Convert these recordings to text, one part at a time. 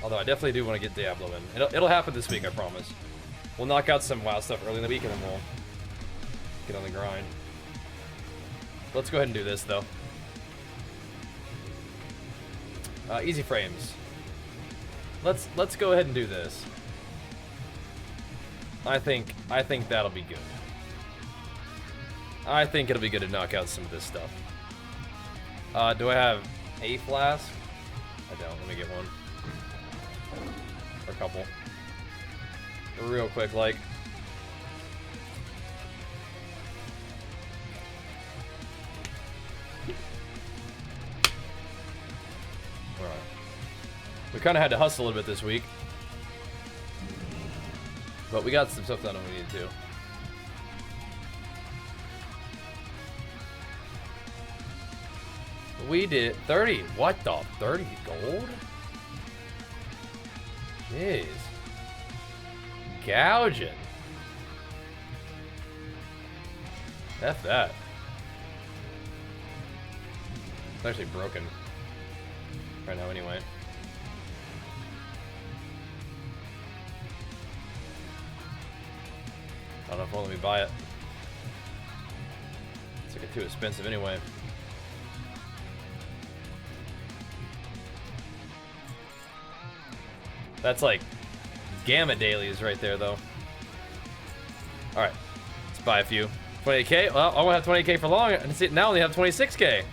Although I definitely do want to get Diablo in. It'll happen this week, I promise. We'll knock out some WoW stuff early in the week and then we'll get on the grind. Let's go ahead and do this though. Easy frames. Let's go ahead and do this. I think that'll be good. I think it'll be good to knock out some of this stuff. Do I have a flask? I don't. Let me get one. Or a couple. Real quick, like. Alright. We kind of had to hustle a little bit this week. But we got some stuff done when we needed to. We did 30. What the? 30 gold? Jeez. Gouging. F that. It's actually broken right now anyway. I don't know if it'll let me buy it. It's like too expensive anyway. That's like gamma dailies right there, though. All right, let's buy a few. 28K. Well, I won't have 28K for long. And see, now I only have 26K.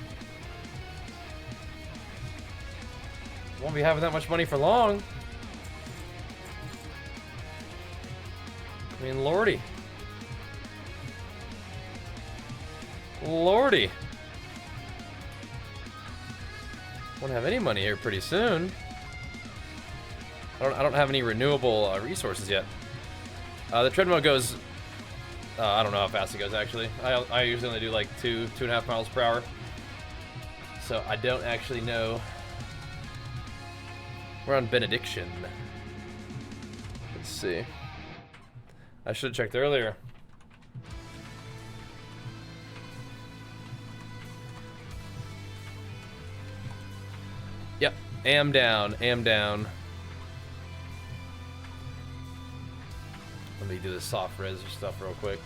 Won't be having that much money for long. I mean, lordy. Lordy. Won't have any money here pretty soon. I don't have any renewable resources yet. The treadmill goes, I don't know how fast it goes actually. I usually only do like 2.5 miles per hour. So I don't actually know. We're on benediction. Let's see. I should have checked earlier. Yep, am down. Let me do the soft res stuff real quick.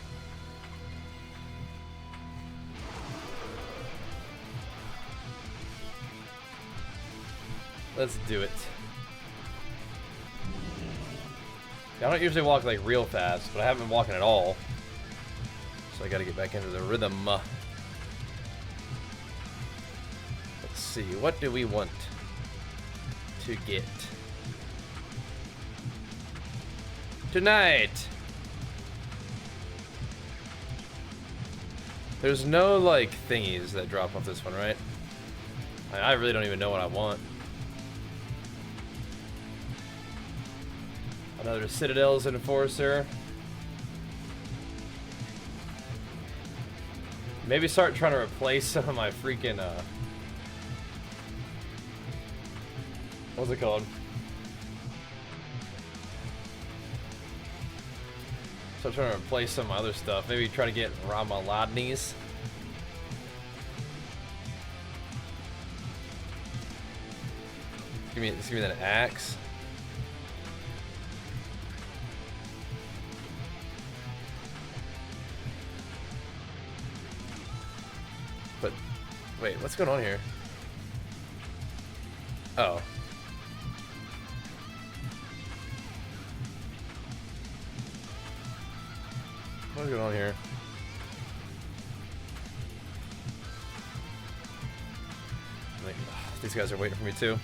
Let's do it. Yeah, I don't usually walk like real fast, but I haven't been walking at all. So I gotta get back into the rhythm. Let's see, what do we want to get tonight? There's no like thingies that drop off this one, right? I really don't even know what I want. Another Citadel's Enforcer. Maybe start trying to replace some of my freaking what's it called? So I'm trying to replace some other stuff. Maybe try to get Ramaladni's. Give me that axe. But wait, what's going on here? Oh. What's going on here? Like, these guys are waiting for me too.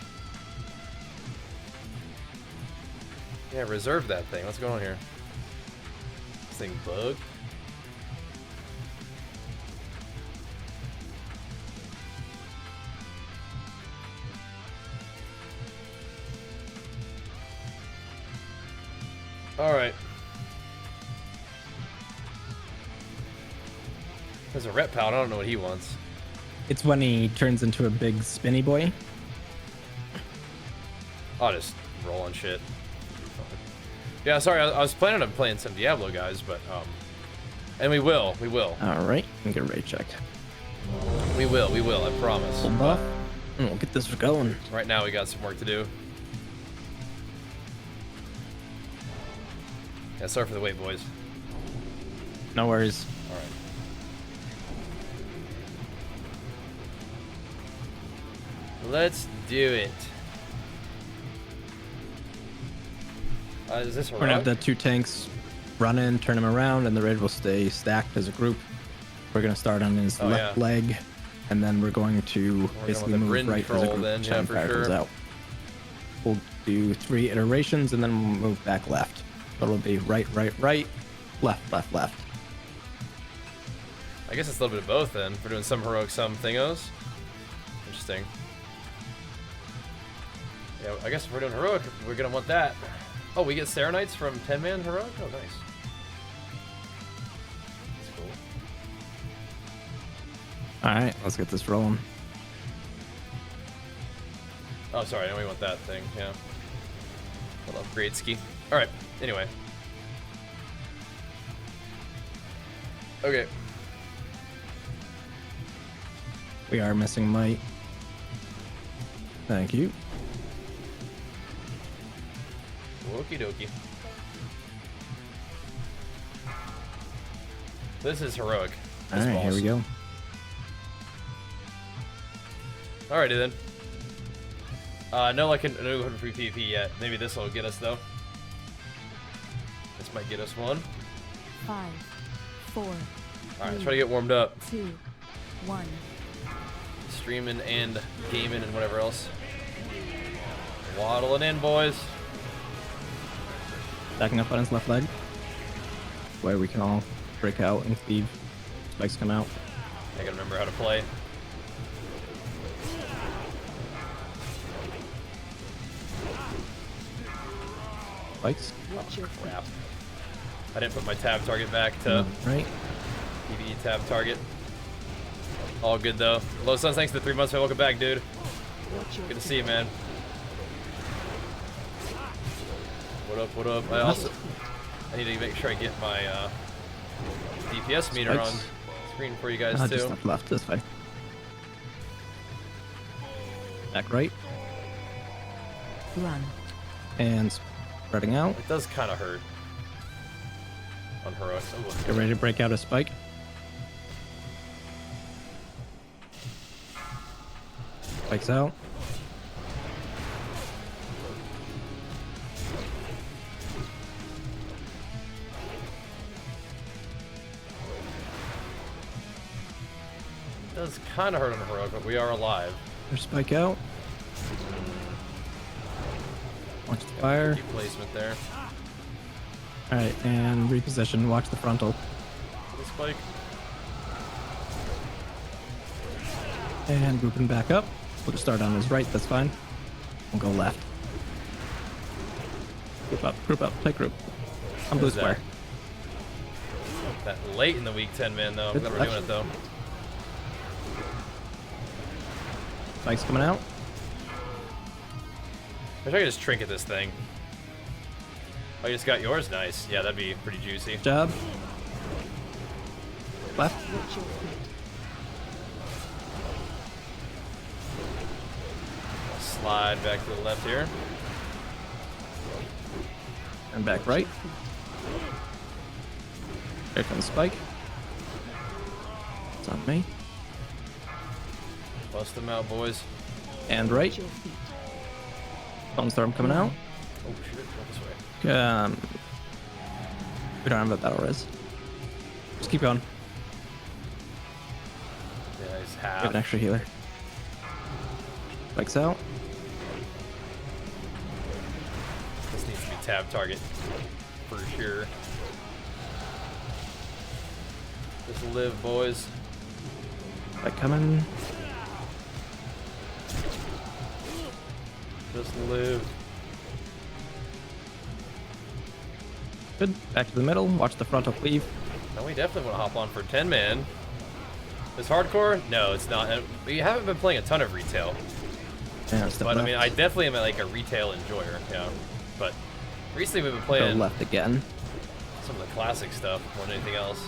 Yeah, reserve that thing. What's going on here? This thing bug? Alright. There's a rep pal. I don't know what he wants. It's when he turns into a big spinny boy. I'll just roll on shit. Yeah, sorry. I was planning on playing some Diablo, guys, but and we will. All right, I'm getting ready to check. We will. I promise. Full buff, and we'll get this going. Right now, we got some work to do. Yeah, sorry for the wait, boys. No worries. All right. Let's do it. Is this We're gonna have heroic? the 2 tanks run in, turn him around, and the raid will stay stacked as a group. We're gonna start on his Oh, left yeah. leg, and then we're going to basically with the move Bryn right as a troll group. then, to yeah, try and for fire those sure. out. We'll do 3 iterations, and then we'll move back left. So it'll be right, right, right, left, left, left. I guess it's a little bit of both then. We're doing some heroic, some thingos. Interesting. Yeah, I guess if we're doing heroic, we're gonna want that. Oh, we get Serenites from 10-man heroic? Oh, nice. That's cool. All right, let's get this rolling. Oh, sorry, I know we want that thing, yeah. I love grade ski. Alright, anyway. Okay. We are missing Might. Thank you. Okie dokie. This is heroic. All right, here we go. Alrighty then. No, like no free PvP yet. Maybe this will get us though. This might get us one. 5, 4. Alright, let's try to get warmed up. 2, 1. Streaming and gaming and whatever else. Waddling in, boys. Backing up on his left leg. Where we can all break out and cleave. Spikes come out. I gotta remember how to play. Spikes. Watch your feet. Crap. I didn't put my tab target back to Right. PvE tab target. All good though. Low Suns, thanks for the 3 months. Welcome back, dude. Watch your Good to feet. see you, man. What up, what up? I need to make sure I get my DPS meter on Spikes. screen for you guys Ah, too. just left. That's fine. Back right. Run. And spreading out. It does kind of hurt on heroics. Oh, Get ready to break out a spike. Spikes out. it does kind of hurt on the heroic, but we are alive. There's spike out. Watch the fire. Tricky placement there. Alright, and reposition. Watch the frontal. The spike. And grouping back up. We'll just start on his right, that's fine. We'll go left. Group up, play group. I'm blue Who's that? square. That late in the week 10 man though. I'm Good glad we're doing touch. it though. Spike's coming out. I wish I could just trinket this thing. Oh, you just got yours? Nice. Yeah, that'd be pretty juicy. Job. Left. Watch your feet. Slide back to the left here. And back right. Here comes Spike. It's on me. Bust them out, boys. And right. Watch your feet. Bone Storm coming out. Oh, shoot. Go this way. We don't have a battle res. Just keep going. Yeah, he's We have half. an extra healer. Spike's out. This needs to be tab target for sure. Just live, boys. Spike coming. Just live. Good. Back to the middle. Watch the frontal cleave. Now we definitely want to hop on for 10 man. Is hardcore? No, it's not. And we haven't been playing a ton of retail. And step But left. I mean, I definitely am like a retail enjoyer, yeah. But recently we've been Go playing left again. some of the classic stuff more than anything else.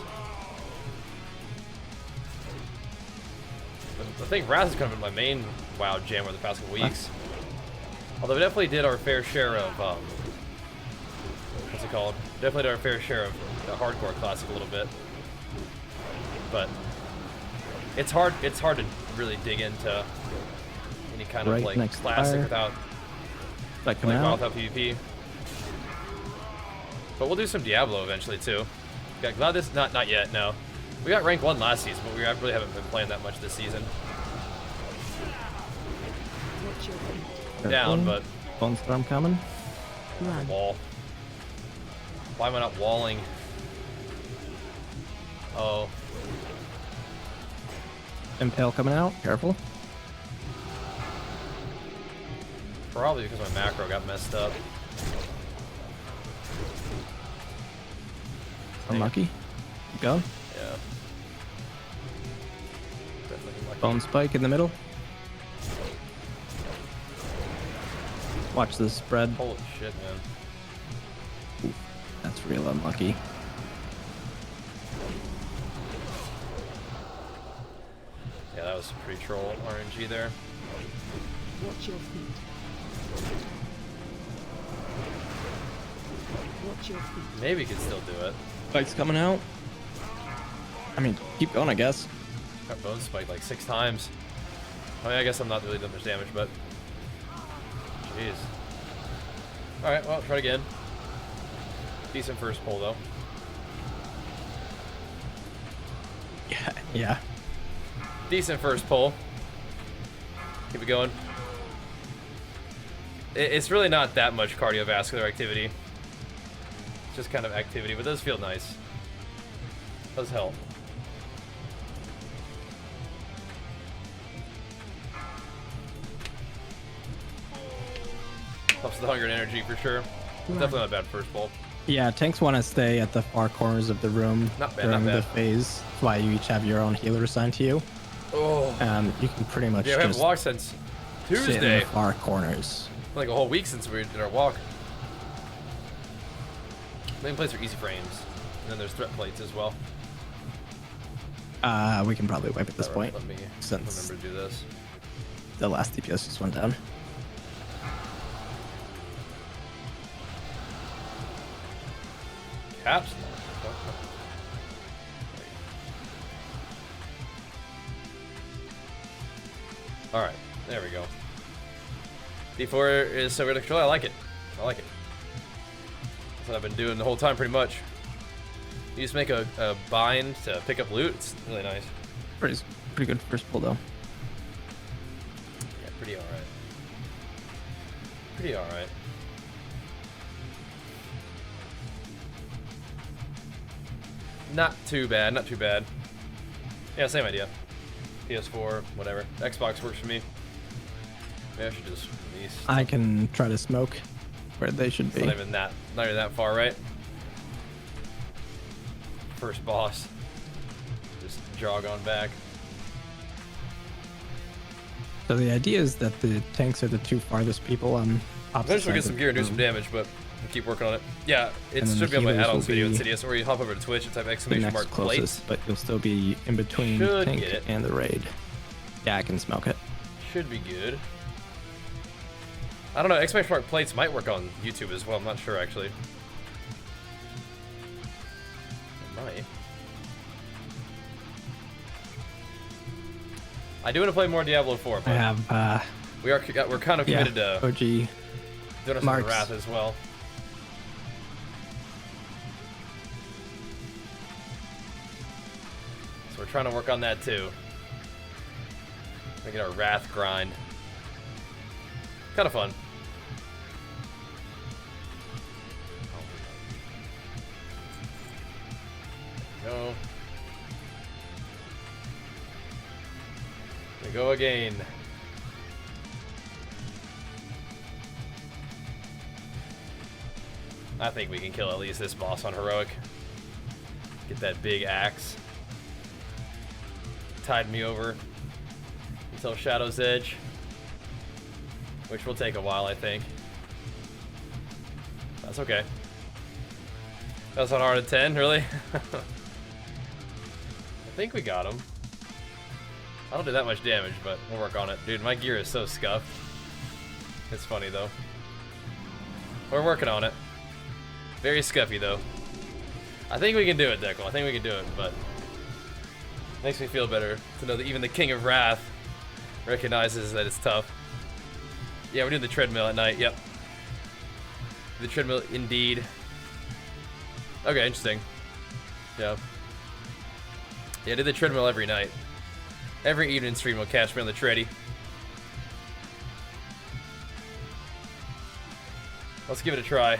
But I think Raz has kind of been my main WoW jam over the past couple weeks. Although we definitely did our fair share of, what's it called. Definitely did our fair share of the hardcore classic a little bit. But it's hard to really dig into any kind of like next classic fire. without Like come like out. without PvP. But we'll do some Diablo eventually too. Got glad this not yet, no. We got rank 1 last season, but we really haven't been playing that much this season. Watch your feet. Down, but Bone storm coming. Run. wall. Why am I not walling? Oh. Impale coming out. Careful. Probably because my macro got messed up. Unlucky. Keep going. Yeah. Definitely lucky. Bone spike in the middle. Watch this spread. Holy shit, man. Oof, that's real unlucky. Yeah, that was pretty troll RNG there. Watch your feet. Watch your feet. Maybe we could still do it. Spike's coming out. I mean, keep going, I guess. Got bone spiked like 6 times. I mean, I guess I'm not really doing much damage, but jeez. All right, well, try it again. Decent first pull though. Yeah. Decent first pull. Keep it going. It's really not that much cardiovascular activity. It's just kind of activity, but it does feel nice. Does help. Helps the hunger and energy for sure. Definitely not a bad first pull. Yeah, tanks want to stay at the far corners of the room Not bad, during not the bad. phase. That's why you each have your own healer assigned to you. Oh. You can pretty much Yeah, we haven't just walked since sit in Tuesday. the far corners. Like a whole week since we did our walk. Main plates are easy frames. And then there's threat plates as well. We can probably wipe at this point, Let me since remember to do this. the last DPS just went down. Caps? Alright, there we go. D4 is so control. I like it. I like it. That's what I've been doing the whole time pretty much. You just make a bind to pick up loot. It's really nice. Pretty good first pull though. Yeah, pretty alright. Pretty alright. Not too bad, not too bad. Yeah, same idea. PS4, whatever. Xbox works for me. Maybe I should just release. I can try to smoke where they should It's be. not even that far, right? First boss. Just jog on back. So the idea is that the tanks are the two farthest people on opposite Eventually we'll get sides some of gear and the do some room. damage, but we'll keep working on it. Yeah, it And then should the be on my healers will add-ons video, be Insidious, or you hop over to Twitch and type The exclamation next mark closest, plates. but you'll still be in between Should tank get it. and the raid. Yeah, I can smoke it. Should be good. I don't know, exclamation mark plates might work on YouTube as well, I'm not sure actually. It might. I do want to play more Diablo 4, I but have we're kind of committed to OG doing us some marks. Wrath as well. So we're trying to work on that too. Making our Wrath grind. Kind of fun. There we go. There we go again. I think we can kill at least this boss on Heroic. Get that big axe. Tide me over until Shadow's Edge. Which will take a while, I think. That's okay. That's on hard at 10, really? I think we got him. I don't do that much damage, but we'll work on it. Dude, my gear is so scuffed. It's funny, though. We're working on it. Very scuffy, though. I think we can do it, Deckle. I think we can do it, but makes me feel better to know that even the King of Wrath recognizes that it's tough. Yeah, we're doing the treadmill at night. Yep. The treadmill, indeed. Okay, interesting. Yeah. Yeah, I do the treadmill every night. Every evening stream will catch me on the treadie. Let's give it a try.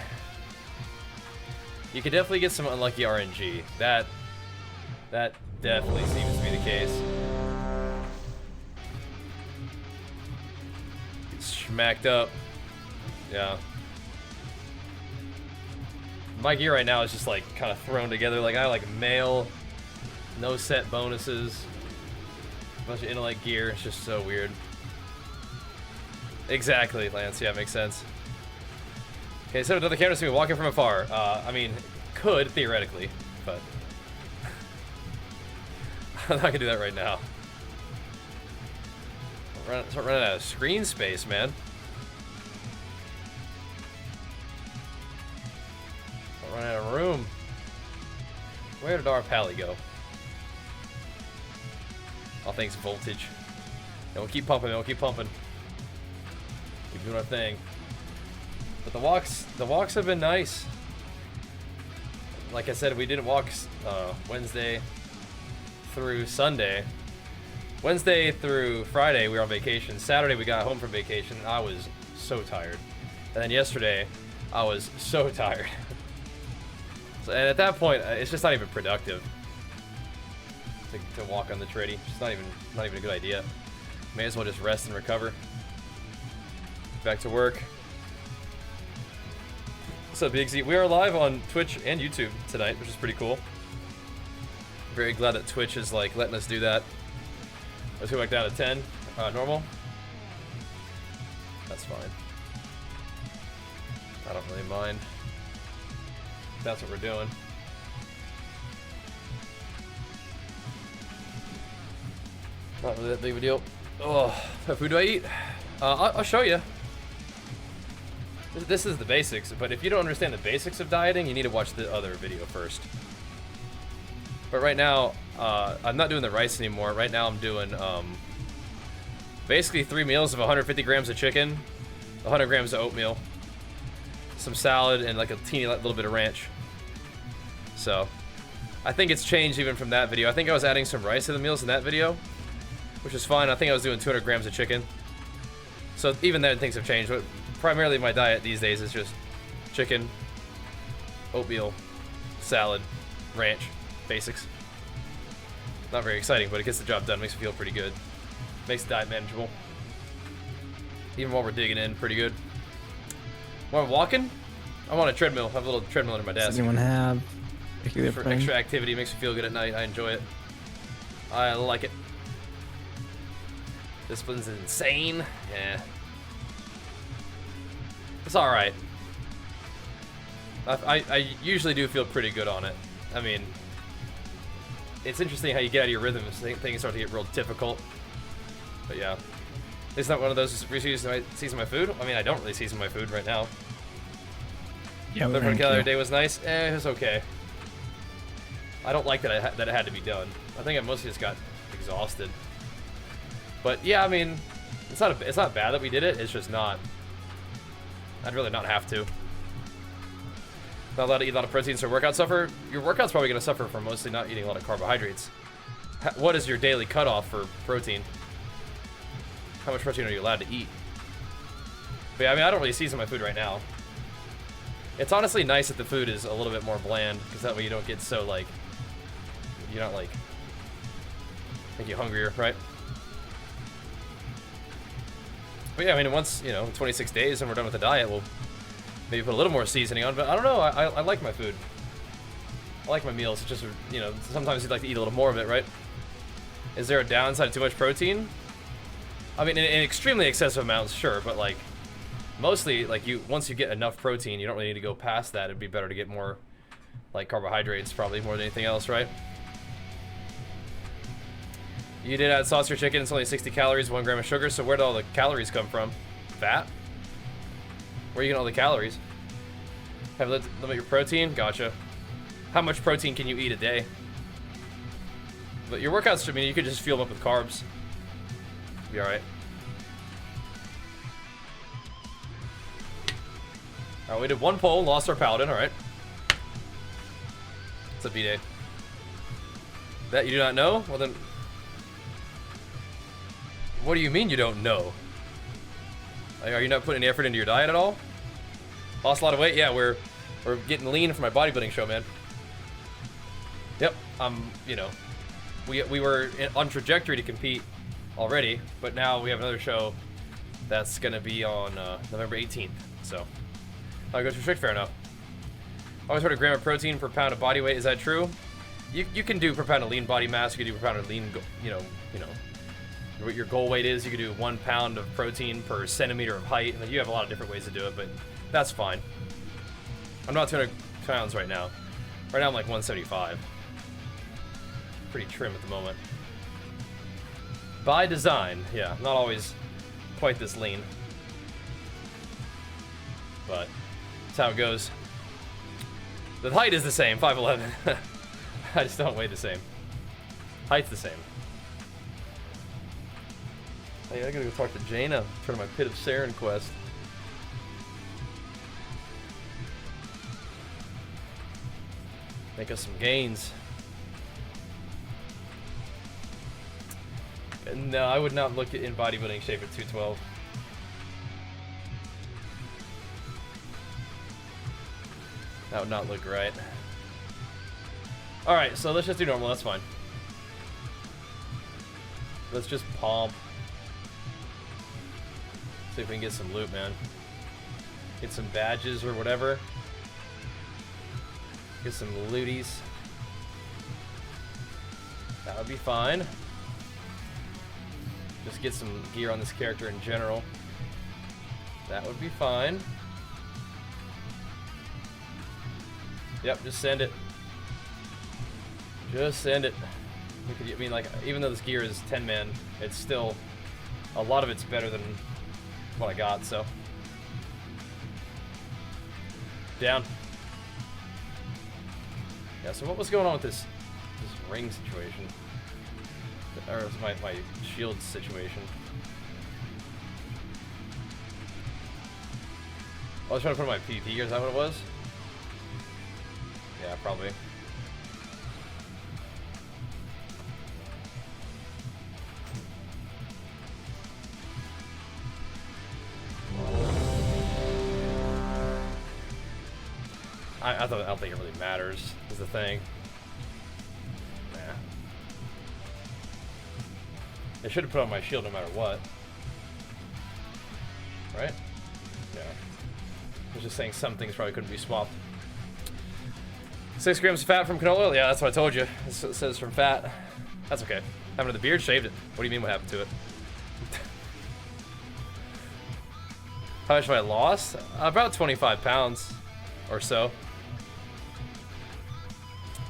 You could definitely get some unlucky RNG. That definitely seems to be the case. Get smacked up. Yeah. My gear right now is just like kind of thrown together. Like I like mail, no set bonuses, a bunch of intellect gear. It's just so weird. Exactly, Lance. Yeah, makes sense. Okay, so another camera see me walking from afar. I mean, could theoretically, but I'm not gonna do that right now. Start running out of screen space, man. Start running out of room. Where did our pally go? Oh, thanks, voltage. And we'll keep pumping. We'll keep pumping. Keep doing our thing. But the walks have been nice. Like I said, we didn't walk Wednesday through Sunday. Wednesday through Friday, we were on vacation. Saturday, we got home from vacation. I was so tired. And then yesterday, I was so tired. So, and at that point, it's just not even productive to walk on the treadie. It's not even a good idea. May as well just rest and recover. Back to work. What's up, Big Z? We are live on Twitch and YouTube tonight, which is pretty cool. Very glad that Twitch is like letting us do that. Let's go back down to 10. Normal. That's fine. I don't really mind. That's what we're doing. Not really that big of a deal. Oh, what food do I eat? I'll show you. This is the basics, but if you don't understand the basics of dieting, you need to watch the other video first. But right now, I'm not doing the rice anymore. Right now I'm doing basically 3 meals of 150 grams of chicken, 100 grams of oatmeal, some salad, and like a teeny little bit of ranch. So, I think it's changed even from that video. I think I was adding some rice to the meals in that video, which is fine. I think I was doing 200 grams of chicken. So even then things have changed. But primarily my diet these days is just chicken, oatmeal, salad, ranch, basics. Not very exciting, but it gets the job done. Makes me feel pretty good. Makes the diet manageable. Even while we're digging in, pretty good. While I'm walking, I'm on a treadmill. I have a little treadmill under my desk. Does anyone have for extra activity? Makes me feel good at night. I enjoy it. I like it. Discipline's insane. Yeah. It's alright. I usually do feel pretty good on it. I mean, it's interesting how you get out of your rhythm and things start to get real difficult. But yeah. It's not one of those season my food. I mean, I don't really season my food right now. Yeah, 300 calorie day was nice. It was okay. I don't like that it had to be done. I think I mostly just got exhausted. But yeah, I mean, it's not bad that we did it. It's just not. I'd rather not have to. Not allowed to eat a lot of protein, so workout suffer. Your workout's probably going to suffer from mostly not eating a lot of carbohydrates. What is your daily cutoff for protein? How much protein are you allowed to eat? But yeah, I mean, I don't really season my food right now. It's honestly nice that the food is a little bit more bland, because that way you don't get so, like, you're not, like, make you hungrier, right? But yeah, I mean, once, you know, 26 days and we're done with the diet, we'll maybe put a little more seasoning on, but I don't know, I like my food. I like my meals. It's just, you know, sometimes you'd like to eat a little more of it, right? Is there a downside to too much protein? I mean, in extremely excessive amounts, sure, but like, mostly, like, once you get enough protein, you don't really need to go past that. It'd be better to get more, like, carbohydrates, probably, more than anything else, right? You did add sauce to your chicken. It's only 60 calories, 1 gram of sugar, so where did all the calories come from? Fat? Where are you getting all the calories? Have limit your protein? Gotcha. How much protein can you eat a day? But your workouts, I mean, you could just fuel them up with carbs. Be alright. Alright, we did one poll, lost our paladin, alright. It's a B-Day. That you do not know? Well then... What do you mean you don't know? Like, are you not putting any effort into your diet at all? Lost a lot of weight? Yeah, we're getting lean for my bodybuilding show, man. Yep, you know, we were on trajectory to compete already, but now we have another show that's gonna be on November 18th. So, I'll go to restrict, fair enough. Always heard a gram of protein per pound of body weight. Is that true? You can do per pound of lean body mass. You can do per pound of lean, you know what your goal weight is. You can do 1 pound of protein per centimeter of height. Like, you have a lot of different ways to do it, but that's fine. I'm not 200 pounds right now. Right now I'm like 175. Pretty trim at the moment. By design, yeah. Not always quite this lean. But that's how it goes. The height is the same, 5'11". I just don't weigh the same. Height's the same. Hey, I gotta go talk to Jaina for my Pit of Saren quest. Make us some gains. No, I would not look in bodybuilding shape at 212. That would not look right. Alright, so let's just do normal, that's fine. Let's just pomp. See if we can get some loot, man. Get some badges or whatever. Get some looties. That would be fine. Just get some gear on this character in general. That would be fine. Yep, just send it. Just send it. I mean, like, even though this gear is 10-man, it's still... A lot of it's better than what I got, so... Down. Yeah, so what was going on with this ring situation? Or was my shield situation? I was trying to put on my PvP gear, is that what it was? Yeah, probably. I don't think it really matters, is the thing. Nah. I should have put on my shield no matter what. Right? Yeah. I was just saying some things probably couldn't be swapped. 6 grams of fat from canola oil? Yeah, that's what I told you. It says from fat. That's okay. Happened to the beard? Shaved it. What do you mean what happened to it? How much have I lost? About 25 pounds or so.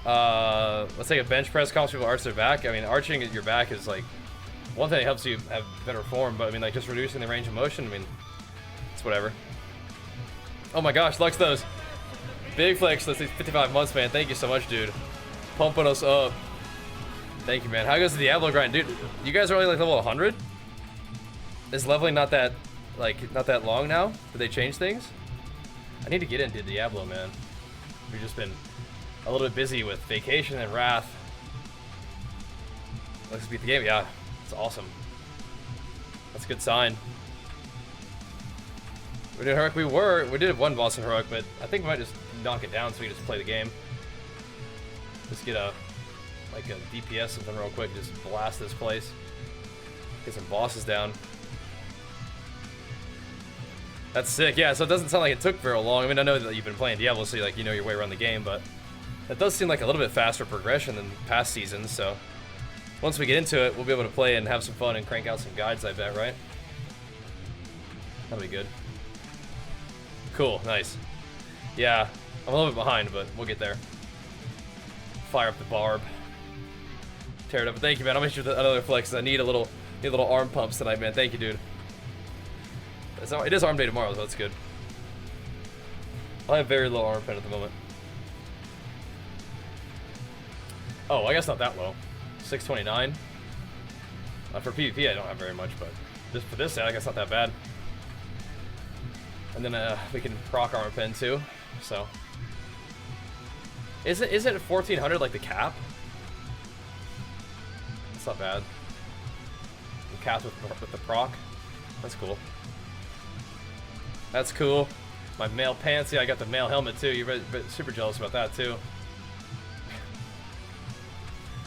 Let's take a bench press. Calms people arch their back. I mean, arching your back is like one thing that helps you have better form, but I mean, like, just reducing the range of motion, I mean, it's whatever. Oh my gosh, Lux those. Big flex, let's see, 55 months, man. Thank you so much, dude. Pumping us up. Thank you, man. How goes the Diablo grind? Dude, you guys are only like level 100? Is leveling not that long now? Did they change things? I need to get into Diablo, man. We've just been a little bit busy with vacation and Wrath. Let's beat the game. Yeah, it's awesome. That's a good sign. We did Heroic. We did have one boss in Heroic, but I think we might just knock it down so we can just play the game. Just get a DPS something real quick. Just blast this place. Get some bosses down. That's sick. Yeah, so it doesn't sound like it took very long. I mean, I know that you've been playing Diablo, so like, you know your way around the game, but it does seem like a little bit faster progression than past seasons, so once we get into it, we'll be able to play and have some fun and crank out some guides, I bet, right? That'll be good. Cool, nice. Yeah, I'm a little bit behind, but we'll get there. Fire up the barb. Tear it up. Thank you, man. I'll make sure that another flex. I need a little arm pumps tonight, man. Thank you, dude. It is arm day tomorrow, so that's good. I have very low armor pen at the moment. Oh, I guess not that low. 629. For PvP, I don't have very much, but just for this, I guess not that bad. And then we can proc armor pen too. So, isn't 1400 like the cap? That's not bad. The cap with the proc. That's cool. That's cool. My male pants. Yeah, I got the male helmet too. You're super jealous about that too.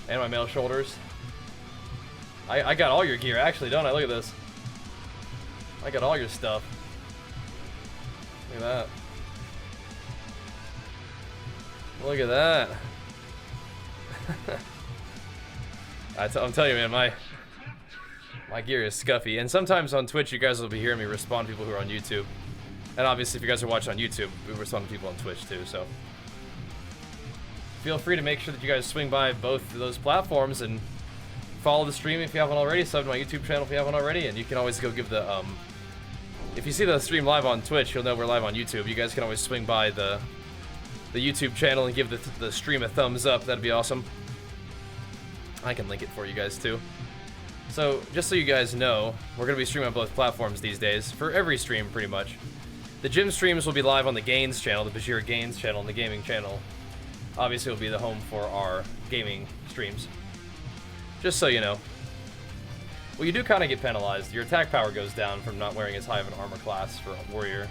And my male shoulders. I got all your gear actually, don't I? Look at this. I got all your stuff. Look at that. Look at that. I'm telling you, man, my gear is scuffy. And sometimes on Twitch, you guys will be hearing me respond to people who are on YouTube. And obviously, if you guys are watching on YouTube, we respond to people on Twitch too, so. Feel free to make sure that you guys swing by both of those platforms and follow the stream if you haven't already, sub to my YouTube channel if you haven't already, and you can always go give the, if you see the stream live on Twitch, you'll know we're live on YouTube. You guys can always swing by the YouTube channel and give the stream a thumbs up. That'd be awesome. I can link it for you guys too. So, just so you guys know, we're going to be streaming on both platforms these days, for every stream pretty much. The gym streams will be live on the Gains channel, the Bajheera Gains channel, and the gaming channel. Obviously, will be the home for our gaming streams. Just so you know. Well, you do kind of get penalized. Your attack power goes down from not wearing as high of an armor class for a warrior,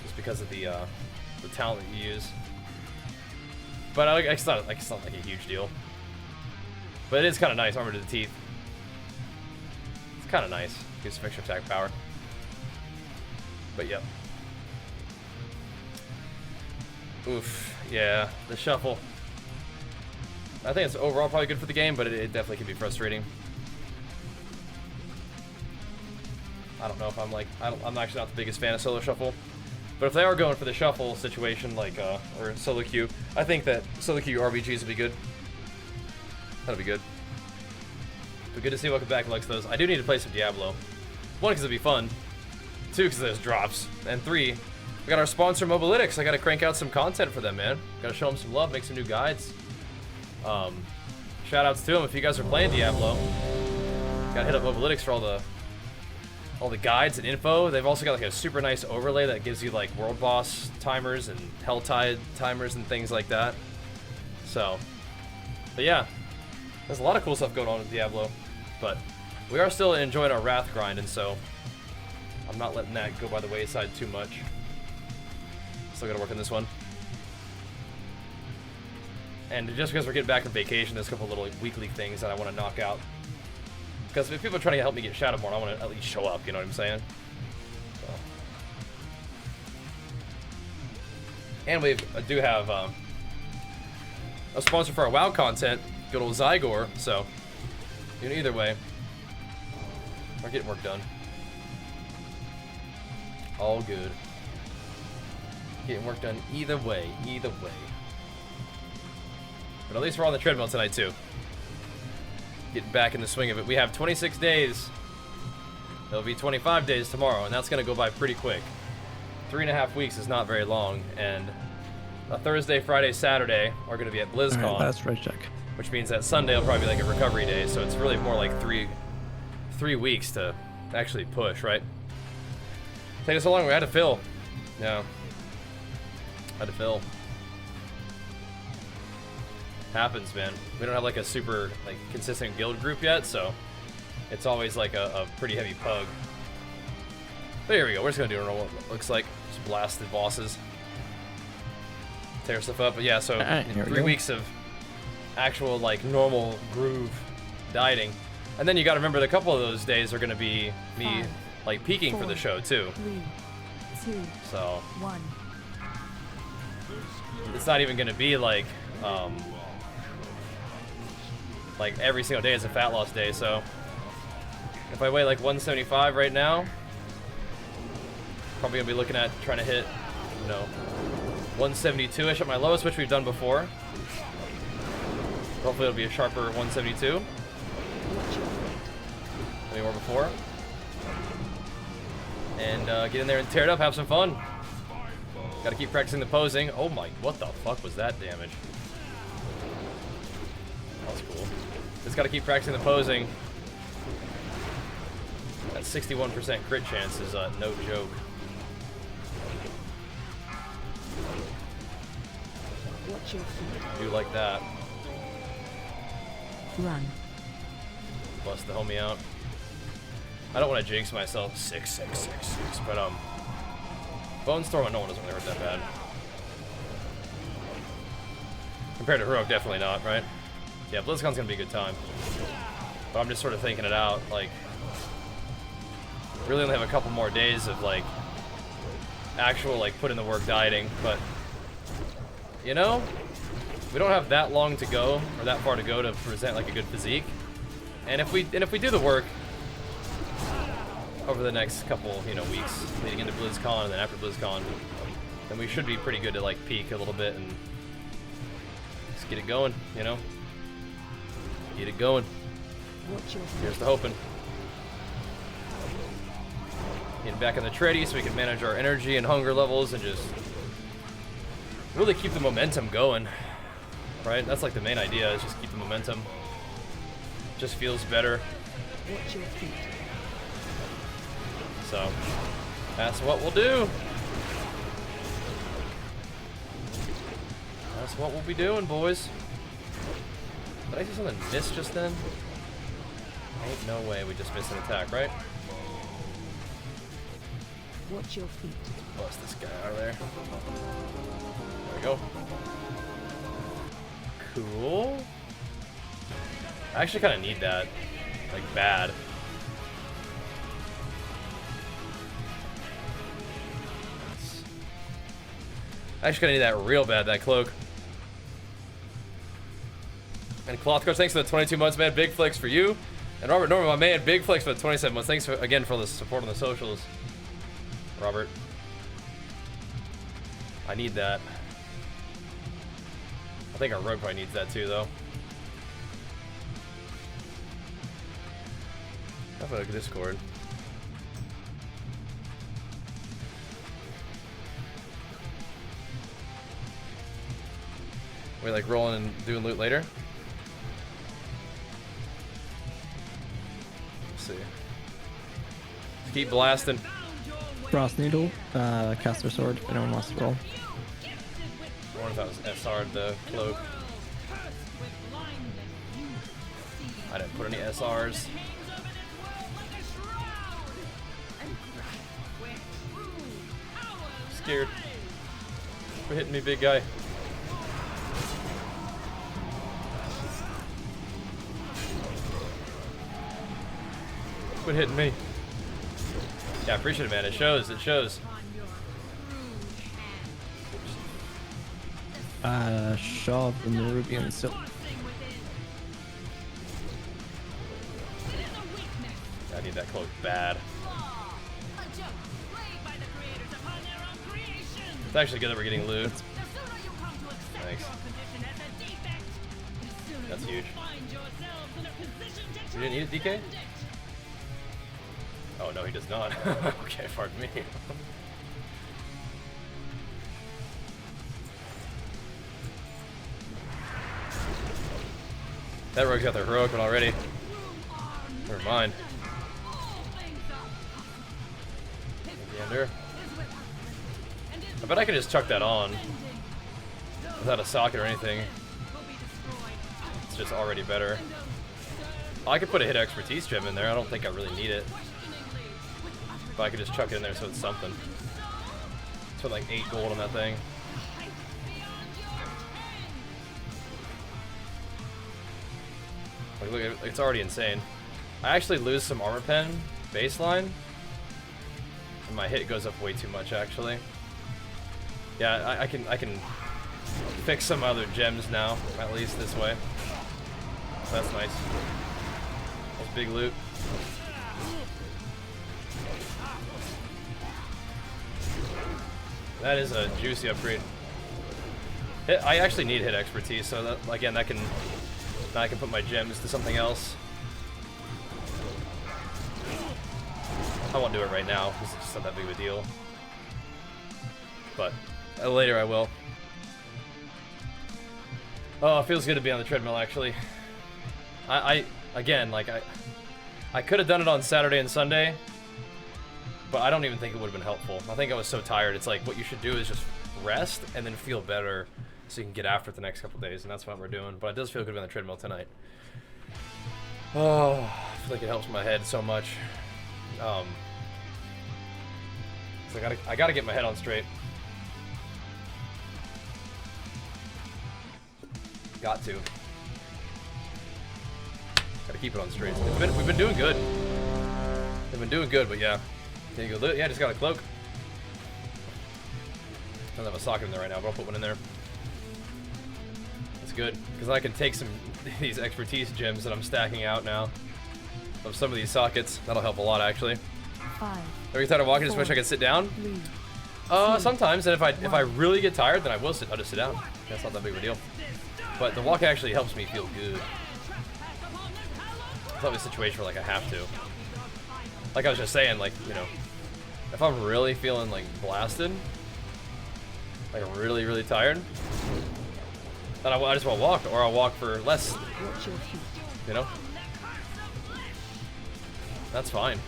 just because of the talent that you use. But it's not like a huge deal. But it is kind of nice, armor to the teeth. It's kind of nice. Gives some extra attack power. But yep. Oof. Yeah, the shuffle. I think it's overall probably good for the game, but it definitely can be frustrating. I don't know if I'm like, I'm actually not the biggest fan of solo shuffle. But if they are going for the shuffle situation, like, or solo queue, I think that solo queue RBGs would be good. That'll be good. But good to see welcome back, Lex, those. I do need to play some Diablo. 1, because it'd be fun. 2, because there's drops. And 3, we got our sponsor, Mobalytics. I gotta crank out some content for them, man. Gotta show them some love, make some new guides. Shout outs to them if you guys are playing Diablo. Gotta hit up Mobalytics for all the guides and info. They've also got like a super nice overlay that gives you like world boss timers and Helltide timers and things like that. So, but yeah, there's a lot of cool stuff going on with Diablo. But we are still enjoying our Wrath grind, and so I'm not letting that go by the wayside too much. Still gotta work on this one. And just because we're getting back from vacation, there's a couple little weekly things that I want to knock out. Because if people are trying to help me get shadowed more, I want to at least show up, you know what I'm saying? So. And we do have a sponsor for our WoW content, good old Zygor, so you know, either way, we're getting work done. All good. Getting work done either way, either way. But at least we're on the treadmill tonight, too. Getting back in the swing of it. We have 26 days. It'll be 25 days tomorrow, and that's going to go by pretty quick. 3.5 weeks is not very long, and a Thursday, Friday, Saturday are going to be at BlizzCon. All right, that's right, check. Which means that Sunday will probably be like a recovery day, so it's really more like three weeks to actually push, right? Take us so long, we had to fill. Yeah. Had to fill. Happens, man. We don't have like a super like consistent guild group yet, so it's always like a pretty heavy pug. But here we go. We're just gonna do what it looks like. Just blast the bosses. Tear stuff up. But yeah, so 3 weeks of actual like normal groove dieting. And then you gotta remember that a couple of those days are gonna be me like peaking for the show too. 3, 2, so 1. It's not even gonna be like every single day is a fat loss day, so if I weigh like 175 right now, probably gonna be looking at trying to hit, you know, 172-ish at my lowest, which we've done before. Hopefully it'll be a sharper 172 than we were before. And get in there and tear it up, have some fun. Gotta keep practicing the posing. Oh my, what the fuck was that damage? That was cool. Just gotta keep practicing the posing. That 61% crit chance is no joke. Watch your feet. Do like that. Run. Bust the homie out. I don't want to jinx myself. 6, 6, 6, 6. But Bone Storm on no one doesn't really hurt that bad. Compared to Heroic, definitely not, right? Yeah, BlizzCon's gonna be a good time. But I'm just sort of thinking it out, like, really only have a couple more days of like actual like put in the work dieting, but you know, we don't have that long to go or that far to go to present like a good physique. And if we do the work over the next couple, you know, weeks leading into BlizzCon and then after BlizzCon, then we should be pretty good to like peak a little bit and just get it going, you know? Get it going. Watch your feet. Here's the hoping. Getting back in the tready so we can manage our energy and hunger levels and just really keep the momentum going, right? That's like the main idea, is just keep the momentum. Just feels better. Watch your feet. So that's what we'll do. That's what we'll be doing, boys. Did I see something miss just then? Ain't no way we just missed an attack, right? Watch your feet. Bust this guy out of there. There we go. Cool. I actually kind of need that. Like, bad. I actually kind of need that real bad, that cloak. And Cloth Coach, thanks for the 22 months, man. Big flex for you. And Robert Norman, my man, big flex for the 27 months. Thanks again for the support on the socials, Robert. I need that. I think our rogue probably needs that too, though. Have a Discord. We like rolling and doing loot later. Let's see. Let's keep blasting. Frost Needle, Caster Sword, if anyone wants to roll. I wonder if that was SR'd the cloak. I didn't put any SRs. Scared. Quit hitting me, big guy. Quit hitting me. Yeah, I appreciate it, man. It shows. It shows. Shaw of the Nerubian Silk. I need that cloak bad. It's actually good that we're getting loot. Thanks. That's huge. You didn't need it, DK? Oh, no, he does not. Okay, pardon me. That rogue's got the heroic one already. Never mind. Gander. I bet I could just chuck that on without a socket or anything. It's just already better. I could put a hit expertise gem in there. I don't think I really need it. But I could just chuck it in there so it's something. Spent like 8 gold on that thing. Like, look, it's already insane. I actually lose some armor pen baseline, and my hit goes up way too much actually. Yeah, I can fix some other gems now, at least this way. That's nice. That's big loot. That is a juicy upgrade. I actually need hit expertise, so that, again, now I can put my gems to something else. I won't do it right now, because it's just not that big of a deal. But Later I will. Oh, it feels good to be on the treadmill, actually. Again, like, I could have done it on Saturday and Sunday, but I don't even think it would have been helpful. I think I was so tired. It's like, what you should do is just rest and then feel better so you can get after it the next couple days, and that's what we're doing. But it does feel good to be on the treadmill tonight. Oh, I feel like it helps my head so much. So I gotta get my head on straight. Got to. Gotta keep it on straight. We've been doing good. We've been doing good, but yeah. There you go. Yeah, just got a cloak. I don't have a socket in there right now, but I'll put one in there. That's good, because I can take some these expertise gems that I'm stacking out now of some of these sockets. That'll help a lot, actually. 5. Every time I walk, I just wish I could sit down. 3. Sometimes, and if I really get tired, then I will sit. I'll just sit down. That's not that big of a deal. But the walk actually helps me feel good. It's probably a situation where like I have to. Like I was just saying, like, you know, if I'm really feeling like blasted, like I'm really, really tired, then I just want to walk, or I'll walk for less. Watch your feet. You know? That's fine.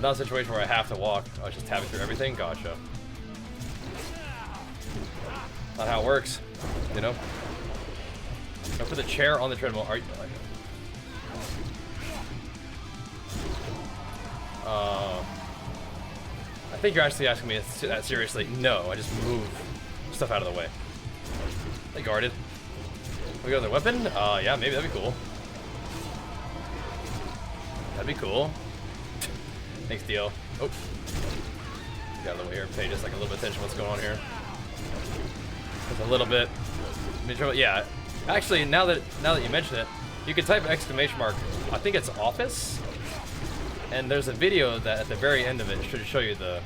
Not a situation where I have to walk. I was just tabbing through everything. Gotcha. Not how it works, you know? Now put the chair on the treadmill. Are you? I think you're actually asking me that seriously. No, I just move stuff out of the way. They guarded. We got their weapon? Yeah, maybe that'd be cool. That'd be cool. Thanks, Dio. Oh. Got a little here. Pay just like a little bit of attention to what's going on here. Just a little bit. Yeah. Actually, now that you mention it, you can type exclamation mark. I think it's office. And there's a video that at the very end of it should show you the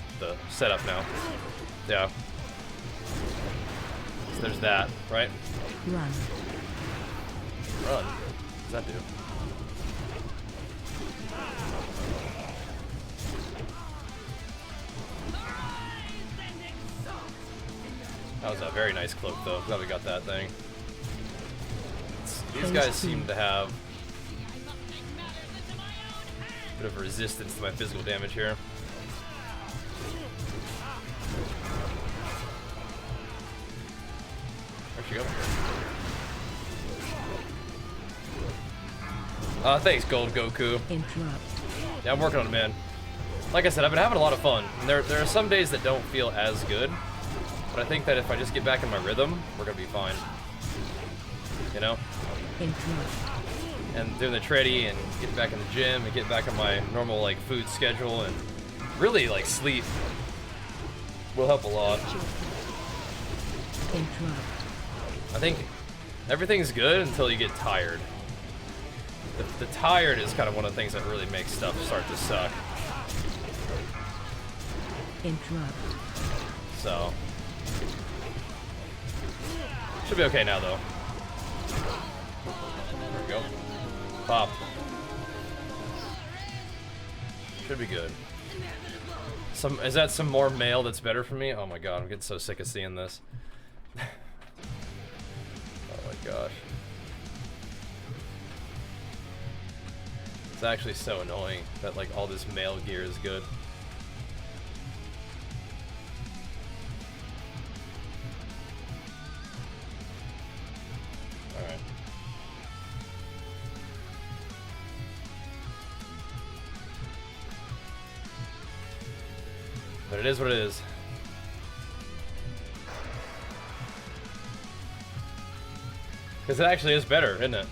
setup now. Yeah. So there's that, right? Run. Run. What does that do? That was a very nice cloak, though. Glad we got that thing. These guys seem to have a bit of resistance to my physical damage here. Where'd she go? Thanks, Gold Goku. Interrupt. Yeah, I'm working on it, man. Like I said, I've been having a lot of fun. And there are some days that don't feel as good, but I think that if I just get back in my rhythm, we're gonna be fine. You know? Interrupt. And doing the treadie and getting back in the gym and getting back on my normal like food schedule and really like sleep will help a lot. Interrupt. I think everything's good until you get tired. The tired is kind of one of the things that really makes stuff start to suck. Interrupt. So should be okay now though. There we go. Pop. Should be good. Is that some more mail that's better for me? Oh my god, I'm getting so sick of seeing this. Oh my gosh. It's actually so annoying that like all this mail gear is good. Alright. But it is what it is. Because it actually is better, isn't it?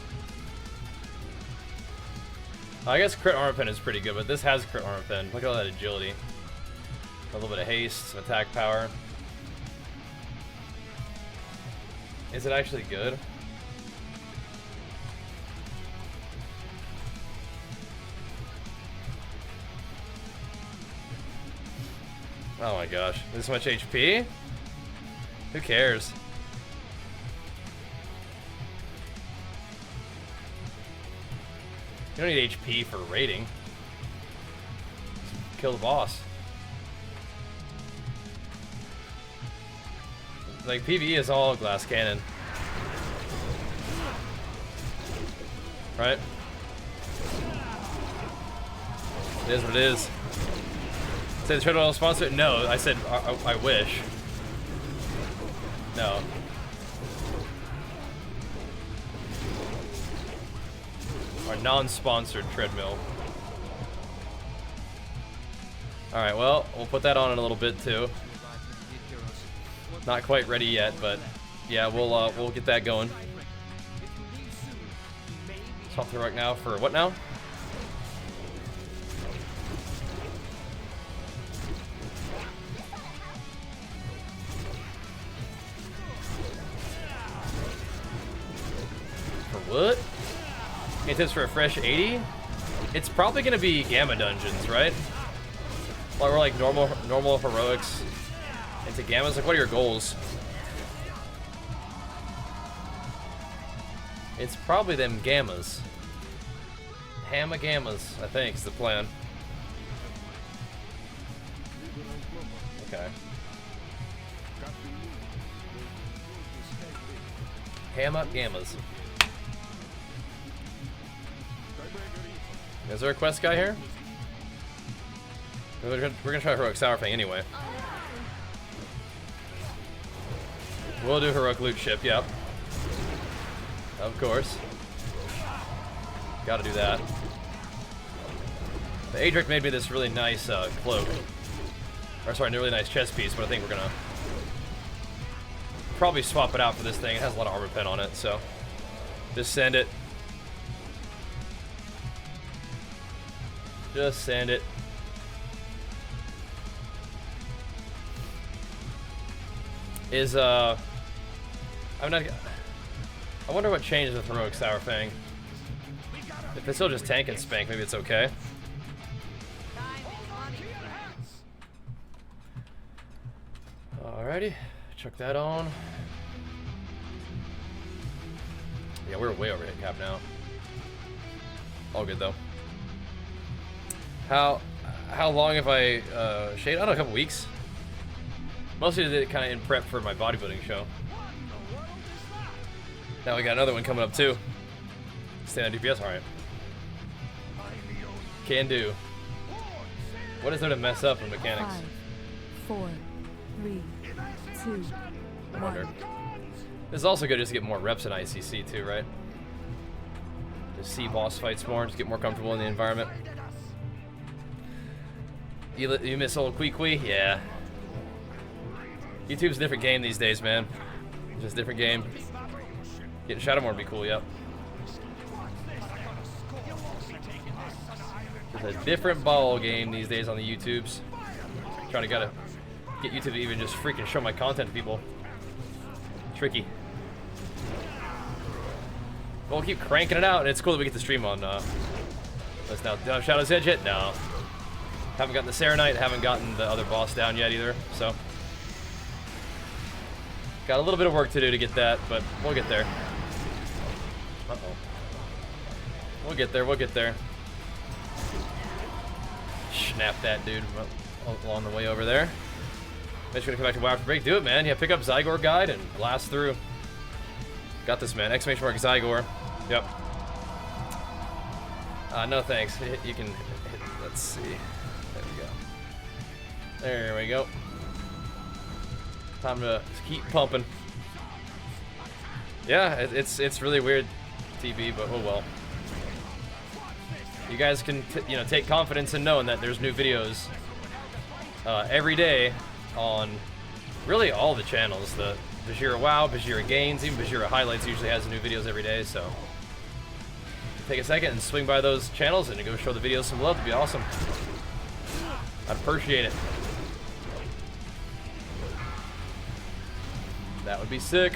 I guess crit armor pen is pretty good, but this has crit armor pen. Look at all that agility. A little bit of haste, some attack power. Is it actually good? Oh my gosh, this much HP? Who cares? You don't need HP for raiding. Kill the boss. like PvE is all glass cannon. Right? It is what it is. Say the Treadmill sponsor? No, I said I wish. No. Our non-sponsored Treadmill. Alright, well, we'll put that on in a little bit too. Not quite ready yet, but yeah, we'll get that going. Swap to right now for what now? For what? Any tips for a fresh 80? It's probably gonna be Gamma Dungeons, right? While we're like normal heroics into Gammas, like what are your goals? It's probably them Gammas. Hamma Gammas, I think, is the plan. Okay. Hamma Gammas. Is there a quest guy here? We're gonna try Heroic Sour Fang anyway. We'll do Heroic Loot Ship, yep. Of course. Gotta do that. The Adric made me this really nice cloak. Or sorry, a really nice chest piece, but I think we're gonna probably swap it out for this thing. It has a lot of armor pen on it, so just send it. Just send it. Is I'm not. I wonder what changed with Heroic Sour Fang. If it's still just tank and spank, maybe it's okay. Alrighty, chuck that on. Yeah, we're way over hit cap now. All good though. How long have I shaded? I don't know, a couple weeks. Mostly did it kind of in prep for my bodybuilding show. Now we got another one coming up too. Stay on DPS, alright. Can do. What is there to mess up in mechanics? 5, 4, 3, 2, I wonder. 1. This is also good just to get more reps in ICC too, right? Just see boss fights more, just get more comfortable in the environment. You miss old Quee? Yeah. YouTube's a different game these days, man. Just a different game. Getting Shadow more would be cool, yep. It's a different ball game these days on the YouTubes. Gotta get YouTube to even just freaking show my content to people. Tricky. But we'll keep cranking it out, and it's cool that we get to stream on let's now. Do I have Shadow's Edge yet? No. Haven't gotten the Serenite, haven't gotten the other boss down yet either, so. Got a little bit of work to do to get that, but we'll get there. Uh-oh. We'll get there, we'll get there. Snap that dude along the way over there. Mitch gonna come back to WoW after break. Do it, man. Yeah, pick up Zygor Guide and blast through. Got this, man. Exclamation mark Zygor. Yep. No thanks. You can hit, let's see. There we go. There we go. Time to keep pumping. Yeah, it's really weird TV, but oh well. You guys can take confidence in knowing that there's new videos every day on really all the channels. The Bajheera WoW, Bajheera Gains, even Bajheera Highlights usually has new videos every day. So take a second and swing by those channels and go show the videos some love. It'd be awesome. I'd appreciate it. That would be sick.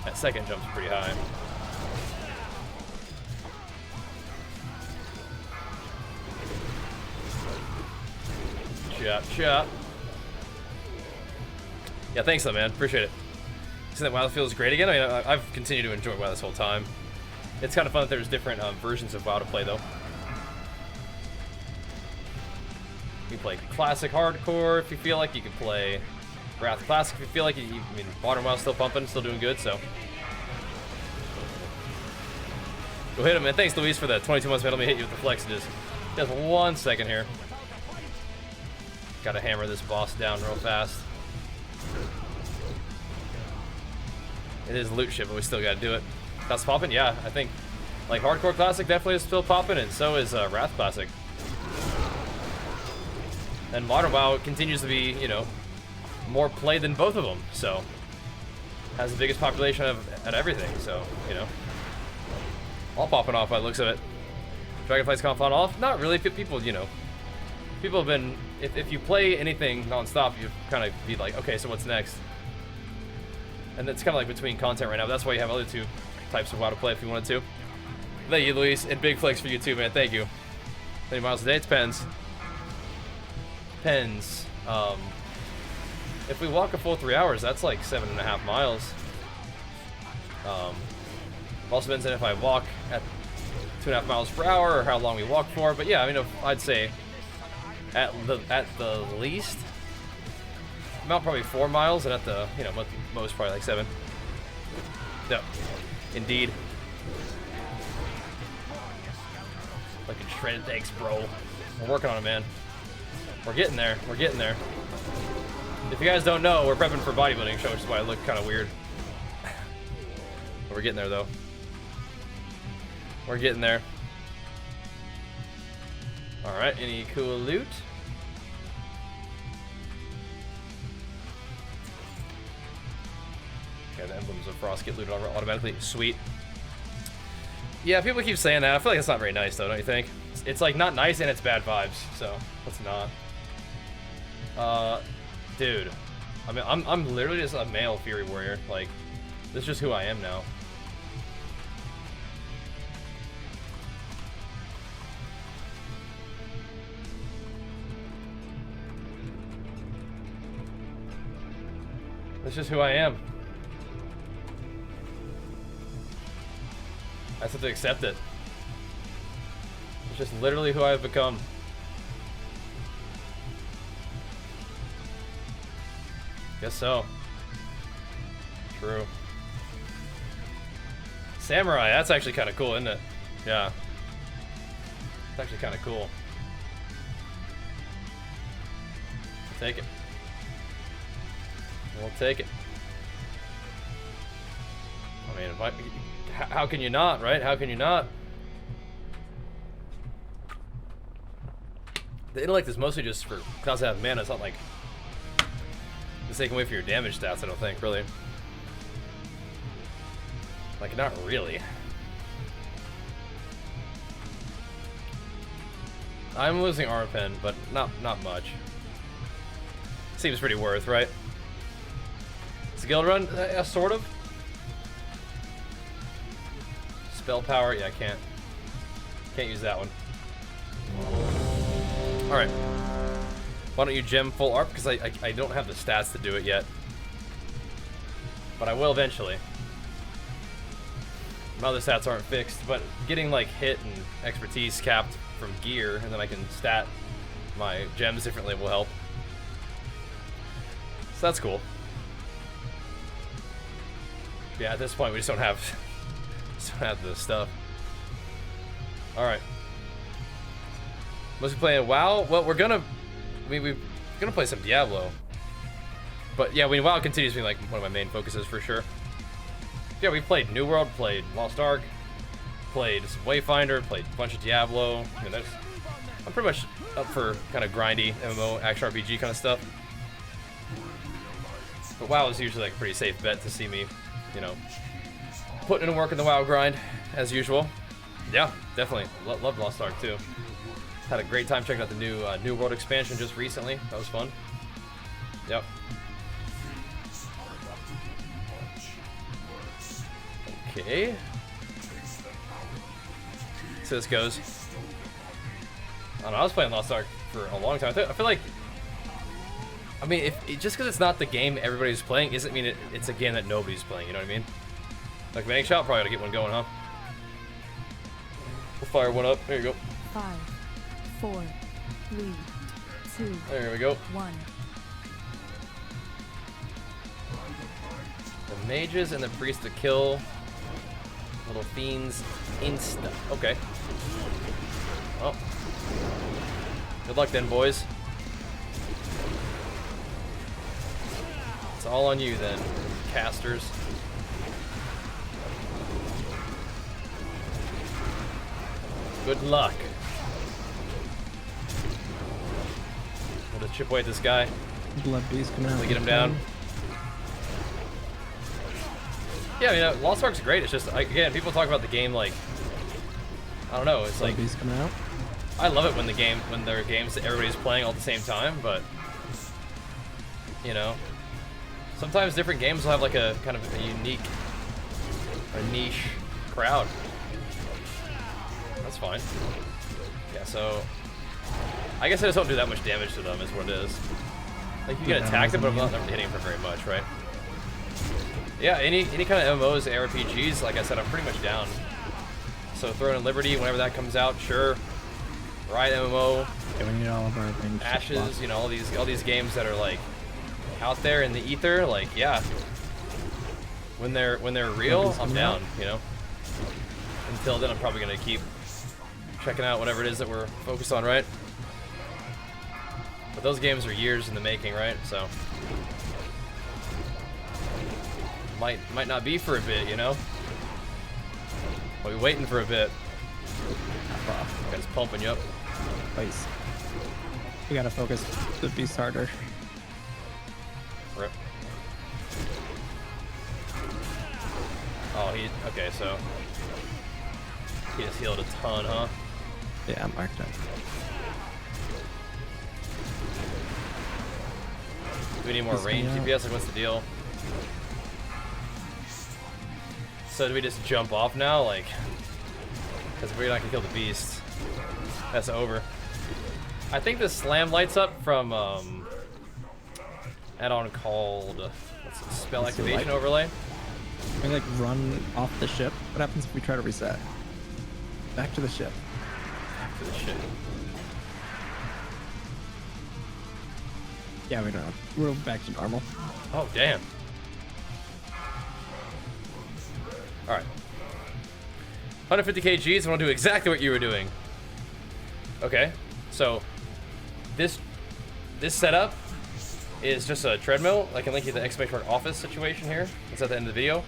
That second jump's pretty high. Chop, chop. Yeah, thanks though, man. Appreciate it. Isn't that WoW feels great again? I mean, I've continued to enjoy WoW this whole time. It's kind of fun that there's different versions of WoW to play, though. You can play Classic Hardcore if you feel like. You can play Wrath Classic if you feel like. I mean, Modern WoW's still pumping, still doing good, so. Go hit him, man. Thanks, Luis, for the 22 months, man. Let me hit you with the flex. Just 1 second here. Gotta hammer this boss down real fast. It is loot shit, but we still gotta do it. That's popping? Yeah, I think like Hardcore Classic definitely is still popping, and so is Wrath Classic. And Modern WoW continues to be, you know, more played than both of them, so has the biggest population at everything, so, you know. All popping off by the looks of it. Dragonflight's kind of fallen off? Not really. People, you know, people have been, if you play anything non-stop, you kind of be like, okay, so what's next? And it's kind of like between content right now, but that's why you have other two types of WoW to play if you wanted to. Thank you, Luis, and big flex for you too, man. Thank you. 30 miles a day? It depends. Depends. If we walk a full 3 hours, that's like 7.5 miles. Also depends on if I walk at 2.5 miles per hour or how long we walk for. But yeah, I mean, I'd say at the least, about probably 4 miles, and at the, you know, most probably like 7. No, indeed. Fucking shredded, thanks, bro. We're working on it, man. We're getting there. We're getting there. If you guys don't know, we're prepping for bodybuilding show, which is why I look kind of weird. But we're getting there, though. We're getting there. All right, any cool loot? Okay, the emblems of Frost get looted automatically. Sweet. Yeah, people keep saying that. I feel like it's not very nice, though, don't you think? It's like not nice and it's bad vibes, so let's not. Dude, I mean, I'm literally just a male Fury Warrior. Like, this is just who I am now. That's just who I am. I just have to accept it. It's just literally who I've become. Guess so. True. Samurai, that's actually kind of cool, isn't it? Yeah. It's actually kind of cool. I'll take it. We'll take it. I mean, how can you not, right? How can you not? The intellect is mostly just for cause to have mana. It's not like it's taking away from your damage stats, I don't think, really. Like, not really. I'm losing armor pen, but not much. Seems pretty worth, right? It's a guild run? Sort of. Spell power? Yeah, I can't use that one. Alright. Why don't you gem full ARP? Because I don't have the stats to do it yet. But I will eventually. My other stats aren't fixed, but getting like hit and expertise capped from gear, and then I can stat my gems differently will help. So that's cool. Yeah, at this point we just don't have the stuff. Alright. Mostly playing WoW? Well, we're gonna play some Diablo. But yeah, WoW continues to be like one of my main focuses for sure. Yeah, we played New World, played Lost Ark, played some Wayfinder, played a bunch of Diablo. I mean, I'm pretty much up for kind of grindy MMO, action RPG kind of stuff. But WoW is usually like a pretty safe bet to see me, you know, putting in work in the WoW grind, as usual. Yeah, definitely. Loved Lost Ark too. Had a great time checking out the new New World expansion just recently. That was fun. Yep. Okay. So this goes. I don't know, I was playing Lost Ark for a long time. I feel like, I mean, just because it's not the game everybody's playing, doesn't mean it's a game that nobody's playing. You know what I mean? Like Manic Shot, probably ought to get one going, huh? We'll fire one up. There you go. 5, 4, 3, 2, There we go. 1. The mages and the priest to kill. Little fiends insta. Okay. Well. Good luck then, boys. It's all on you then, casters. Good luck. We'll just chip away at this guy. Blood beast coming out. Get him down. Yeah, I mean, Lost Ark's great. It's just, again, people talk about the game like, I don't know. It's Blood like, beast coming out. I love it when there are games that everybody's playing all at the same time, but you know, sometimes different games will have like a kind of a unique or niche crowd. That's fine. Yeah, so I guess I just don't do that much damage to them is what it is. Like you can attack them, but I'm not hitting for very much, right? Yeah, any kind of MMOs, RPGs, like I said, I'm pretty much down. So Throne and Liberty, whenever that comes out, sure. Riot MMO, Yeah, we need all of our things. Ashes, you know, all these games that are like out there in the ether, like yeah. When they're real, I'm down, you know. Until then, I'm probably gonna keep checking out whatever it is that we're focused on, right? But those games are years in the making, right? So might not be for a bit, you know. We'll be waiting for a bit. Guys pumping you up. Place. We gotta focus the beast harder. Rip. Oh, okay, so he just healed a ton, huh? Yeah, I'm marked up. Do we need more range DPS? Like, what's the deal? So do we just jump off now? Like, because we're not gonna kill the beast. That's over. I think the slam lights up from add-on called what's it, spell activation overlay. We like run off the ship. What happens if we try to reset? Back to the ship. Back to the ship. Yeah, we don't know. We're back to normal. Oh damn. All right. 150 kgs. I want to do exactly what you were doing. Okay, so this setup is just a treadmill. I can link you to the exclamation mark office situation here. It's at the end of the video.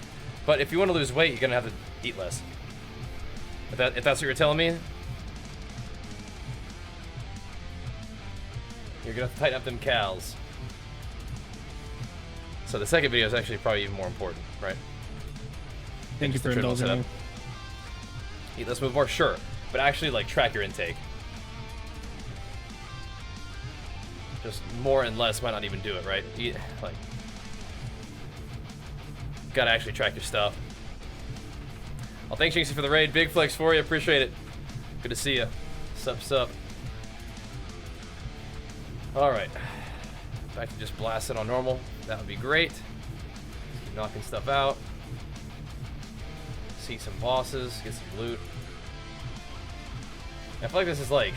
But if you want to lose weight, you're gonna have to eat less. If that's what you're telling me, you're gonna have to tighten up them cals. So the second video is actually probably even more important, right? Thank you for indulging me. Eat less, move more, sure, but actually like track your intake. Just more and less might not even do it, right? Eat, like, gotta actually track your stuff. Well, thanks, Jinxie, for the raid. Big flex for you. Appreciate it. Good to see you. Sup. All right. Back to just blasting on normal. That would be great. Keep knocking stuff out. See some bosses. Get some loot. I feel like this is like...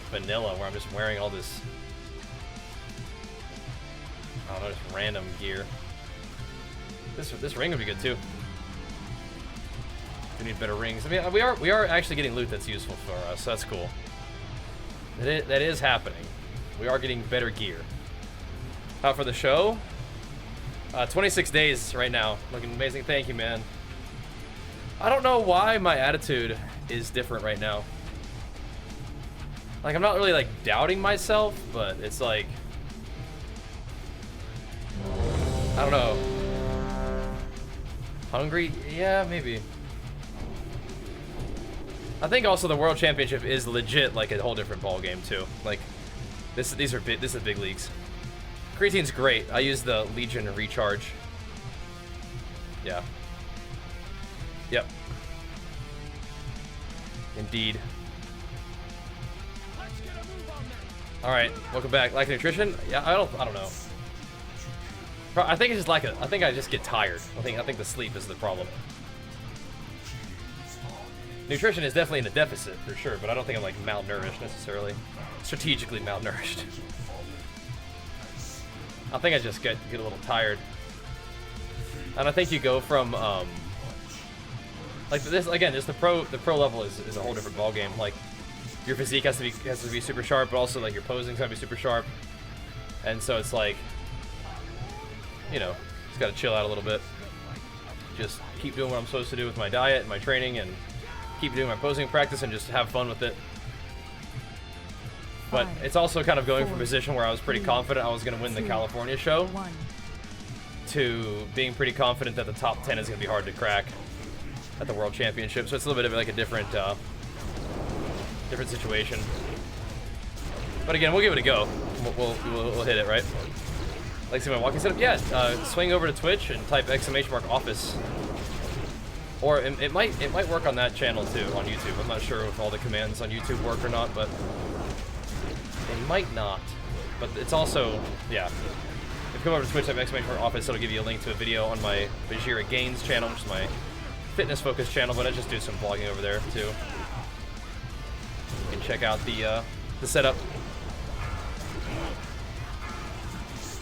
vanilla, where I'm just wearing all this... I don't know, just random gear. This ring would be good too. We need better rings. I mean, we are actually getting loot that's useful for us, so that's cool. That is happening. We are getting better gear. For the show, 26 days right now. Looking amazing. Thank you, man. I don't know why my attitude is different right now. Like, I'm not really like doubting myself, but it's like, I don't know. Hungry? Yeah, maybe. I think also the World Championship is legit like a whole different ball game too. Like, this is big leagues. Creatine's great. I use the Legion recharge. Yeah. Yep. Indeed. All right, welcome back. Lack of nutrition? Yeah, I don't know. I think it's just I think I just get tired. I think the sleep is the problem. nutrition is definitely in a deficit for sure, but I don't think I'm like malnourished necessarily. Strategically malnourished. I think I just get a little tired. And I think you go from like this again, just the pro level is a whole different ball game. Like your physique has to be super sharp, but also like your posing's gotta be super sharp. And so it's like, you know, just gotta chill out a little bit. Just keep doing what I'm supposed to do with my diet and my training, and keep doing my posing practice, and just have fun with it. But it's also kind of going from a position where I was pretty confident I was going to win the California show to being pretty confident that the top 10 is going to be hard to crack at the World Championship. So it's a little bit of like a different situation. But again, we'll give it a go. We'll hit it, right? Like, see my walking setup? Yeah, swing over to Twitch and type !office. Or it might work on that channel too, on YouTube. I'm not sure if all the commands on YouTube work or not, but it might not. But it's also, yeah. If you come over to Twitch, type !office, it'll give you a link to a video on my Bajheera Gains channel, which is my fitness-focused channel, but I just do some vlogging over there too. You can check out the setup.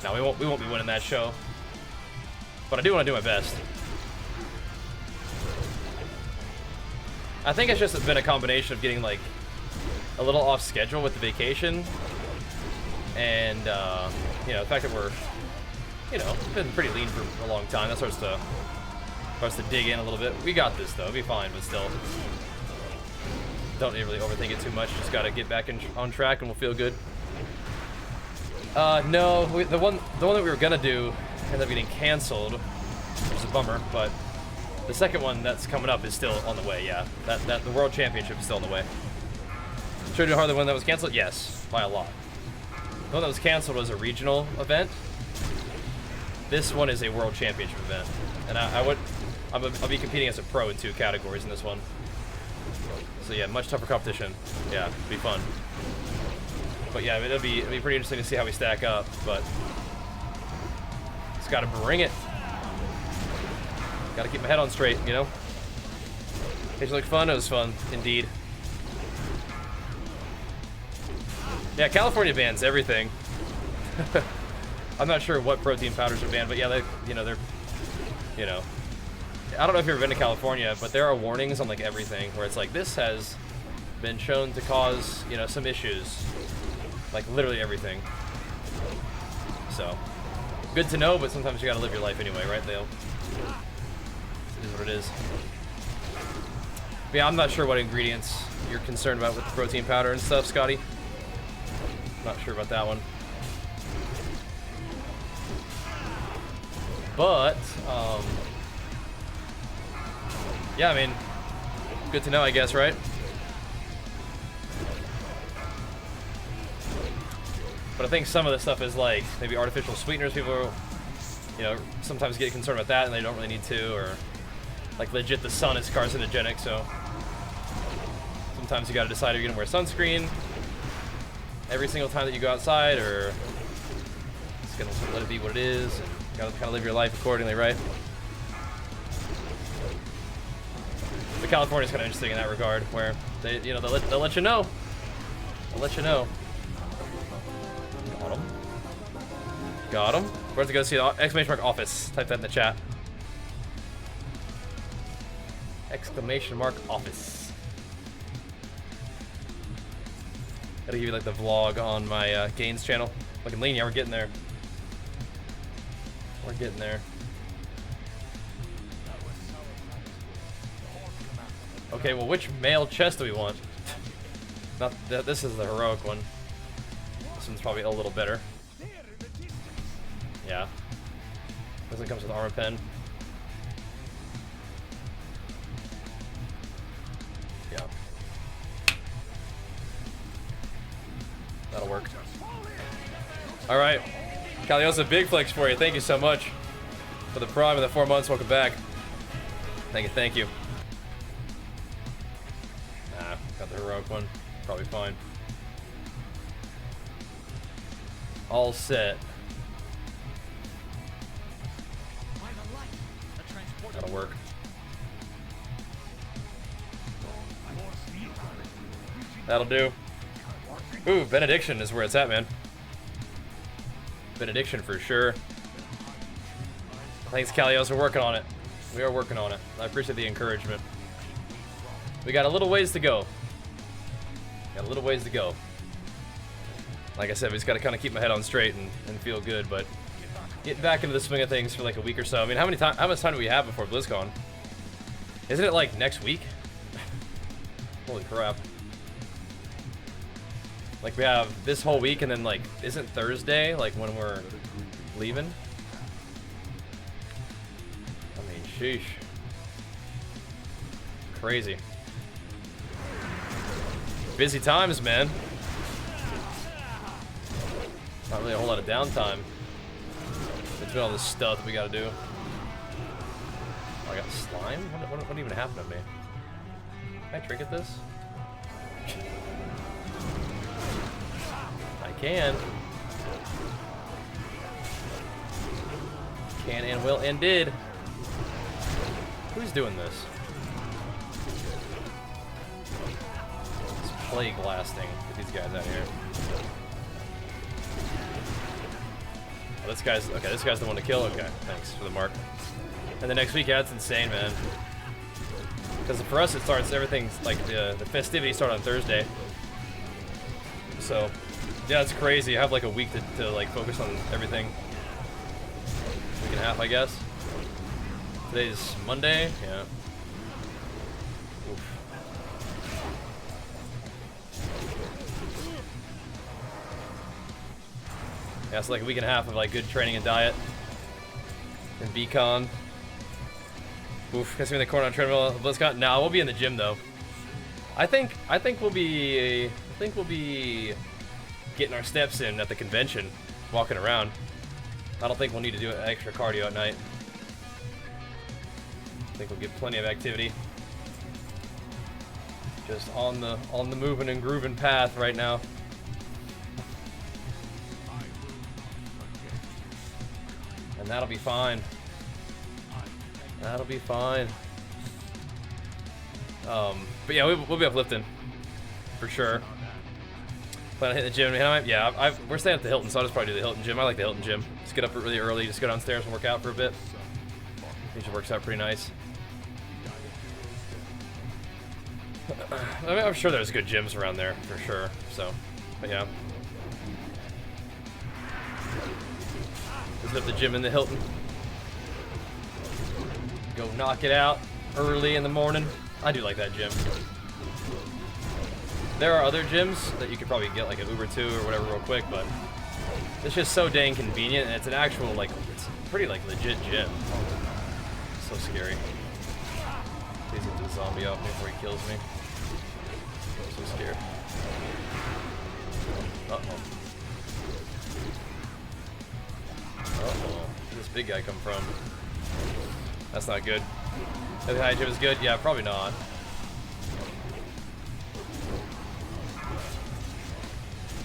Now we won't be winning that show, but I do want to do my best. I think it's just been a combination of getting like a little off schedule with the vacation, and you know, the fact that we're, you know, been pretty lean for a long time. That starts to dig in a little bit. We got this though. It'll be fine, but still, don't really overthink it too much. Just gotta get back on track, and we'll feel good. No, the one that we were gonna do ended up getting canceled, which is a bummer. But the second one that's coming up is still on the way. Yeah, that the World Championship is still on the way. Should you harder the one that was canceled? Yes, by a lot. The one that was canceled was a regional event. This one is a World Championship event, and I'll be competing as a pro in 2 categories in this one. So yeah, much tougher competition. Yeah, it'll be fun. But yeah, it'll be pretty interesting to see how we stack up. But just gotta bring it. Gotta keep my head on straight, you know. Did you look fun? It was fun, indeed. Yeah, California bans everything. I'm not sure what protein powders are banned, but yeah, they're, you know, I don't know if you've ever been to California, but there are warnings on like everything where it's like, this has been shown to cause, you know, some issues. Like literally everything. So, good to know, but sometimes you gotta live your life anyway, right? It is what it is. But yeah, I'm not sure what ingredients you're concerned about with the protein powder and stuff, Scotty. Not sure about that one. But, yeah, I mean, good to know, I guess, right? But I think some of the stuff is like maybe artificial sweeteners. People are, you know, sometimes get concerned about that and they don't really need to, or like legit the sun is carcinogenic, so sometimes you gotta decide if you're gonna wear sunscreen every single time that you go outside, or just gonna let it be what it is, and you gotta kind of live your life accordingly, right? But California's kind of interesting in that regard, where they, you know, they'll let you know. They'll let you know. Got him. Got him. We're going to go see the !office. Type that in the chat. !office. Gotta give you like the vlog on my Gains channel. Looking lean, yeah, we're getting there. We're getting there. Okay, well, which male chest do we want? Not this is the heroic one. This one's probably a little better. Yeah. This one comes with armor pen. Yeah. That'll work. Alright. Caliosa, big flex for you. Thank you so much for the prime and the 4 months. Welcome back. Thank you, thank you. Nah, got the heroic one. Probably fine. All set. That'll work. That'll do. Ooh, benediction is where it's at, man. Benediction for sure. Thanks, Kalios. We're working on it. We are working on it. I appreciate the encouragement. We got a little ways to go. Got a little ways to go. Like I said, we just got to kind of keep my head on straight and feel good, but get back into the swing of things for like a week or so. I mean, how much time do we have before BlizzCon? Isn't it like next week? Holy crap. Like we have this whole week and then like, isn't Thursday like when we're leaving? I mean, sheesh. Crazy. Busy times, man. Not really a whole lot of downtime between all this stuff that we gotta do. Oh, I got slime? What even happened to me? Can I trinket this? I can. Can and will and did. Who's doing this? It's plague blasting. Get these guys out here. Oh, this guy's okay. This guy's the one to kill. Okay, thanks for the mark. And the next week, yeah, it's insane, man. Because for us, it starts everything's like the festivities start on Thursday. So, yeah, it's crazy. I have like a week to like focus on everything. Week and a half, I guess. Today's Monday. Yeah. Oof. Yeah, it's like a week and a half of like good training and diet. And BCon. Oof, guess we're in the corner on Treadmill. BlizzCon. Nah, we'll be in the gym though. I think we'll be getting our steps in at the convention, walking around. I don't think we'll need to do extra cardio at night. I think we'll get plenty of activity. Just on the moving and grooving path right now. And that'll be fine. That'll be fine. But yeah, we'll be uplifting for sure. Plan on hitting the gym. Yeah, we're staying at the Hilton, so I'll just probably do the Hilton gym. I like the Hilton gym. Just get up really early, just go downstairs and work out for a bit. Usually works out pretty nice. I mean, I'm sure there's good gyms around there for sure. So, but yeah. Just hit the gym in the Hilton. Go knock it out early in the morning. I do like that gym. There are other gyms that you could probably get like an Uber to or whatever real quick, but it's just so dang convenient, and it's an actual like, it's a pretty like legit gym. So scary. Please get the zombie off me before he kills me. I'm so scared. Uh-oh. Uh-oh. Where did this big guy come from? That's not good. The high gym is good? Yeah, probably not.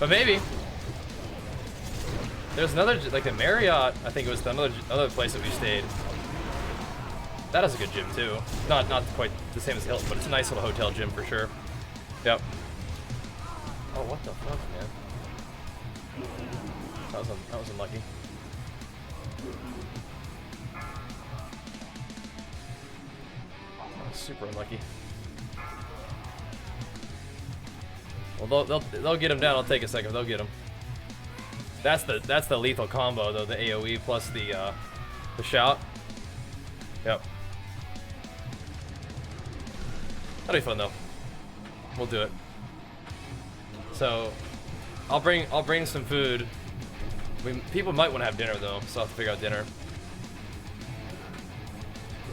But maybe. There's another, like the Marriott, I think it was another place that we stayed. That has a good gym too. Not quite the same as the Hilton, but it's a nice little hotel gym for sure. Yep. Oh, what the fuck, man? That was unlucky. Super unlucky. Well, they'll get him down. I'll take a second. They'll get him. That's the lethal combo though. The AOE plus the shout. Yep. That'll be fun though. We'll do it. So, I'll bring some food. People might want to have dinner though, so I'll have to figure out dinner.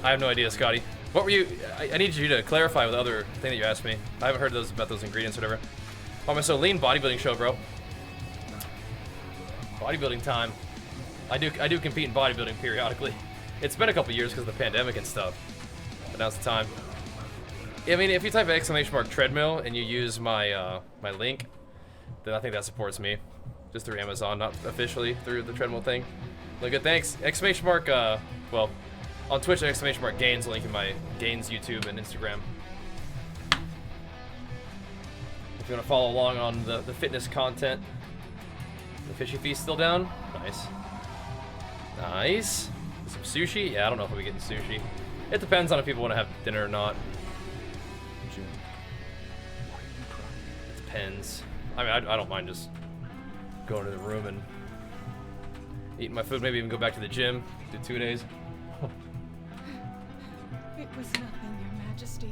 I have no idea, Scotty. What were you? I need you to clarify with the other thing that you asked me. I haven't heard about those ingredients, or whatever. Oh, so lean bodybuilding show, bro. Bodybuilding time. I do compete in bodybuilding periodically. It's been a couple years because of the pandemic and stuff, but now's the time. I mean, if you type !treadmill and you use my my link, then I think that supports me, just through Amazon, not officially through the Treadmill thing. Look good, thanks. Well. On Twitch, !Gains, link in my Gains YouTube and Instagram. If you want to follow along on the fitness content. The fishy feast still down? Nice. Nice. Some sushi? Yeah, I don't know if we'll be getting sushi. It depends on if people want to have dinner or not. It depends. I mean, I don't mind just going to the room and eating my food. Maybe even go back to the gym. Do 2 days. It was nothing, Your Majesty.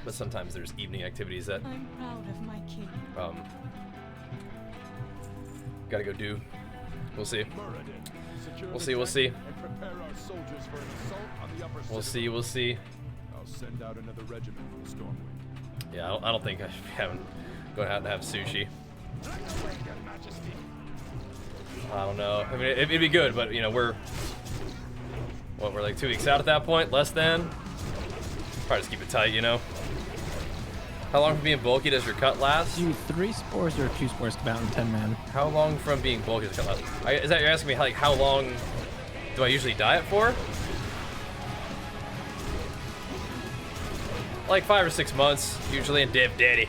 But sometimes there's evening activities that I'm proud of my king. Gotta go do. We'll see. We'll see. We'll see. I'll send out another regiment from Stormwind. Yeah, I don't think I should be going out to have sushi. I don't know. I mean, it'd be good, but you know, we're like 2 weeks out at that point, less than. Probably just keep it tight, you know. How long from being bulky does your cut last? Do 3 spores or 2 spores come out in 10 man? How long from being bulky does your cut last? Is that you're asking me like how long do I usually diet for? Like 5 or 6 months, usually in Div Daddy.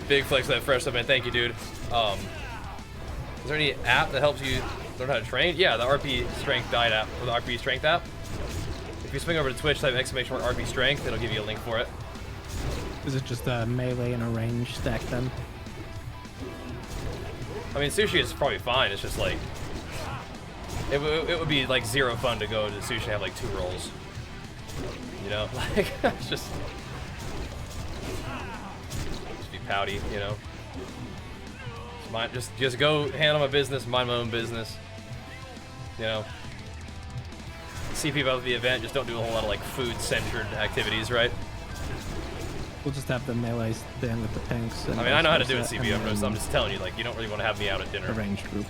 Big flex for that fresh stuff, man. Thank you, dude. Is there any app that helps you learn how to train? Yeah, the RP Strength Diet app, or the RP Strength app. If you swing over to Twitch, type exclamation mark RP Strength, it'll give you a link for it. Is it just a melee and a range stack then? I mean, sushi is probably fine. It's just like it would be like zero fun to go to sushi and have like 2 rolls. You know, like it's just be pouty. You know, just go handle my business, mind my own business. You know, see people at the event. Just don't do a whole lot of like food-centered activities, right? We'll just have the melee stand with the tanks. I mean, I know how to do it, CB. I'm just telling you, like, you don't really want to have me out at dinner. A range group.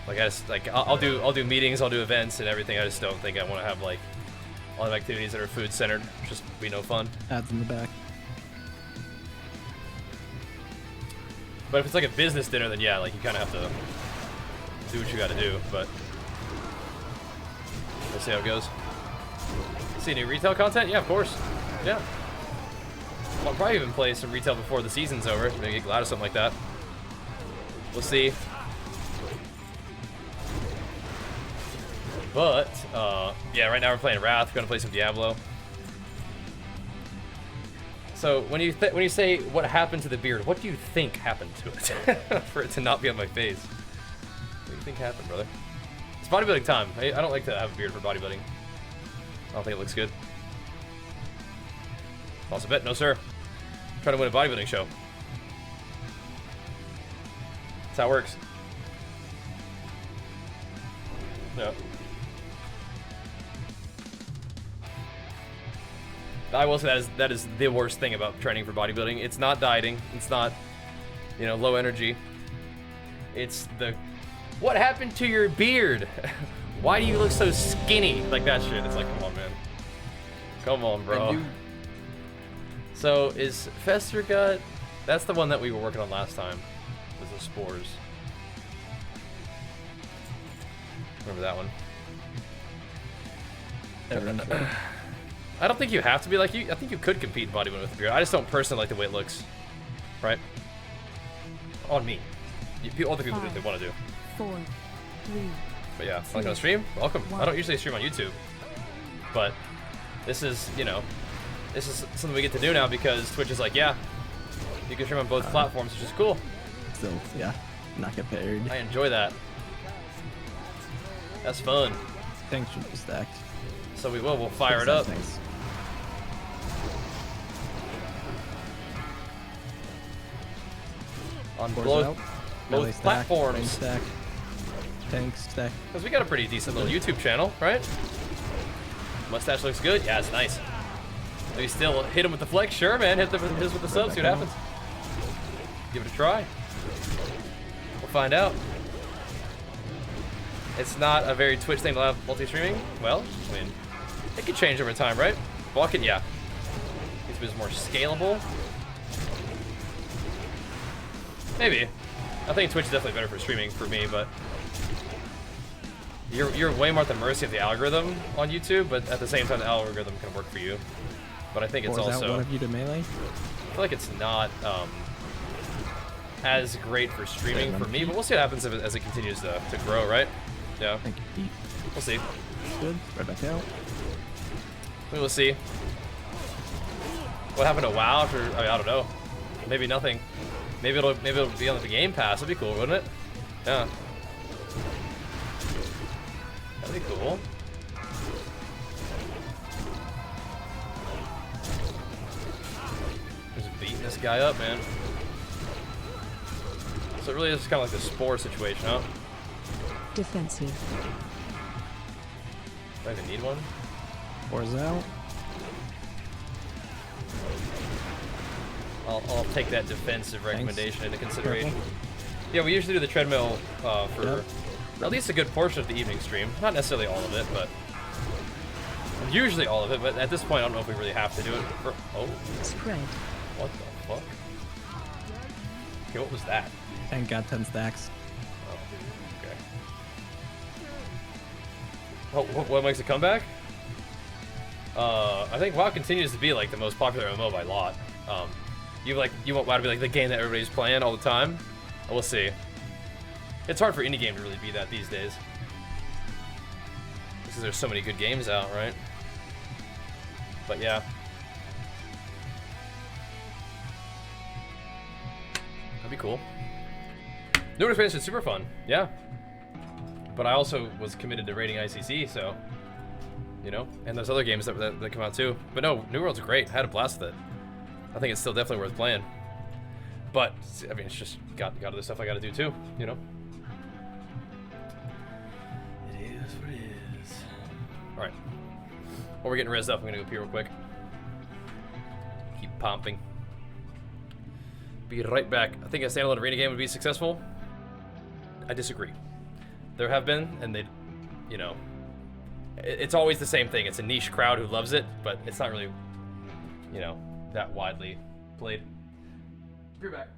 Like, I'll do meetings, I'll do events and everything. I just don't think I want to have like a lot of activities that are food centered. Just be no fun. Ads in the back. But if it's like a business dinner, then yeah, like you kind of have to do what you got to do. But we'll see how it goes. See any retail content? Yeah, of course. Yeah. I'll probably even play some retail before the season's over. Maybe get glad or something like that. We'll see. But, yeah, right now we're playing Wrath. We're gonna play some Diablo. So, when you say, what happened to the beard, what do you think happened to it? For it to not be on my face. What do you think happened, brother? It's bodybuilding time. I don't like to have a beard for bodybuilding. I don't think it looks good. Lost a bet? No, sir. Trying to win a bodybuilding show. That's how it works. Yeah. I will say that is the worst thing about training for bodybuilding. It's not dieting. It's not, you know, low energy. It's the, what happened to your beard? Why do you look so skinny? Like that shit. It's like, come on, man. Come on, bro. So is Fester Gut? That's the one that we were working on last time. Was the spores. Remember that one? I don't think you have to be like you. I think you could compete in bodybuilding with a beard. I just don't personally like the way it looks. Right? On me. Other people do what they want to do. 4, 3. But yeah, like on stream, welcome. I don't usually stream on YouTube, but this is, you know, this is something we get to do now because Twitch is like, yeah, you can stream on both platforms, which is cool. Still, yeah, not get paid. I enjoy that. That's fun. Tanks should be stacked. So we'll fire it up. Tanks. On Both both platforms. Stack. Tanks stack. Because we got a pretty decent little YouTube channel, right? Mustache looks good. Yeah, it's nice. Do you still hit him with the flex? Sure, man. Hit us with the sub. See what happens. Give it a try. We'll find out. It's not a very Twitch thing to have multi-streaming. Well, I mean, it could change over time, right? Balkan, yeah. Needs to be more scalable. Maybe. I think Twitch is definitely better for streaming for me, but you're way more at the mercy of the algorithm on YouTube, but at the same time the algorithm can work for you. But I think it's Or is also that one of you to melee? I feel like it's not as great for streaming for me, but we'll see what happens as it continues to grow, right? Yeah. Thank you. We'll see. Good. Right back out. We will see. What happened to WoW after? I mean, I don't know. Maybe nothing. Maybe it'll be on the Game Pass. That'd be cool, wouldn't it? Yeah. That'd be cool. Just beating this guy up, man. So it really is kind of like the Spore situation, huh? Defensive. Do I even need one? Four's out. I'll take that defensive recommendation into consideration. Careful. Yeah, we usually do the treadmill for at least a good portion of the evening stream. Not necessarily all of it, but usually all of it. But at this point, I don't know if we really have to do it. Oh, Spread. what the fuck? Okay, what was that? And got 10 stacks. Oh, okay. Oh, what makes a comeback? I think WoW continues to be like the most popular MMO by a lot. You want WoW to be like the game that everybody's playing all the time? We'll see. It's hard for any game to really be that these days. Because there's so many good games out, right? But yeah. That'd be cool. Newer expansion is super fun, yeah. But I also was committed to raiding ICC, so, you know, and there's other games that come out too. But no, New World's great. I had a blast with it. I think it's still definitely worth playing. But I mean, it's just got other stuff I got to do too, you know. It is what it is. All right. While we're getting rezzed up, I'm gonna go pee real quick. Keep pumping. Be right back. I think a standalone arena game would be successful. I disagree. There have been, and they, you know, it's always the same thing. It's a niche crowd who loves it, but it's not really, you know, that widely played. Be right back.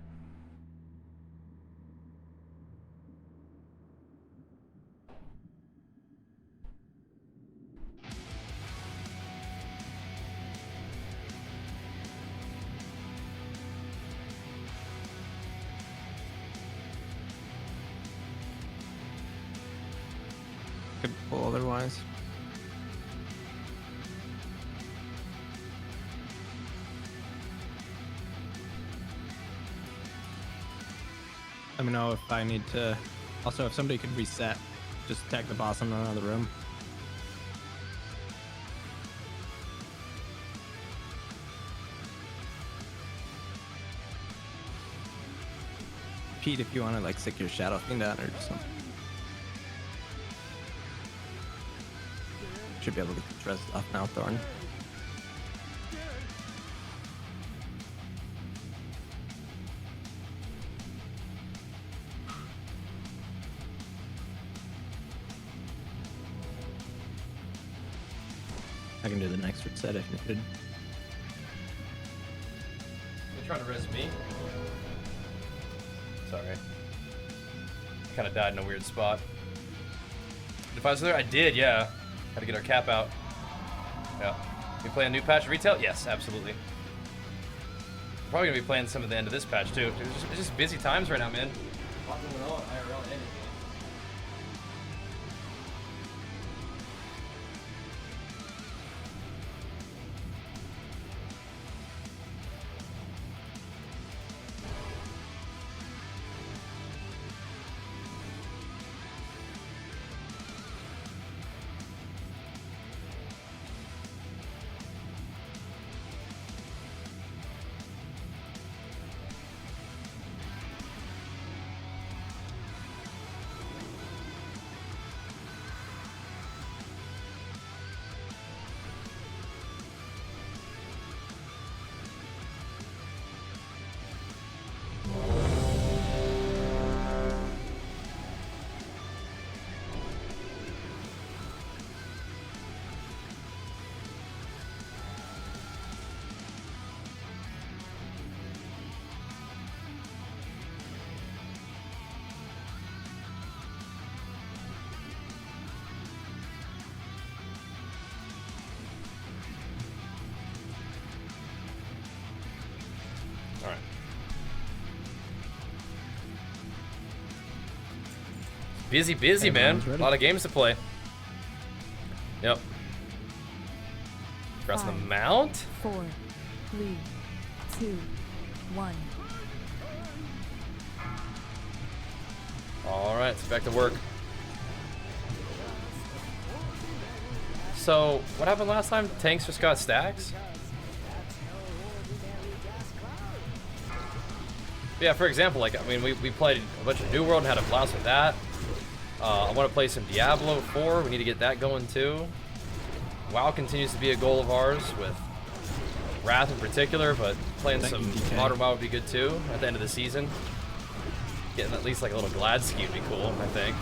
Could pull otherwise. Let me know if I need to. Also, if somebody could reset, just tag the boss in another room. Pete, if you want to like stick your shadow thing down or something. Should be able to get the dress off now, Thorn. I can do the next reset if needed. You're trying to res me? Sorry. Kind of died in a weird spot. If I was there, I did, yeah. Had to get our cap out. Yeah. We play a new patch of retail? Yes, absolutely. We're probably gonna be playing some of the end of this patch too. It's just busy times right now, man. A lot going on, IRL and in-game. Busy, man. Everyone's ready. A lot of games to play. Yep. Pressing the 5, mount. 4, 3, 2, 1. All right, so back to work. So, what happened last time? Tanks just got stacks? Yeah, for example, like, I mean, we played a bunch of New World and had a blast with that. I want to play some Diablo 4. We need to get that going, too. WoW continues to be a goal of ours, with Wrath in particular, but playing Thank some you, DK. Modern WoW would be good, too, at the end of the season. Getting at least, like, a little Glad ski would be cool, I think.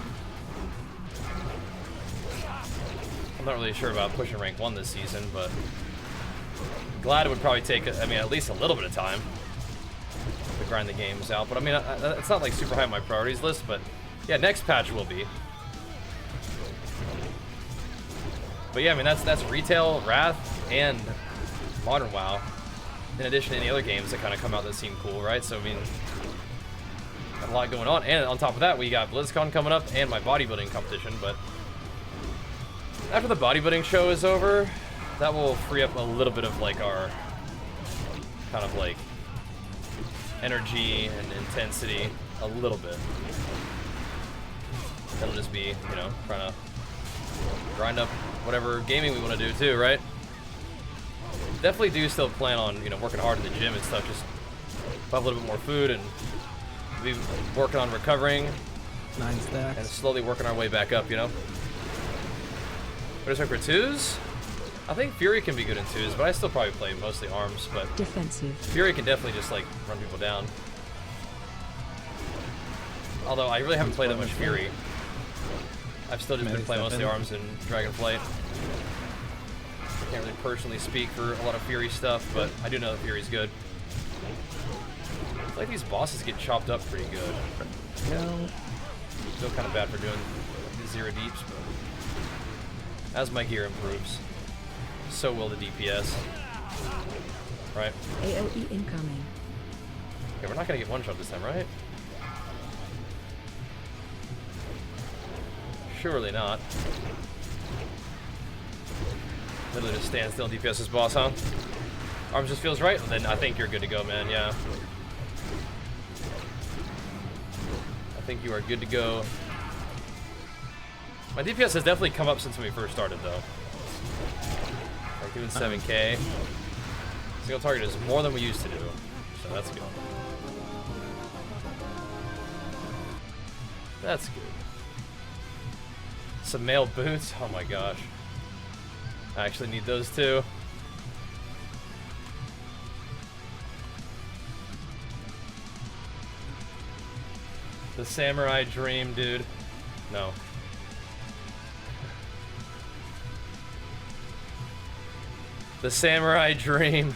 I'm not really sure about pushing rank 1 this season, but Glad would probably take, I mean, at least a little bit of time to grind the games out. But I mean, it's not like super high on my priorities list, but yeah, next patch will be. But yeah, I mean, that's retail, Wrath, and Modern WoW, in addition to any other games that kind of come out that seem cool, right? So I mean, got a lot going on, and on top of that, we got BlizzCon coming up and my bodybuilding competition. But after the bodybuilding show is over, that will free up a little bit of like our kind of like energy and intensity a little bit. That'll just be, you know, trying to grind up whatever gaming we want to do too, right? Definitely do still plan on, you know, working hard in the gym and stuff, just have a little bit more food and be working on recovering 9 stacks. and slowly working our way back up, you know? What is it for 2s? I think Fury can be good in 2s, but I still probably play mostly arms, but Defensive. Fury can definitely just like run people down. Although I really haven't played that much Fury. I've still just been playing mostly arms and Dragonflight. Can't really personally speak for a lot of Fury stuff, but I do know that Fury's good. I feel like these bosses get chopped up pretty good. No. Feel kind of bad for doing the 0 deeps, but as my gear improves, so will the DPS. Right? AOE incoming. Okay, we're not gonna get one shot this time, right? Surely not. Literally just stand still and DPS this boss, huh? Arms just feels right? Then I think you're good to go, man, yeah. I think you are good to go. My DPS has definitely come up since when we first started, though. Like doing 7K. Single target is more than we used to do, so that's good. That's good. Some male boots? Oh my gosh. I actually need those too. The samurai dream, dude. No. The samurai dream.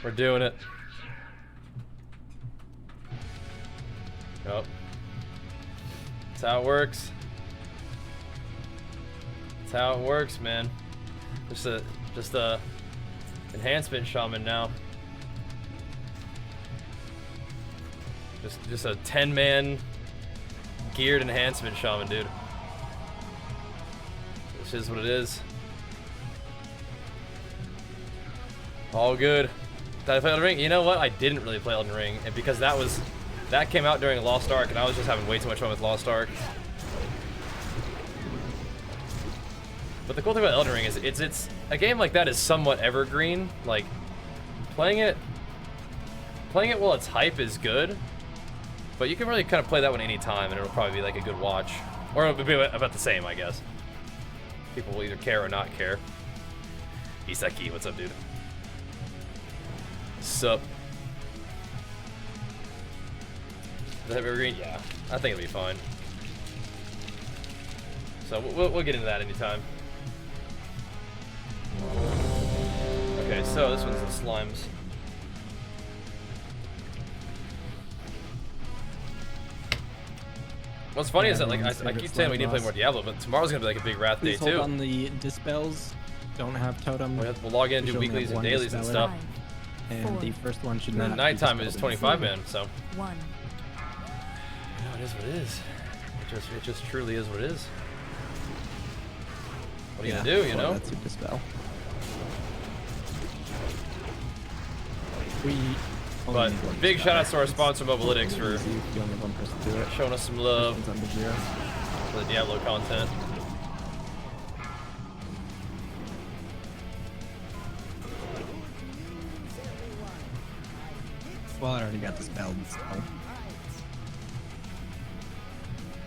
We're doing it. Nope. That's how it works. That's how it works, man. Just a enhancement shaman now. Just a 10-man geared enhancement shaman, dude. This is what it is. All good. Did I play Elden Ring? You know what? I didn't really play Elden Ring, and because that came out during Lost Ark, and I was just having way too much fun with Lost Ark. But the cool thing about Elden Ring is it's a game like that is somewhat evergreen. Like playing it while it's hype is good, but you can really kind of play that one anytime, and it'll probably be like a good watch, or it'll be about the same, I guess. People will either care or not care. Isaki, what's up, dude? Sup? Does that have evergreen? Yeah, I think it'll be fine. So we'll get into that anytime. Okay, so this one's the slimes. What's funny is that like I keep saying we need to play more Diablo, but tomorrow's gonna be like a big Wrath day Please hold too. on the dispels. Don't have totem. We'll log in and do Usually only weeklies have and one dailies and dispeller. stuff. And 4, the first one should And not then be nighttime is dispelled. 25 man, so. 1. No, it is what it is. It just truly is what it is. What are you Yeah, gonna do, you well, know? That's a dispel. We only But need one big dispel. shout outs to our sponsor, Mobalytics, for Easy, the only one person to do it. showing us some love One's on Bajheera. for the Diablo content. Well, I already got dispelled, so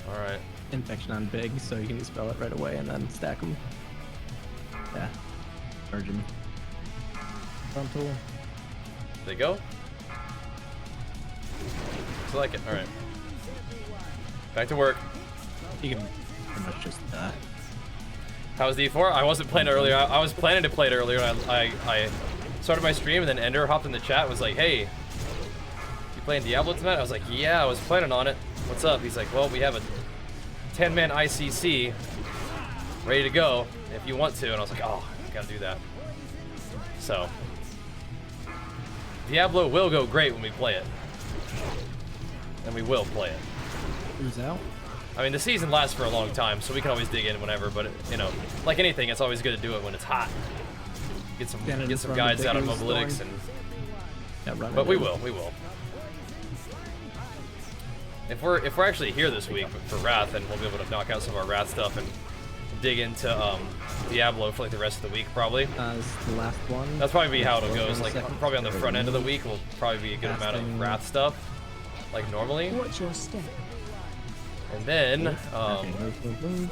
Alright. infection on big, so you can dispel it right away and then stack them. Yeah. Urgent. Frontal. They go? Looks like it. Alright. Back to work. You can pretty much just How was D4? I wasn't playing it earlier. I was planning to play it earlier. And I started my stream, and then Ender hopped in the chat and was like, hey, you playing Diablo tonight? I was like, yeah, I was planning on it. What's up? He's like, well, we have a 10-man ICC ready to go if you want to. And I was like, oh, I gotta do that. So, Diablo will go great when we play it. And we will play it. who's out. I mean, the season lasts for a long time, so we can always dig in whenever, but, you know, like anything, it's always good to do it when it's hot. Get some guides out of Mobalytics, and but we will. If we're actually here this week for Wrath, then we'll be able to knock out some of our Wrath stuff and dig into Diablo for like the rest of the week, probably. It's the last one. That's probably how it goes. On the Like second probably on the front end of the week will probably be a good amount of Casting. Wrath stuff, like normally. Watch your step. And then, Okay, move.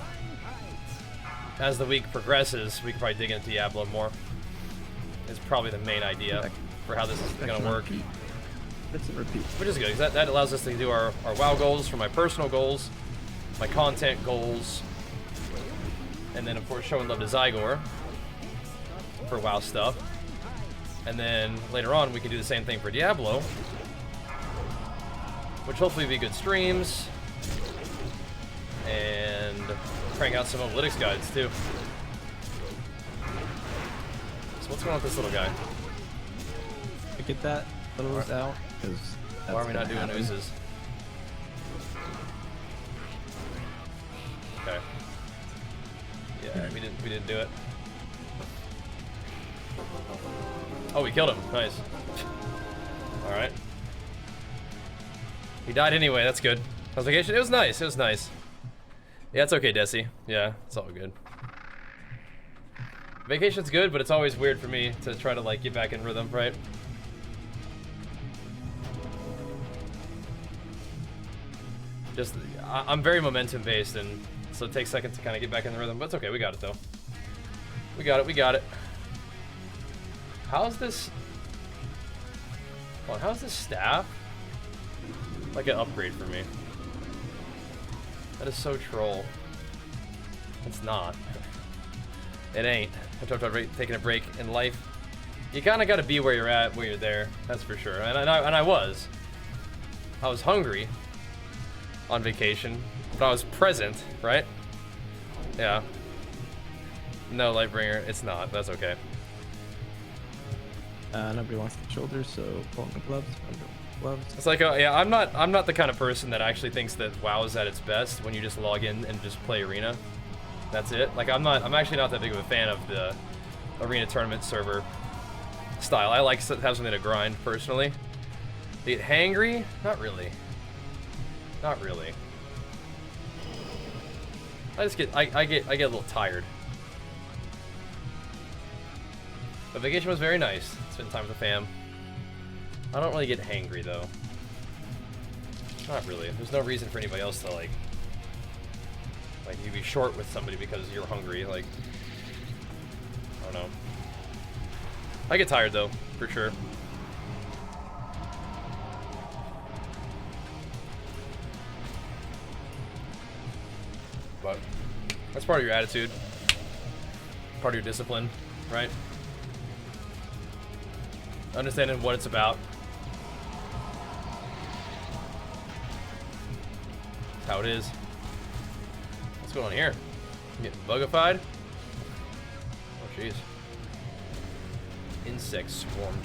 as the week progresses, we can probably dig into Diablo more. Is probably the main idea for how this is gonna work. It's a repeat. Which is good, because that allows us to do our WoW goals for my personal goals, my content goals, and then of course showing love to Zygor for WoW stuff. And then later on we can do the same thing for Diablo, which hopefully will be good streams, and crank out some analytics guides too. So what's going on with this little guy? To get that those out, because Why are we not doing oozes? Okay. Yeah, we didn't do it. Oh, we killed him. Nice. All right. He died anyway. That's good. How's vacation? It was nice. It was nice. Yeah, it's okay, Desi. Yeah, it's all good. Vacation's good, but it's always weird for me to try to like get back in rhythm, right? Just, I'm very momentum based, and so it takes seconds to kind of get back in the rhythm, but it's okay, we got it though. We got it. How's this? Hold on, how's this staff like an upgrade for me? That is so troll. It's not. It ain't. I talked about taking a break in life. You kind of got to be where you're at, where you're there. That's for sure. And I was. I was hungry on vacation, but I was present, right? Yeah. No, Lightbringer, it's not. That's okay. Nobody wants the shoulders, so pull on the gloves. Gloves. It's like, yeah, I'm not the kind of person that actually thinks that WoW is at its best when you just log in and just play arena. That's it. Like, I'm actually not that big of a fan of the arena tournament server style. I like to have something to grind personally. The hangry? Not really. Not really. I get a little tired. But vacation was very nice. Spent time with the fam. I don't really get hangry though. Not really. There's no reason for anybody else to like you be short with somebody because you're hungry. Like, I don't know. I get tired though, for sure. But that's part of your attitude, part of your discipline, right? Understanding what it's about. That's how it is. What's going on here? I'm getting bugified? Oh, jeez. Insects swarmed.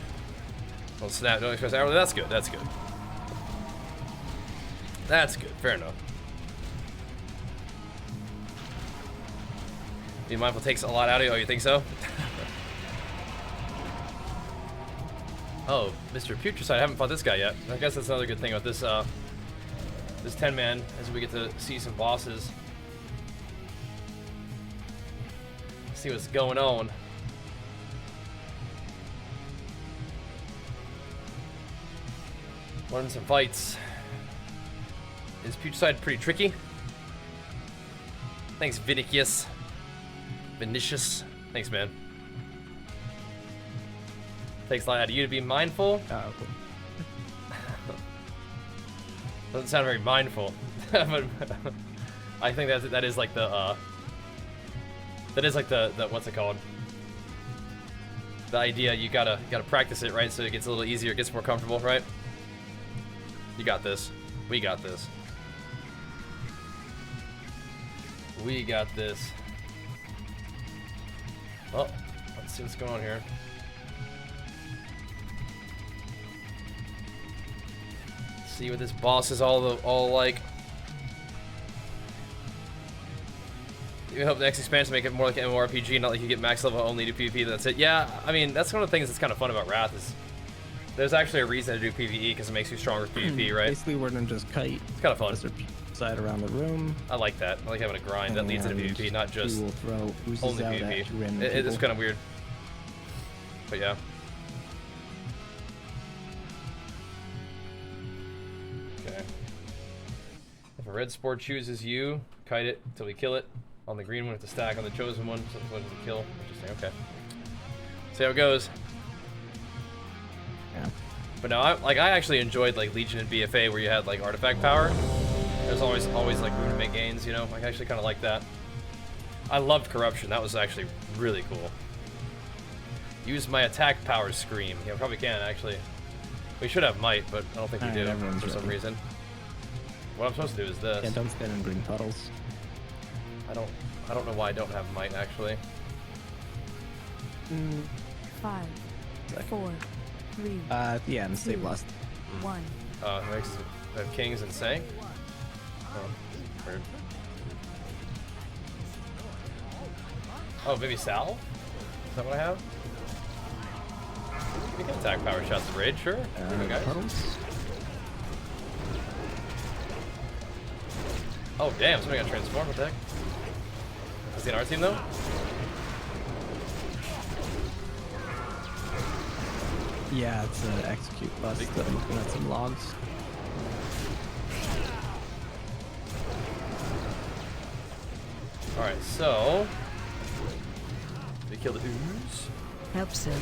Well, snap, don't express hourly. That's good, that's good. That's good, fair enough. Being mindful takes a lot out of you. Oh, you think so? Oh, Mr. Putricide. I haven't fought this guy yet. I guess that's another good thing about this this 10-man, as we get to see some bosses. See what's going on. Learn some fights. Is Putricide pretty tricky? Thanks, Vinicius. Vinicius. Thanks, man. Takes a lot out of you to be mindful. Doesn't sound very mindful, but I think that is like the what's it called? The idea you gotta practice it, right? So it gets a little easier, it gets more comfortable, right? You got this. We got this. We got this. Oh, let's see what's going on here. See what this boss is all like. You hope the next expansion make it more like an MMORPG, not like you get max level only to PvP. That's it. Yeah, I mean that's one of the things that's kind of fun about Wrath is there's actually a reason to do PvE because it makes you stronger with PvP, right? Basically, we're gonna just kite. It's kind of fun. Side around the room. I like that. I like having a grind that leads into PvP, not just will throw only PvP. It's kind of weird, but yeah. Okay. If a red spore chooses you, kite it until we kill it. On the green one, it's a stack. On the chosen one, so it's one to kill. Interesting. Okay. See how it goes. Yeah. But no, I actually enjoyed like Legion and BFA where you had like artifact power. There's always like room to make gains, you know. I actually kind of like that. I loved corruption. That was actually really cool. Use my attack power scream. Yeah, probably can actually. We should have might, but I don't think we do for some reason. What I'm supposed to do is this. Yeah, don't stand in green puddles. I don't know why I don't have might actually. 5, 4, 3. At the end, stay blessed. 1. Makes have kings and sang. Oh, weird. Oh, maybe Sal? Is that what I have? We can attack power shots at raid, sure. Guys. Puddles. Oh damn, somebody got transformed, what the heck? Is he in our team though? Yeah, it's an execute bust. I'm looking at some logs. Alright, so we kill the ooze. Help soak.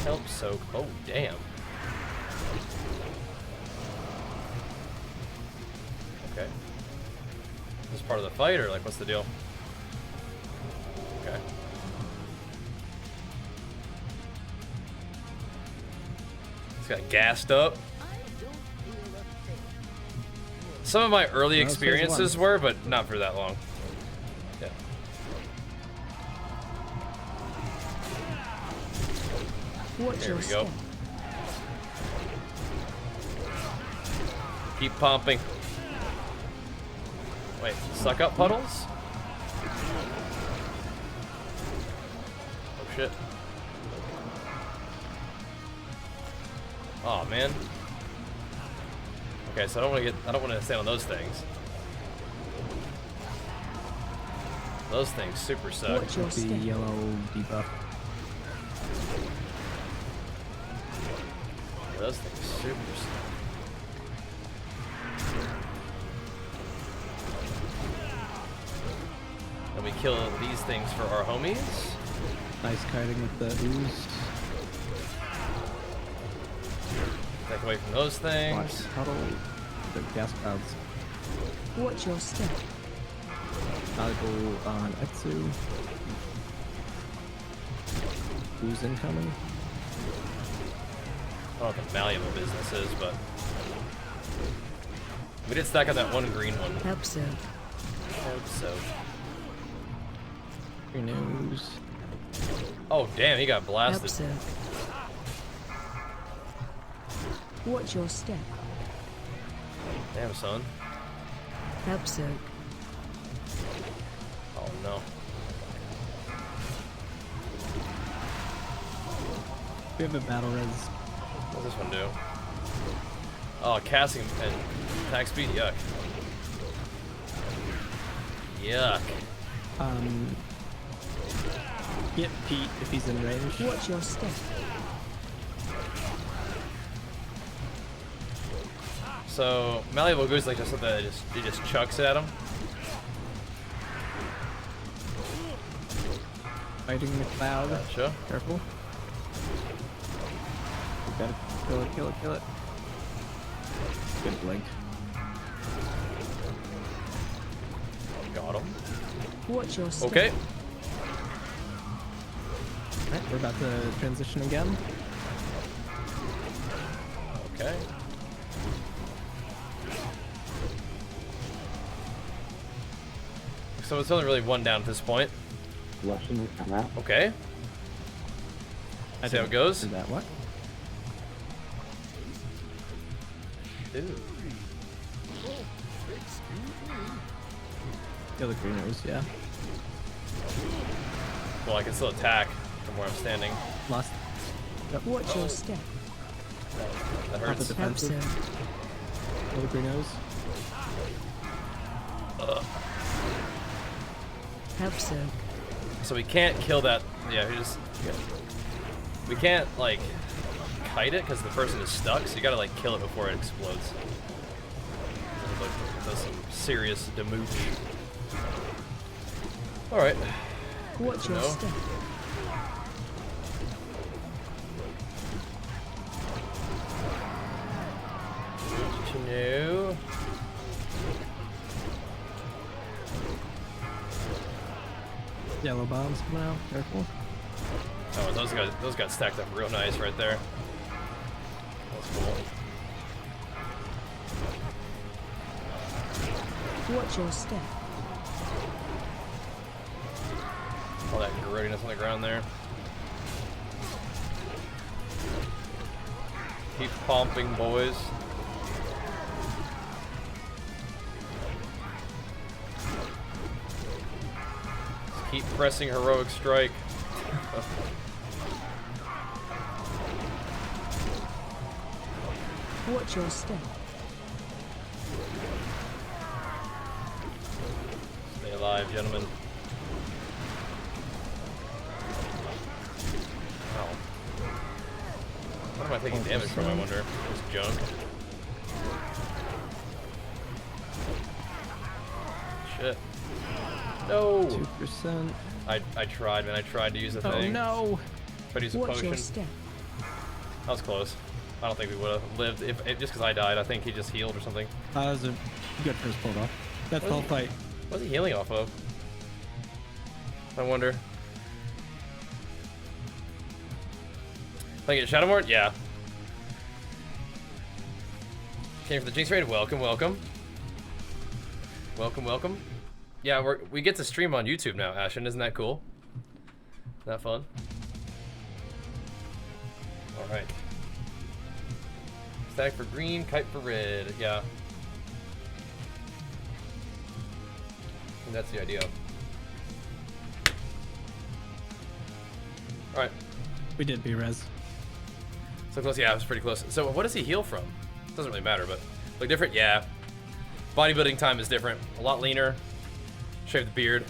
Help soak. Oh damn. Okay. Is this part of the fight or like what's the deal? Okay. It's got gassed up. Some of my early experiences were, but not for that long. Yeah. There we go. Keep pumping. Wait, suck up puddles? Oh shit. Oh man. Okay, so I don't want to stand on those things. Those things super suck. The yellow debuff. Those things super suck. And we kill these things for our homies. Nice kiting with the ooze. Back away from those things. Watch the puddle. The gas clouds. Watch your step. I'll go on Etsu. Ooze incoming. I don't know what the malleable business is, but we did stack on that one green one. Help soak. Hope so. Green ooze. Oh damn, he got Help blasted. soak. Watch your step. Damn son. Help soak. no. We have a battle res. What does this one do? Oh, casting and attack speed. Yuck. Yuck. Get Pete if he's in range. Watch your step. So Malleable Goose like just something that he just chucks at him. Fighting the cloud. Gotcha. Careful. We gotta kill it, kill it, kill it. Good blink. Got him. Watch your step. Okay. Alright, we're about to transition again. Okay. So it's only really one down at this point. Okay. See how it goes? Is that what? Ooh. Kill the greeners, yeah. Well, I can still attack from where I'm standing. Lost. Yep. Watch your step. That Off hurts. the Help defensive. so. Kill the greeners. Help so. So we can't kill that. Yeah, we can't like kite it because the person is stuck. So you gotta like kill it before it explodes. Like, does some serious damage. All right. Watch your No. step. Good to know. Yellow bombs coming out. Careful. Oh, those got stacked up real nice right there. That's cool. Watch your step. All that corrodiness on the ground there. Keep pumping, boys. Just keep pressing heroic strike. Watch your step. Stay alive, gentlemen. Ow. What am I taking damage from, I wonder? Just junk? Shit. No! 2%. I tried, man. I tried to use the Oh thing. no! Tried to use a Watch potion. your step. That was close. I don't think we would have lived if just because I died. I think he just healed or something. That was a good first pulled off. That's the whole fight. What's he healing off of? I wonder. Playing at Shadowmort? Yeah. Came for the Jinx raid? Welcome, welcome. Welcome, welcome. Yeah, we get to stream on YouTube now, Ashen. Isn't that cool? Isn't that fun? Alright. Stack for green, kite for red. Yeah. I think that's the idea. Alright. We did B-res. So close, yeah, it was pretty close. So what does he heal from? Doesn't really matter, but look different? Yeah. Bodybuilding time is different. A lot leaner. Shave the beard.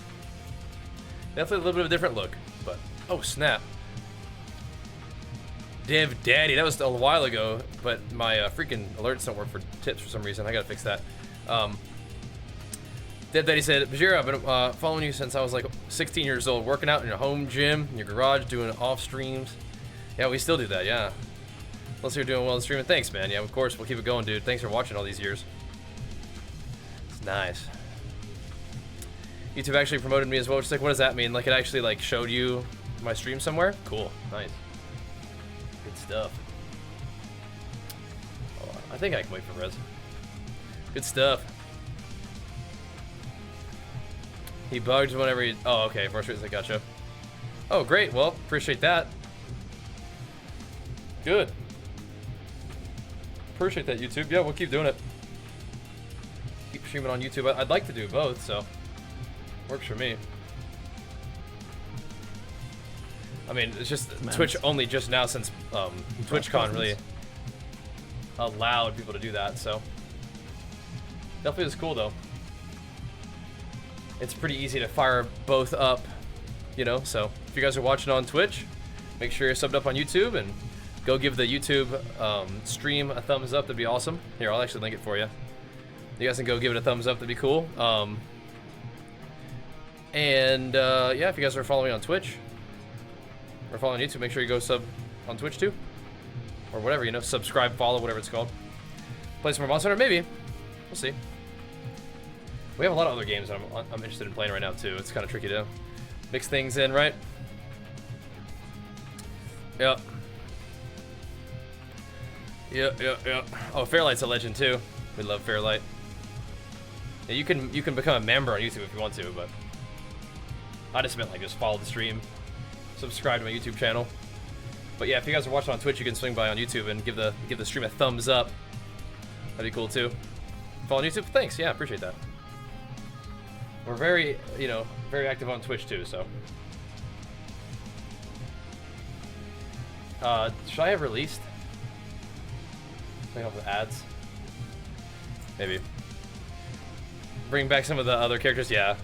Definitely a little bit of a different look, but oh snap. Dev Daddy, that was a while ago, but my freaking alerts don't work for tips for some reason. I gotta fix that. Dev Daddy said, Bajheera, I've been following you since I was like 16 years old, working out in your home gym, in your garage, doing off streams. Yeah, we still do that, yeah. Unless you're doing well in streaming. Thanks, man. Yeah, of course, we'll keep it going, dude. Thanks for watching all these years. It's nice. YouTube actually promoted me as well, which is like, what does that mean? Like, it actually like showed you my stream somewhere? Cool, nice. Good stuff. Oh, I think I can wait for Rez. Good stuff. He bugs whenever he... Oh, okay. First reason, I gotcha. Oh, great. Well, appreciate that. Good. Appreciate that, YouTube. Yeah, we'll keep doing it. Keep streaming on YouTube. I'd like to do both, so... Works for me. I mean, it's just Nice. Twitch only just now since TwitchCon really allowed people to do that, so definitely was cool though. It's pretty easy to fire both up, you know, so if you guys are watching on Twitch, make sure you're subbed up on YouTube and go give the YouTube stream a thumbs up. That'd be awesome. Here, I'll actually link it for you. You guys can go give it a thumbs up. That'd be cool. Yeah, if you guys are following on Twitch or following YouTube, make sure you go sub on Twitch too, or whatever, you know, subscribe, follow, whatever it's called. Play some more Monster Hunter, maybe. We'll see. We have a lot of other games that I'm interested in playing right now too. It's kind of tricky to mix things in, right? Yep. Yep. Oh, Fairlight's a legend too. We love Fairlight. Yeah, you can become a member on YouTube if you want to, but I just meant like just follow the stream, subscribe to my YouTube channel. But yeah, if you guys are watching on Twitch, you can swing by on YouTube and give the stream a thumbs up. That'd be cool too. Follow on YouTube? Thanks. Yeah, appreciate that. We're very, you know, very active on Twitch too, so. Should I have released? Bring up the ads. Maybe. Bring back some of the other characters, yeah.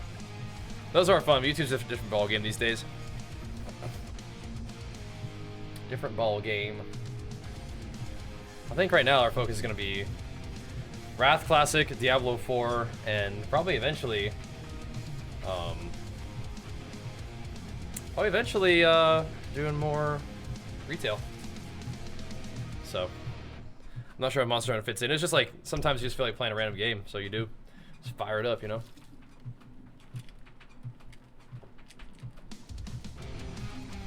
Those are fun. YouTube's a different ball game these days. Different ball game. I think right now our focus is going to be Wrath Classic, Diablo 4, and probably eventually doing more retail. So I'm not sure how Monster Hunter fits in. It's just like sometimes you just feel like playing a random game, so you do just fire it up, you know.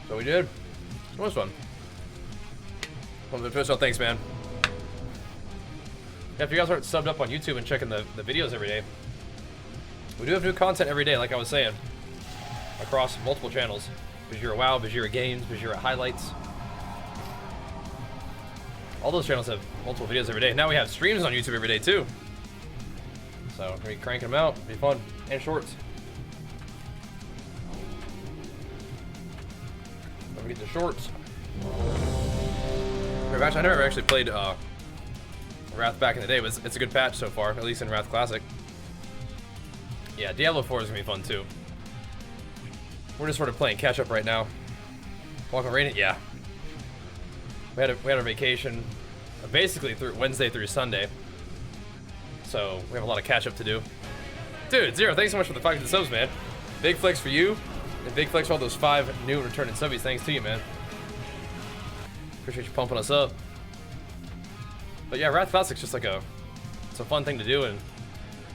So we did. It was fun. Well, so thanks, man. Yeah, if you guys aren't subbed up on YouTube and checking the videos every day, we do have new content every day, like I was saying, across multiple channels. Bajheera WoW, Bajheera Games, Bajheera Highlights. All those channels have multiple videos every day. Now we have streams on YouTube every day too. So we're gonna be cranking them out. It'll be fun. And shorts. Don't forget the shorts. I never actually played Wrath back in the day, but it's a good patch so far, at least in Wrath Classic. Yeah, Diablo 4 is gonna be fun too. We're just sort of playing catch up right now. Walking Rain, yeah. We had a vacation, basically through Wednesday through Sunday. So we have a lot of catch up to do. Dude, Zero, thanks so much for the 5 subs, man. Big flex for you, and big flex for all those 5 new returning subbies. Thanks to you, man. Appreciate you pumping us up. But yeah, Wrath Classic's just like it's a fun thing to do, and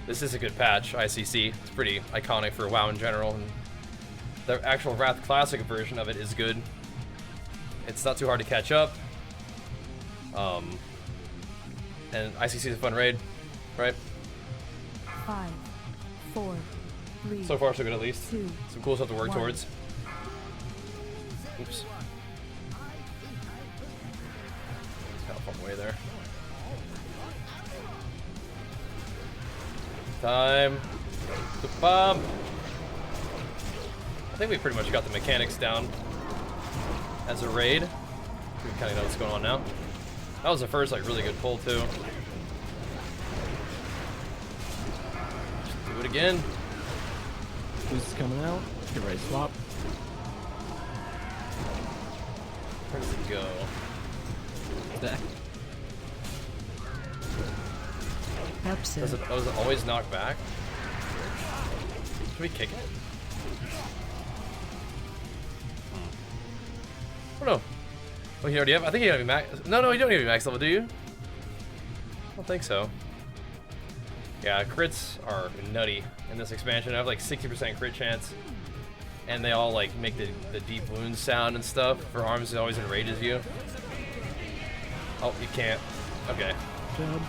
this is a good patch, ICC. It's pretty iconic for WoW in general, and the actual Wrath Classic version of it is good. It's not too hard to catch up. And ICC is a fun raid, right? 5, 4, 3. So far, so good at least. 2, Some cool stuff to work 1. towards. Oops. Got a fun way there. Time to bomb. I think we pretty much got the mechanics down as a raid. We kind of know what's going on now. That was the first like really good pull too. Just do it again. Boost is coming out. Get ready to swap. Where does it go? Deck. Absent. Does it always knock back? Should we kick it? I don't know. Well, you already have. I think you gotta be max. No, you don't need to be max level, do you? I don't think so. Yeah, crits are nutty in this expansion. I have like 60% crit chance, and they all like make the deep wound sound and stuff. For arms, it always enrages you. Oh, you can't. Okay. Job.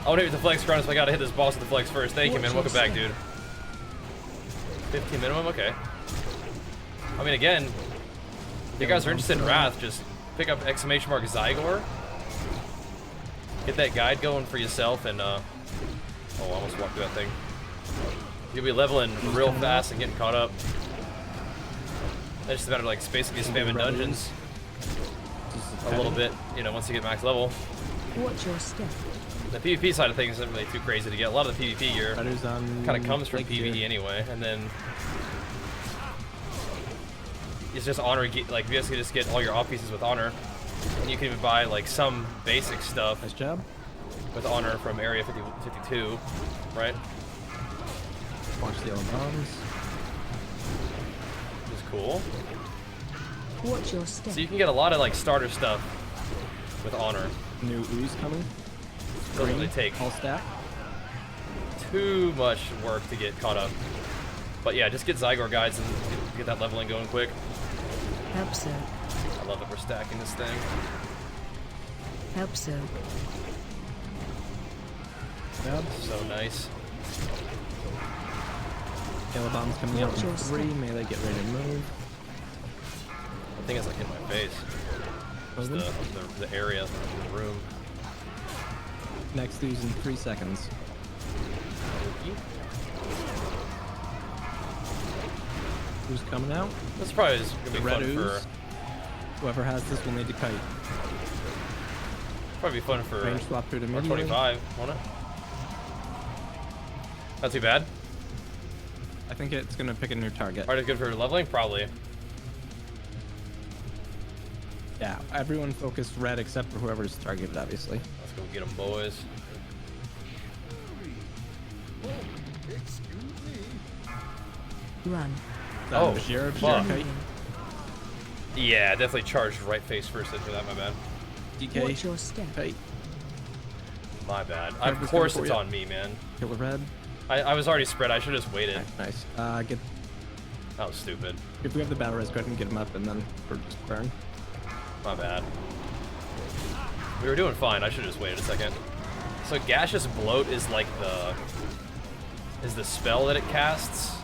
I want to hit the flex, Cronus, but I gotta hit this boss with the flex first. Thank you, man. Welcome back, dude. 15 minimum? Okay. I mean, again, if you guys are interested in Wrath, just pick up ! Zygor. Get that guide going for yourself, and, oh, I almost walked through that thing. You'll be leveling real fast and getting caught up. It's just a matter of like basically spamming dungeons Just a little bit, you know, once you get max level. Watch your step. The PvP side of things isn't really too crazy to get. A lot of the PvP gear kind of comes from PvE anyway, and then it's just honor. Like, you basically just get all your off pieces with honor, and you can even buy like some basic stuff. Nice job. With honor from Area 52, right? Watch the yellow bombs. Which is cool. Watch your step. So you can get a lot of like starter stuff with honor. New ooze coming. Doesn't really take all stack. too much work to get caught up. But yeah, just get Zygor guides and get that leveling going quick. Help so. I love that we're stacking this thing. Help so. Yep. So nice. Yellow bombs coming out Watch in your 3. step. Melee, get ready to move. I think it's like in my face. Just the area of the room. Next ooze in 3 seconds. Who's coming out? This probably is gonna be Red fun ooze. for. Whoever has this will need to kite. Probably be fun for Range swap through to medium. 25, won't it? Not too bad. I think it's gonna pick a new target. Alright, good for leveling? Probably. Yeah, everyone focused red except for whoever's targeted, obviously. Let's go get them, boys. Run. Bajheera, fuck. kite. Yeah, definitely charged right face first into that, my bad. DK. Watch your step. Kite. My bad. Trevor's Of course coming it's for on me, man. Killer red. I was already spread. I should have just waited. Nice. Get. That was stupid. If we have the battle res, go ahead and get him up, and then we're just burn. My bad. We were doing fine. I should have just waited a second. So gaseous bloat is like the spell that it casts to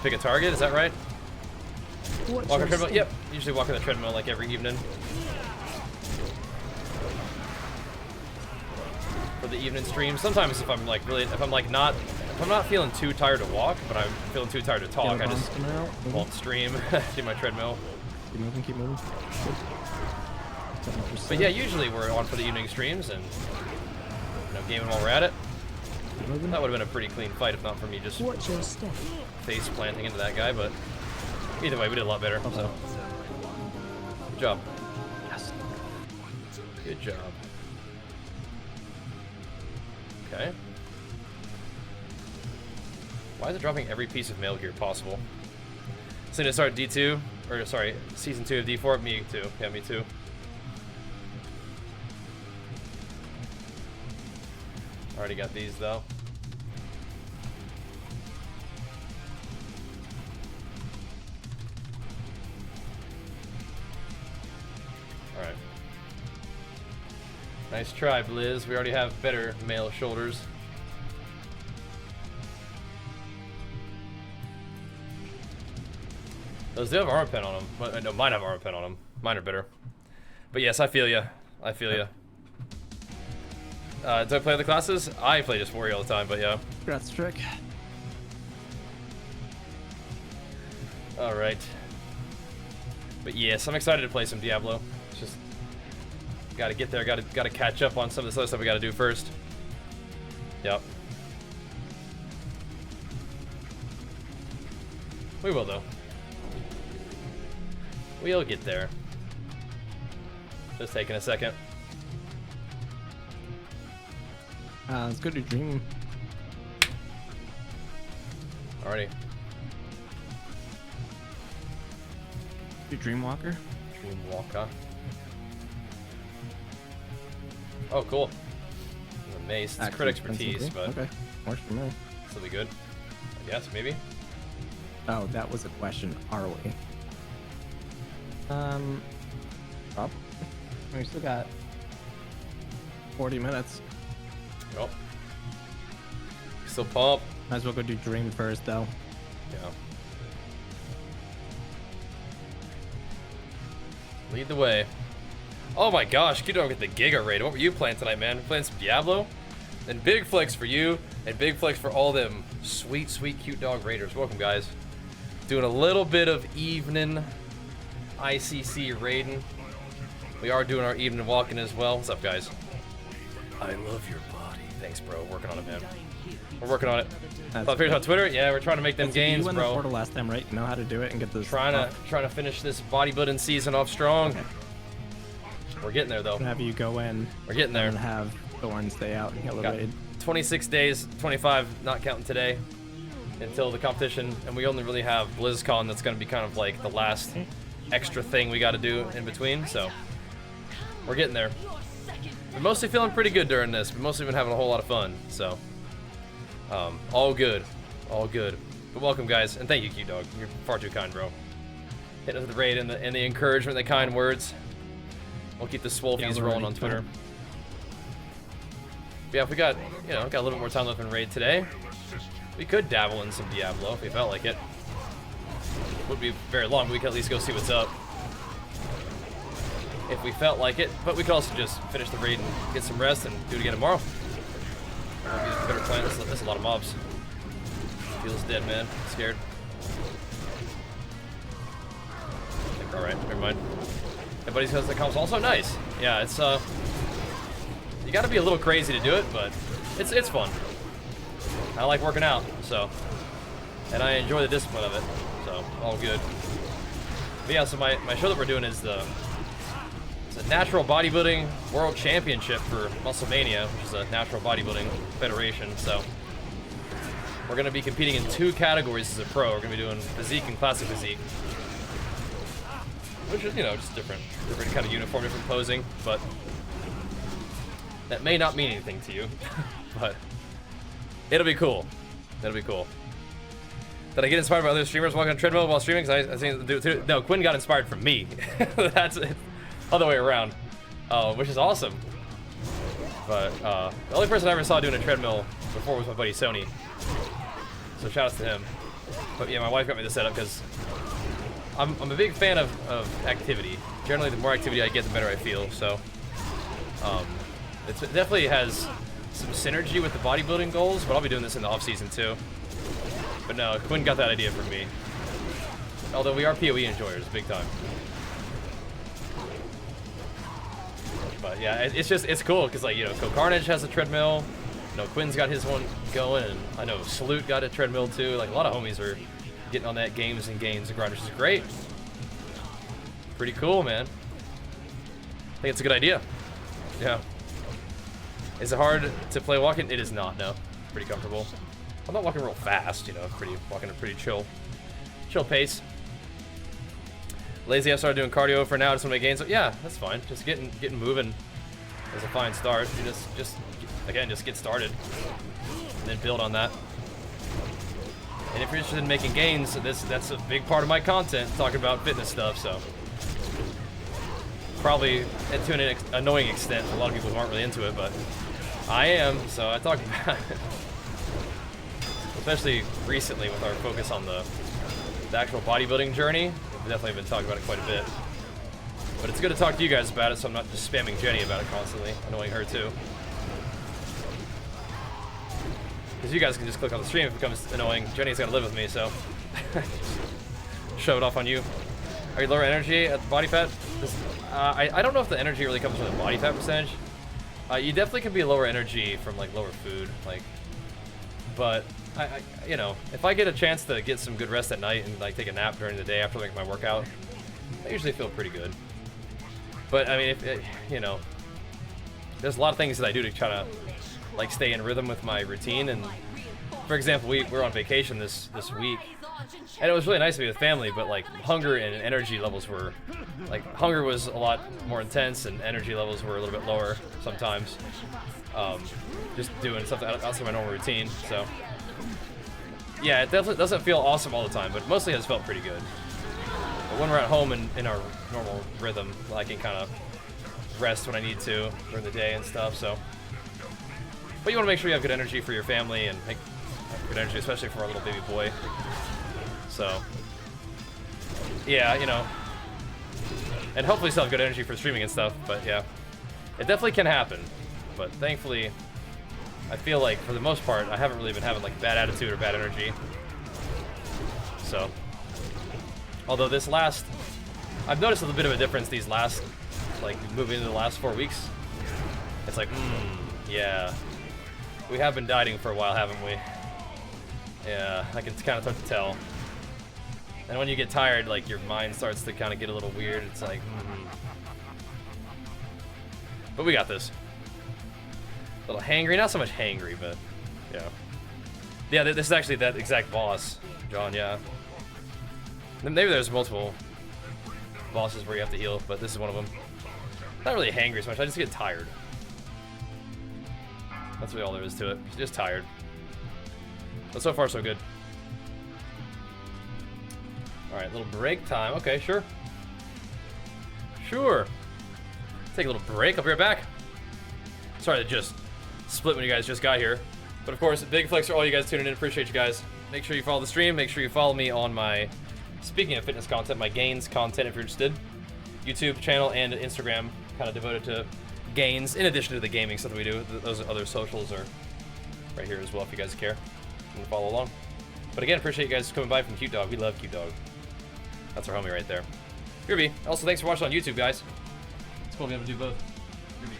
pick a target. Is that right? Watch Walk on your treadmill. step. Yep. Usually walk on the treadmill like every evening. For the evening stream. Sometimes if I'm like really, if I'm not feeling too tired to walk, but I'm feeling too tired to talk, Yellow I bombs just coming out. won't stream. Do my treadmill. Keep moving, keep moving. 7%. But yeah, usually we're on for the evening streams and gaming while we're at it. Keep moving. That would have been a pretty clean fight if not for me just Watch your step. face planting into that guy. But either way, we did a lot better. So good job. Yes. Good job. Okay. Why is it dropping every piece of mail gear possible? So to start D2, or sorry, season 2 of D4. Me too. Yeah, me too. Already got these though. Alright. Nice try, Blizz. We already have better male shoulders. Those do have armor pen on them. No, mine have armor pen on them. Mine are better. But yes, I feel ya. I feel ya. Do I play other classes? I play just Warrior all the time, but yeah. Congrats, Trick. Alright. But yes, I'm excited to play some Diablo. It's just gotta get there, gotta catch up on some of this other stuff we gotta do first. Yep. We will though. We'll get there. Just taking a second. Let's go to Dream. Alrighty. Do Dreamwalker. Dreamwalker. Oh, cool. The mace. It's crit expertise, but okay, works for me. this will be good. I guess, maybe. Oh, that was a question. Are we? Up. We still got 40 minutes. Yep. Still pump. Might as well go do Dream first, though. Yeah. Lead the way. Oh my gosh, you don't get the Giga Raid. What were you playing tonight, man? Playing some Diablo? And big flex for you, and big flex for all them sweet, sweet, cute dog raiders. Welcome, guys. Doing a little bit of evening ICC raiding. We are doing our evening walking as well. What's up, guys? I love your body. Thanks, bro. Working on it, man. We're working on it. Thought figures on Twitter. Yeah, we're trying to make them gains, you won the bro. portal last time, right? You know how to do it and get this. Trying to finish this bodybuilding season off strong. Okay. We're getting there though. Have you go in. We're getting there. And have Thorn stay out and heal the Got raid. 26 days, 25 not counting today, until the competition, and we only really have BlizzCon that's going to be kind of like the last extra thing we got to do in between. So we're getting there. We're mostly feeling pretty good during this. We've mostly been having a whole lot of fun. So all good, all good. But welcome, guys, and thank you, Q-Dog. You're far too kind, bro. Hit us with the raid and the encouragement, the kind words. We'll keep the swolfies rolling on Twitter. But yeah, if we got, you know, got a little bit more time left in raid today, we could dabble in some Diablo if we felt like it. Wouldn't be very long, but we could at least go see what's up if we felt like it. But we could also just finish the raid and get some rest and do it again tomorrow. That'd be a better plan. That's a lot of mobs. Feels dead, man. Scared. All right, never mind. Everybody says that comes also nice. Yeah, it's you got to be a little crazy to do it, but it's fun. I like working out, so, and I enjoy the discipline of it, so all good. But yeah, so my show that we're doing is it's a natural bodybuilding world championship for Musclemania, which is a natural bodybuilding federation. So we're going to be competing in 2 categories as a pro. We're going to be doing physique and classic physique, which is, you know, just different kind of uniform, different posing, but that may not mean anything to you, but it'll be cool. It'll be cool. Did I get inspired by other streamers walking on treadmill while streaming? Because I think no, Quinn got inspired from me. That's it. Other way around, which is awesome. But the only person I ever saw doing a treadmill before was my buddy Sony. So shout outs to him. But yeah, my wife got me the setup because I'm a big fan of activity. Generally, the more activity I get, the better I feel. So it definitely has some synergy with the bodybuilding goals, but I'll be doing this in the off season too. But no, Quinn got that idea from me. Although we are PoE enjoyers, big time. But yeah, it's cool because, like, you know, Carnage has a treadmill. You know, Quinn's got his one going, and I know Salute got a treadmill too. Like, a lot of homies are getting on that games and gains and grind, which is great. Pretty cool, man. I think it's a good idea. Yeah. Is it hard to play walking? It is not, no. Pretty comfortable. I'm not walking real fast, you know, walking a pretty chill pace. Lazy, I started doing cardio for now, just want to make gains. So yeah, that's fine. Just getting moving is a fine start. You just get started, and then build on that. And if you're interested in making gains, that's a big part of my content, talking about fitness stuff. So probably to an annoying extent, a lot of people aren't really into it, but I am. So I talk about it, especially recently with our focus on the actual bodybuilding journey. We've definitely been talking about it quite a bit. But it's good to talk to you guys about it, so I'm not just spamming Jenny about it constantly, annoying her too. Because you guys can just click on the stream if it becomes annoying. Jenny's got to live with me, so shove it off on you. Are you lower energy at body fat? I don't know if the energy really comes from the body fat percentage. You definitely can be lower energy from, like, lower food, like, but I you know, if I get a chance to get some good rest at night and, like, take a nap during the day after, like, my workout, I usually feel pretty good. But I mean, you know, there's a lot of things that I do to try to, like, stay in rhythm with my routine. And for example, we're on vacation this week, and it was really nice to be with family, but, like, hunger and energy levels were, like, hunger was a lot more intense and energy levels were a little bit lower sometimes. Just doing something outside my normal routine. So yeah, it definitely doesn't feel awesome all the time, but mostly has felt pretty good. But when we're at home and in our normal rhythm, I can kind of rest when I need to during the day and stuff. So, but you want to make sure you have good energy for your family and have good energy, especially for our little baby boy. So yeah, you know, and hopefully still have good energy for streaming and stuff. But yeah, it definitely can happen. But thankfully, I feel like for the most part, I haven't really been having, like, bad attitude or bad energy. So, although this last I've noticed a little bit of a difference these last, like, moving into the last 4 weeks. It's like, yeah. We have been dieting for a while, haven't we? Yeah, I can kind of start to tell. And when you get tired, like, your mind starts to kind of get a little weird. It's like, But we got this. A little hangry, not so much hangry, but yeah. Yeah, this is actually that exact boss, John, yeah. Maybe there's multiple bosses where you have to heal, but this is one of them. Not really hangry so much, I just get tired. That's really all there is to it. Just tired. But so far, so good. Alright, little break time. Okay, sure. Sure. Take a little break. I'll be right back. Sorry to just split when you guys just got here. But of course, big flex for all you guys tuning in. Appreciate you guys. Make sure you follow the stream. Make sure you follow me on my, speaking of fitness content, my gains content if you're interested. YouTube channel and Instagram kind of devoted to gains in addition to the gaming stuff that we do. Those other socials are right here as well if you guys care and follow along. But again, appreciate you guys coming by from Cute Dog. We love Cute Dog. That's our homie right there. Groovy. Also, thanks for watching on YouTube, guys. It's cool to be able to do both. Groovy.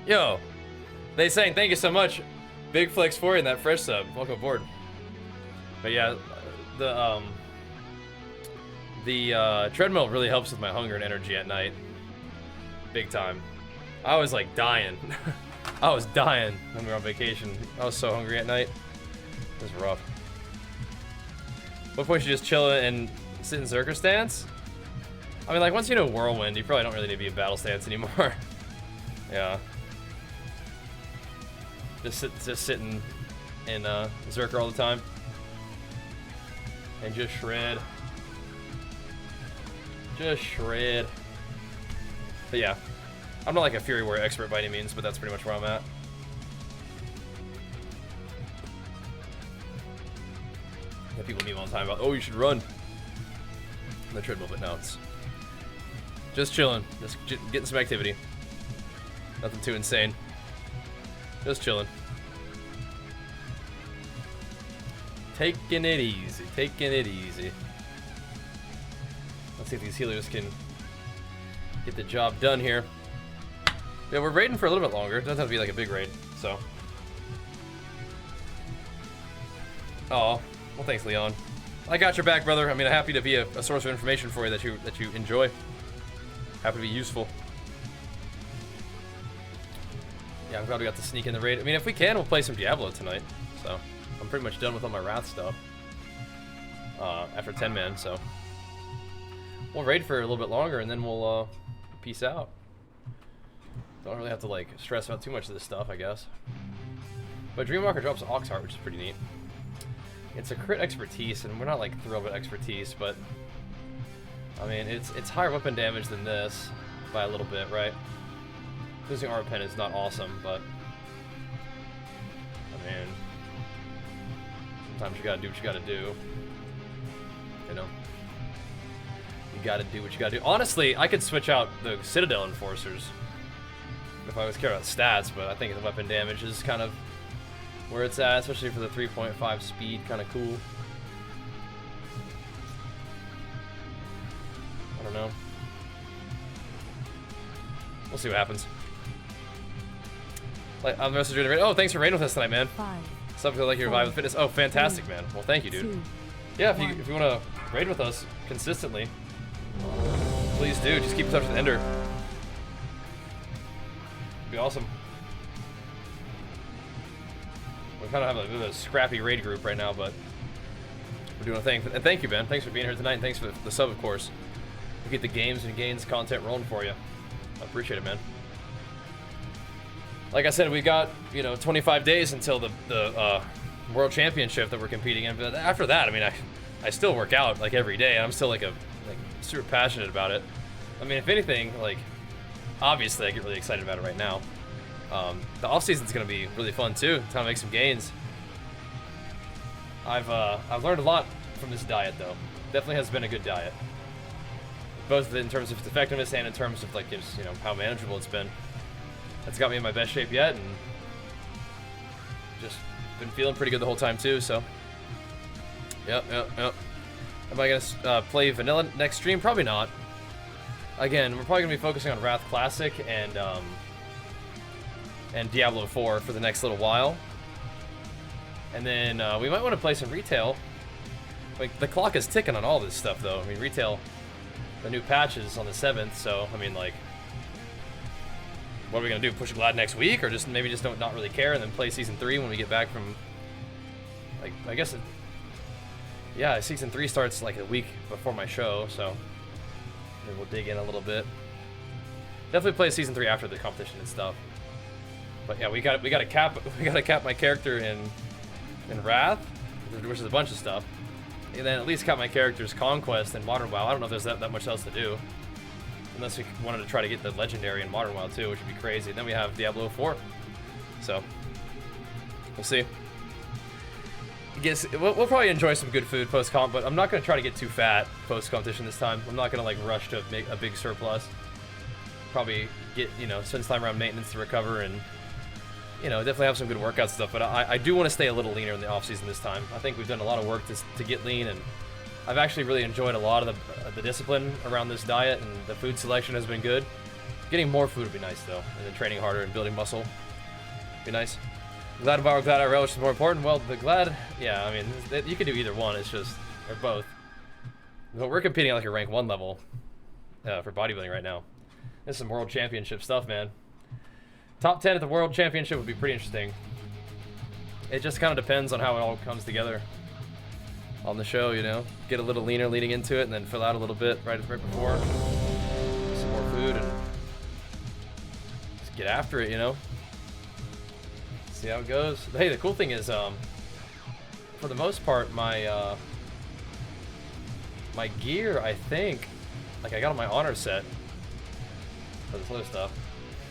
Yo, they saying thank you so much. Big flex for you in that fresh sub. Welcome aboard. But yeah, the treadmill really helps with my hunger and energy at night. Big time. I was like dying. I was dying when we were on vacation. I was so hungry at night. It was rough. What point should you just chill and sit in Zerker stance? I mean, like, once you know Whirlwind, you probably don't really need to be in battle stance anymore. Yeah. Just sitting in Zerker all the time. And just shred. Just shred. But yeah. I'm not like a Fury Warrior expert by any means, but that's pretty much where I'm at. Yeah, people meme all the time about, oh, you should run on the treadmill, but no, it's just chilling. Just getting some activity. Nothing too insane. Just chilling. Taking it easy. Taking it easy. Let's see if these healers can get the job done here. Yeah, we're raiding for a little bit longer. It doesn't have to be like a big raid, so. Oh, well, thanks, Leon. I got your back, brother. I mean, I'm happy to be a source of information for you that you enjoy. Happy to be useful. Yeah, I'm glad we got to sneak in the raid. I mean, if we can, we'll play some Diablo tonight. So, I'm pretty much done with all my Wrath stuff. After 10-man, so. We'll raid for a little bit longer, and then we'll, peace out. Don't really have to, like, stress about too much of this stuff, I guess. But Dreamwalker drops Oxheart, which is pretty neat. It's a crit expertise, and we're not, like, thrilled with expertise, but... I mean, it's higher weapon damage than this by a little bit, right? Losing Aura Pen is not awesome, but man. Sometimes you gotta do what you gotta do. You know? You gotta do what you gotta do. Honestly, I could switch out the Citadel Enforcers if I was care about stats, but I think the weapon damage is kind of where it's at, especially for the 3.5 speed, kind of cool. I don't know. We'll see what happens. Like, I'm messaging the oh, thanks for raiding with us tonight, man. 5. Something like your Revive with Fitness. Oh, fantastic, man. Well, thank you, dude. 2. Yeah, if you want to raid with us consistently, please do. Just keep in touch with Ender. It'd be awesome. We kind of have a bit of a scrappy raid group right now, but we're doing a thing. And thank you, Ben. Thanks for being here tonight, and thanks for the sub, of course. We get the games and gains content rolling for you. I appreciate it, man. Like I said, we got, 25 days until the World Championship that we're competing in. But after that, I mean, I still work out like every day. I'm still like super passionate about it. I mean, if anything, like obviously I get really excited about it right now. The off season's gonna be really fun too. Time to make some gains. I've learned a lot from this diet though. Definitely has been a good diet, both in terms of its effectiveness and in terms of like just how manageable it's been. That's got me in my best shape yet, and just been feeling pretty good the whole time too. So, yep. Am I gonna play vanilla next stream? Probably not. Again, we're probably gonna be focusing on Wrath Classic and Diablo 4 for the next little while, and then we might want to play some retail. Like the clock is ticking on all this stuff, though. I mean, retail, the new patch is on the 7th, so I mean, like, what are we gonna do? Push Glad next week, or just maybe just not really care and then play Season 3 when we get back from, like, I guess yeah, Season 3 starts like a week before my show, so maybe we'll dig in a little bit. Definitely play Season 3 after the competition and stuff. But yeah, we gotta cap my character in Wrath, which is a bunch of stuff, and then at least cap my character's Conquest and Modern WoW. I don't know if there's that much else to do, unless we wanted to try to get the Legendary in Modern WoW too, which would be crazy. And then we have Diablo 4, so we'll see. I guess we'll probably enjoy some good food post comp, but I'm not gonna try to get too fat post competition this time. I'm not gonna like rush to make a big surplus. Probably get spend time around maintenance to recover and definitely have some good workout stuff, but I do want to stay a little leaner in the off season this time. I think we've done a lot of work to get lean, and I've actually really enjoyed a lot of the discipline around this diet, and the food selection has been good. Getting more food would be nice though, and then training harder and building muscle would be nice. Glad Bar, Glad IRL, which is more important. Well, the Glad, yeah, I mean, you can do either one. It's just, or both. But we're competing at like a rank 1 level for bodybuilding right now. This is some World Championship stuff, man. Top 10 at the World Championship would be pretty interesting. It just kind of depends on how it all comes together on the show, Get a little leaner leading into it, and then fill out a little bit right before. Some more food, and just get after it, See how it goes. Hey, the cool thing is, for the most part, my my gear, I think, like I got on my honor set for this other stuff.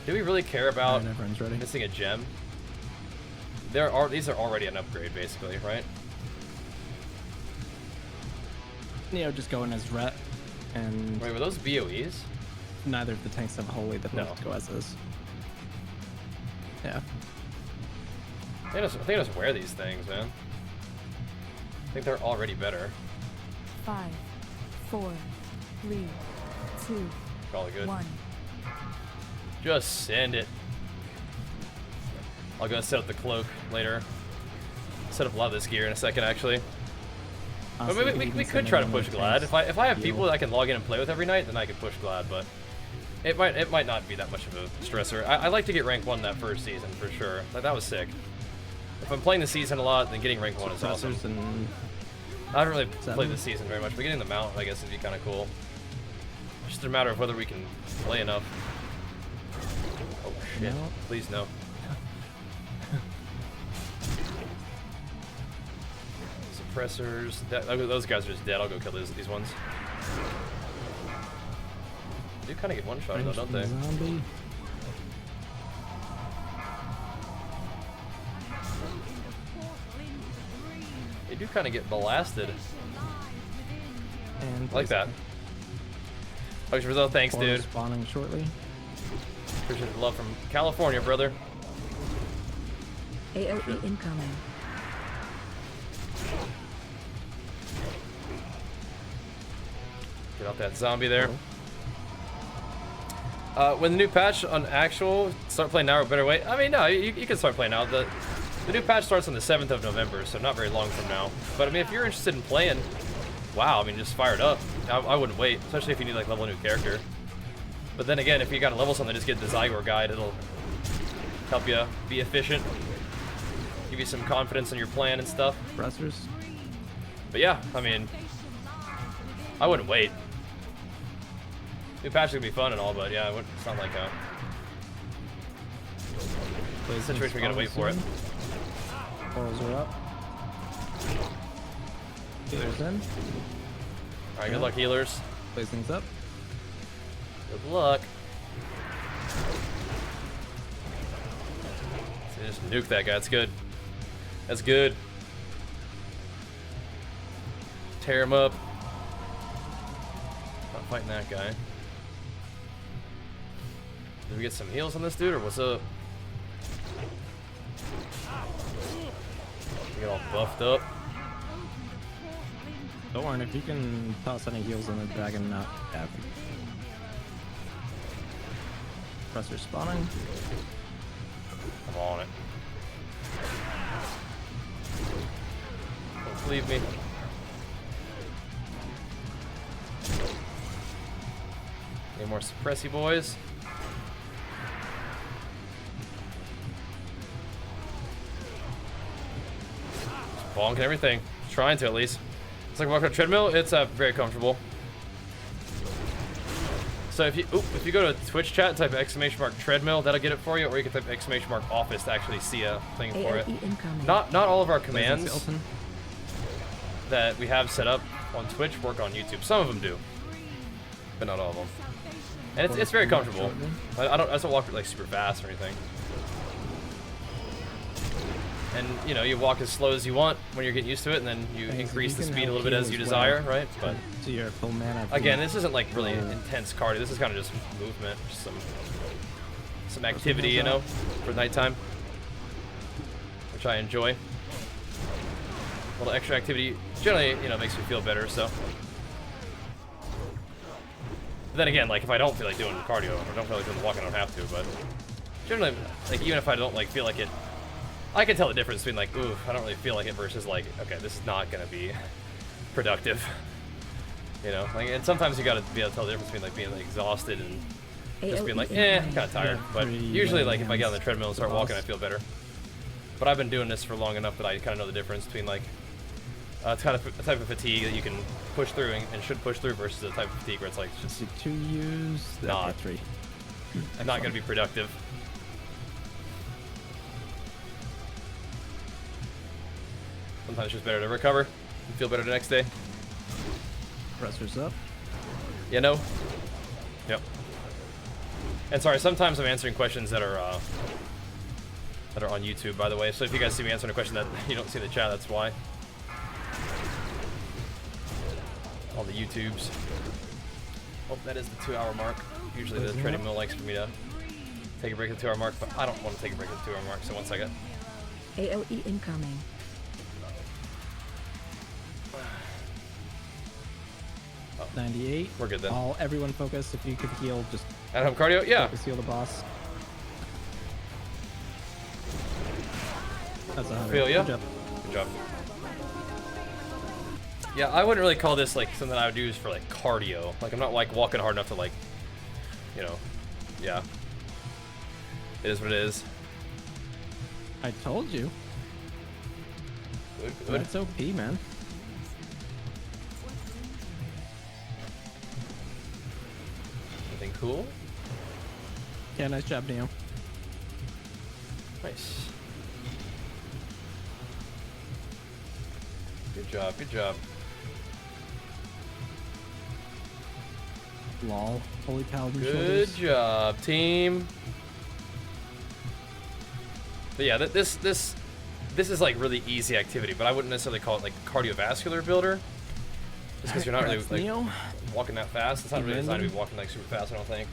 Do we really care about missing a gem? These are already an upgrade, basically, right? Just going as Ret, and wait, were those BOEs? Neither of the tanks have Holy. That no. Go as is. Yeah. I think I just wear these things, man. I think they're already better. 5, 4, 3, 2, Probably good. 1. Just send it. I'll go set up the cloak later. Set up a lot of this gear in a second, actually. Honestly, But we could try to push Glad. If I have people that I can log in and play with every night, then I could push Glad. But it might not be that much of a stressor. I like to get rank 1 that first season for sure. Like, that was sick. If I'm playing the season a lot, then getting rank 1 is awesome. I haven't really played this season very much, but getting the mount, I guess, would be kind of cool. Just a matter of whether we can play enough. Oh shit! No. Please no. Suppressors. Those guys are just dead. I'll go kill these ones. They do kind of get one shot though, don't they? Zombie. do kind of get blasted. And I like that. Thanks, Brazil. Thanks, portal dude. spawning shortly. Appreciate the love from California, brother. AOE incoming. Get out that zombie there. When the new patch on actual, start playing now or better wait. I mean, no, you can start playing now. The new patch starts on the 7th of November, so not very long from now. But I mean, if you're interested in playing, wow, I mean, just fire it up. I wouldn't wait, especially if you need like level a new character. But then again, if you got to level something, just get the Zygor guide. It'll help you be efficient, give you some confidence in your plan and stuff. Pressers. But yeah, I mean, I wouldn't wait. New patch could be fun and all, but yeah, it's not like a situation we gotta wait for it. Portals are up. Healers in. Alright, good luck, healers. Blaze things up. Good luck. So just nuke that guy. That's good. That's good. Tear him up. Not fighting that guy. Did we get some heals on this dude, or what's up? Get all buffed up. Don't worry, if you can toss any heals on the dragon, not bad. Pressure spawning. I'm on it. Don't leave me. Any more suppressy boys? Just bonking everything. Trying to, at least. It's like walking on a treadmill. It's very comfortable. So if you go to Twitch chat, type !treadmill, that'll get it for you, or you can type !office to actually see a thing for it. Not all of our commands that we have set up on Twitch work on YouTube. Some of them do, but not all of them. And it's very comfortable. I don't walk like super fast or anything. And you know, you walk as slow as you want when you're getting used to it, and then you increase the speed a little bit as you desire, right? But to your full mana. again, this isn't like really intense cardio. This is kind of just movement, just some activity, you know, for nighttime, which I enjoy. A little extra activity generally, you know, makes me feel better. So, but then again, like if I don't feel like doing cardio or don't feel like doing the walking, I don't have to. But generally, like even if I don't like feel like it, I can tell the difference between like, ooh, I don't really feel like it versus like, okay, this is not gonna be productive. You know, like, and sometimes you gotta be able to tell the difference between like being like exhausted and just being like, kind of tired. But usually, like if I get on the treadmill and start walking, I feel better. But I've been doing this for long enough that I kind of know the difference between like a type of fatigue that you can push through and should push through versus a type of fatigue where it's like just to use not gonna be productive. Sometimes it's just better to recover and feel better the next day. Pressers up. You know? Yep. And sorry, sometimes I'm answering questions that are on YouTube, by the way. So if you guys see me answering a question that you don't see in the chat, that's why. All the YouTubes. Oh, that is the 2-hour mark. Usually the treadmill likes for me to take a break at the 2-hour mark, but I don't want to take a break at the 2-hour mark, so 1 second. AOE incoming. Oh, 98. we're good then. Everyone focus. If you could heal, just At home cardio? Yeah. focus heal the boss. That's 100. Feel ya? Good job. Good job. Yeah, I wouldn't really call this like something I would use for like cardio. Like I'm not like walking hard enough to like, you know, yeah. It is what it is. I told you. Good, good. That's OP, man. Anything cool? Yeah, nice job, Neo. Nice. Good job, good job. Lol. Holy paladin Good shoulders. job, team. But yeah, this this is like really easy activity, but I wouldn't necessarily call it like cardiovascular builder. Just because you're not really That's like Neo. walking that fast. It's not really designed to be walking like super fast, I don't think.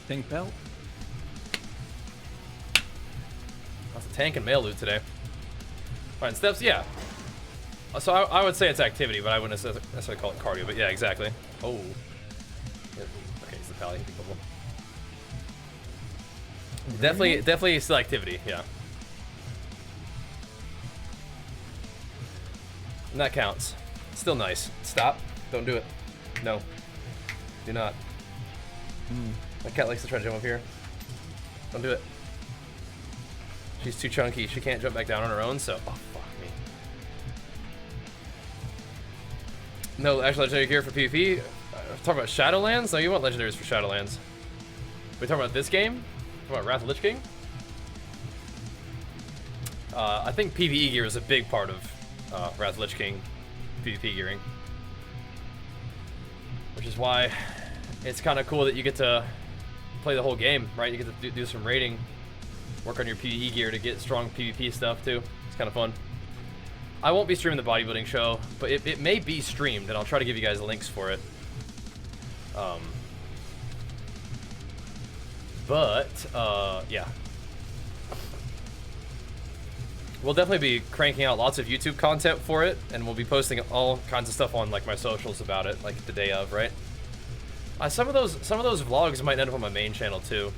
Pink belt. That's a tank and male loot today. Alright, steps, yeah. So I would say it's activity, but I wouldn't necessarily call it cardio. But yeah, exactly. Oh. Yep. Okay, it's the pally. Definitely still activity, yeah. And that counts. Still nice. Stop. Don't do it. No. Do not. My cat likes to try to jump up here. Don't do it. She's too chunky. She can't jump back down on her own, so... Oh, fuck me. No, actually, legendary gear for PvP. Talk about Shadowlands? No, you want legendaries for Shadowlands. We talking about this game? Talking about Wrath of Lich King? I think PvE gear is a big part of Wrath of Lich King PvP gearing. Which is why it's kind of cool that you get to play the whole game, right? You get to do some raiding, work on your PvE gear to get strong PvP stuff too. It's kind of fun. I won't be streaming the bodybuilding show, but it may be streamed, and I'll try to give you guys links for it. Yeah. We'll definitely be cranking out lots of YouTube content for it, and we'll be posting all kinds of stuff on like my socials about it, like the day of, right? Some of those vlogs might end up on my main channel too.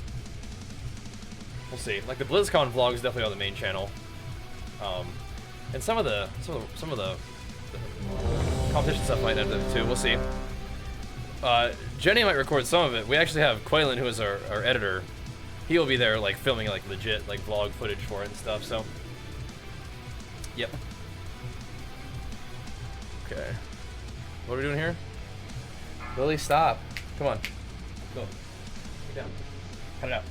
We'll see. Like the BlizzCon vlog is definitely on the main channel, and some of the competition stuff might end up too. We'll see. Jenny might record some of it. We actually have Quaylen, who is our editor. He'll be there, like filming like legit like vlog footage for it and stuff. So, yep. Okay. What are we doing here? Lily, stop. Come on. Go. Get down. Cut it out.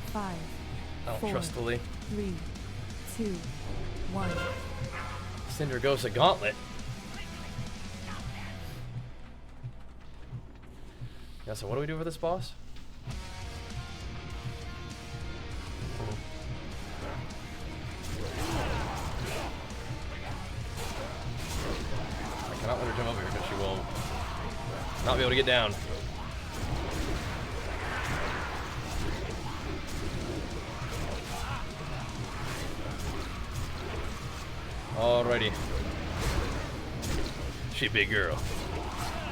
5, I don't 4, trust Lily. 3, 2, 1. Cinder goes a gauntlet. Yeah, so what do we do for this boss? I cannot let her jump over here because she will not be able to get down. Alrighty. She a big girl.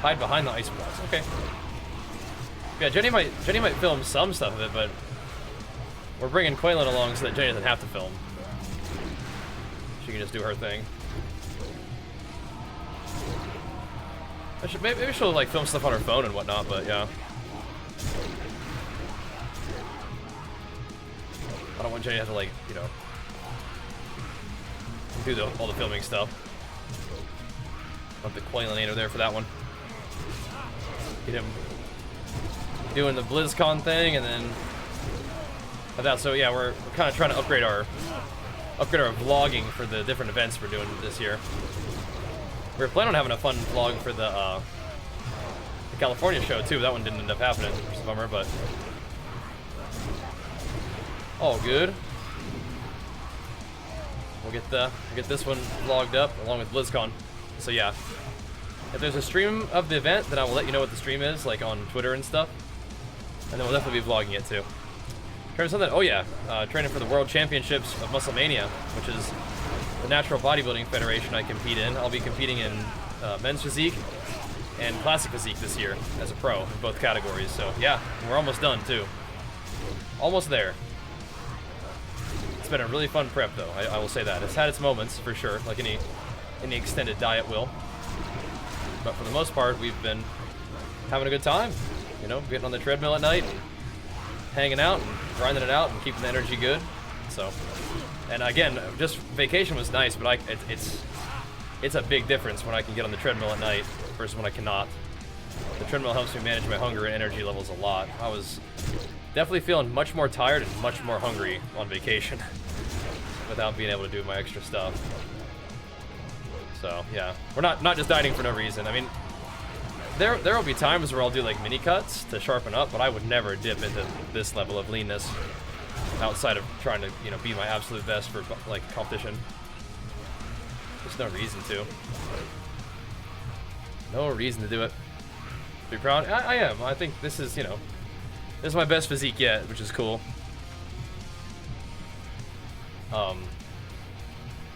Hide behind the ice blocks. Okay. Yeah, Jenny might film some stuff of it, but we're bringing Quaylen along so that Jenny doesn't have to film. She can just do her thing. Maybe she'll like film stuff on her phone and whatnot, but yeah. I don't want Jenny to have to like, you know, do all the filming stuff. I'll have the Quaylen there for that one. Get him doing the BlizzCon thing, and then that. So yeah, we're kind of trying to upgrade our vlogging for the different events we're doing this year. We were planning on having a fun vlog for the California show too. That one didn't end up happening, which is a bummer, but all good. We'll get this one vlogged up along with BlizzCon. So yeah, if there's a stream of the event, then I will let you know what the stream is, like on Twitter and stuff. And then we'll definitely be vlogging it too. Training something. Oh yeah, training for the World Championships of Muscle Mania, which is the Natural Bodybuilding Federation I compete in. I'll be competing in men's physique and classic physique this year as a pro in both categories. So yeah, we're almost done too. Almost there. It's been a really fun prep though. I will say that. It's had its moments for sure, like any extended diet will. But for the most part, we've been having a good time. You know, getting on the treadmill at night, and hanging out, and grinding it out, and keeping the energy good. So, and again, just vacation was nice, but it's a big difference when I can get on the treadmill at night versus when I cannot. The treadmill helps me manage my hunger and energy levels a lot. I was definitely feeling much more tired and much more hungry on vacation without being able to do my extra stuff. So yeah, we're not just dieting for no reason. I mean, there will be times where I'll do like mini cuts to sharpen up, but I would never dip into this level of leanness outside of trying to, you know, be my absolute best for like competition. There's no reason to. No reason to do it. Be proud? I am. I think this is, you know, this is my best physique yet, which is cool.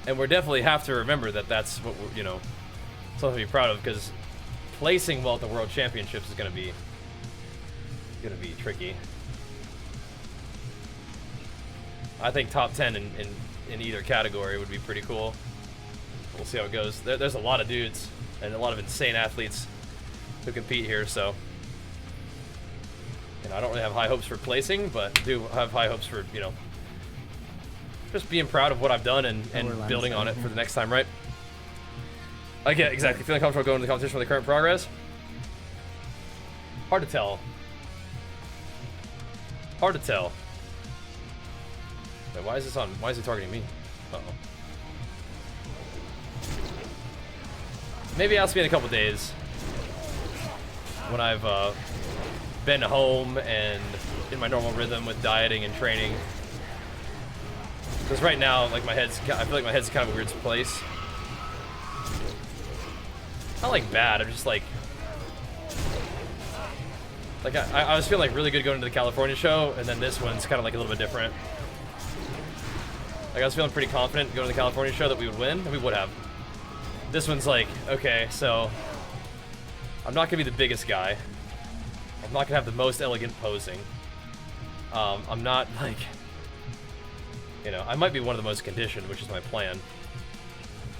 And we definitely have to remember that that's what we're, you know, something to be proud of, because placing well at the World Championships is gonna be tricky. I think top 10 in either category would be pretty cool. We'll see how it goes. There's a lot of dudes and a lot of insane athletes who compete here, so you know, I don't really have high hopes for placing, but do have high hopes for, you know, just being proud of what I've done and building on it for the next time, right? Like, yeah, exactly. Feeling comfortable going to the competition with the current progress? Hard to tell. Hard to tell. Wait, why is this on? Why is he targeting me? Uh-oh. Maybe ask me in a couple days when I've been home and in my normal rhythm with dieting and training. Because right now, like, I feel like my head's kind of a weird place. Not like bad, I'm just like I was feeling like really good going to the California show, and then this one's kind of like a little bit different. Like, I was feeling pretty confident going to the California show that we would win, and we would have. This one's like, okay, so I'm not gonna be the biggest guy. I'm not gonna have the most elegant posing. I'm not like, you know, I might be one of the most conditioned, which is my plan.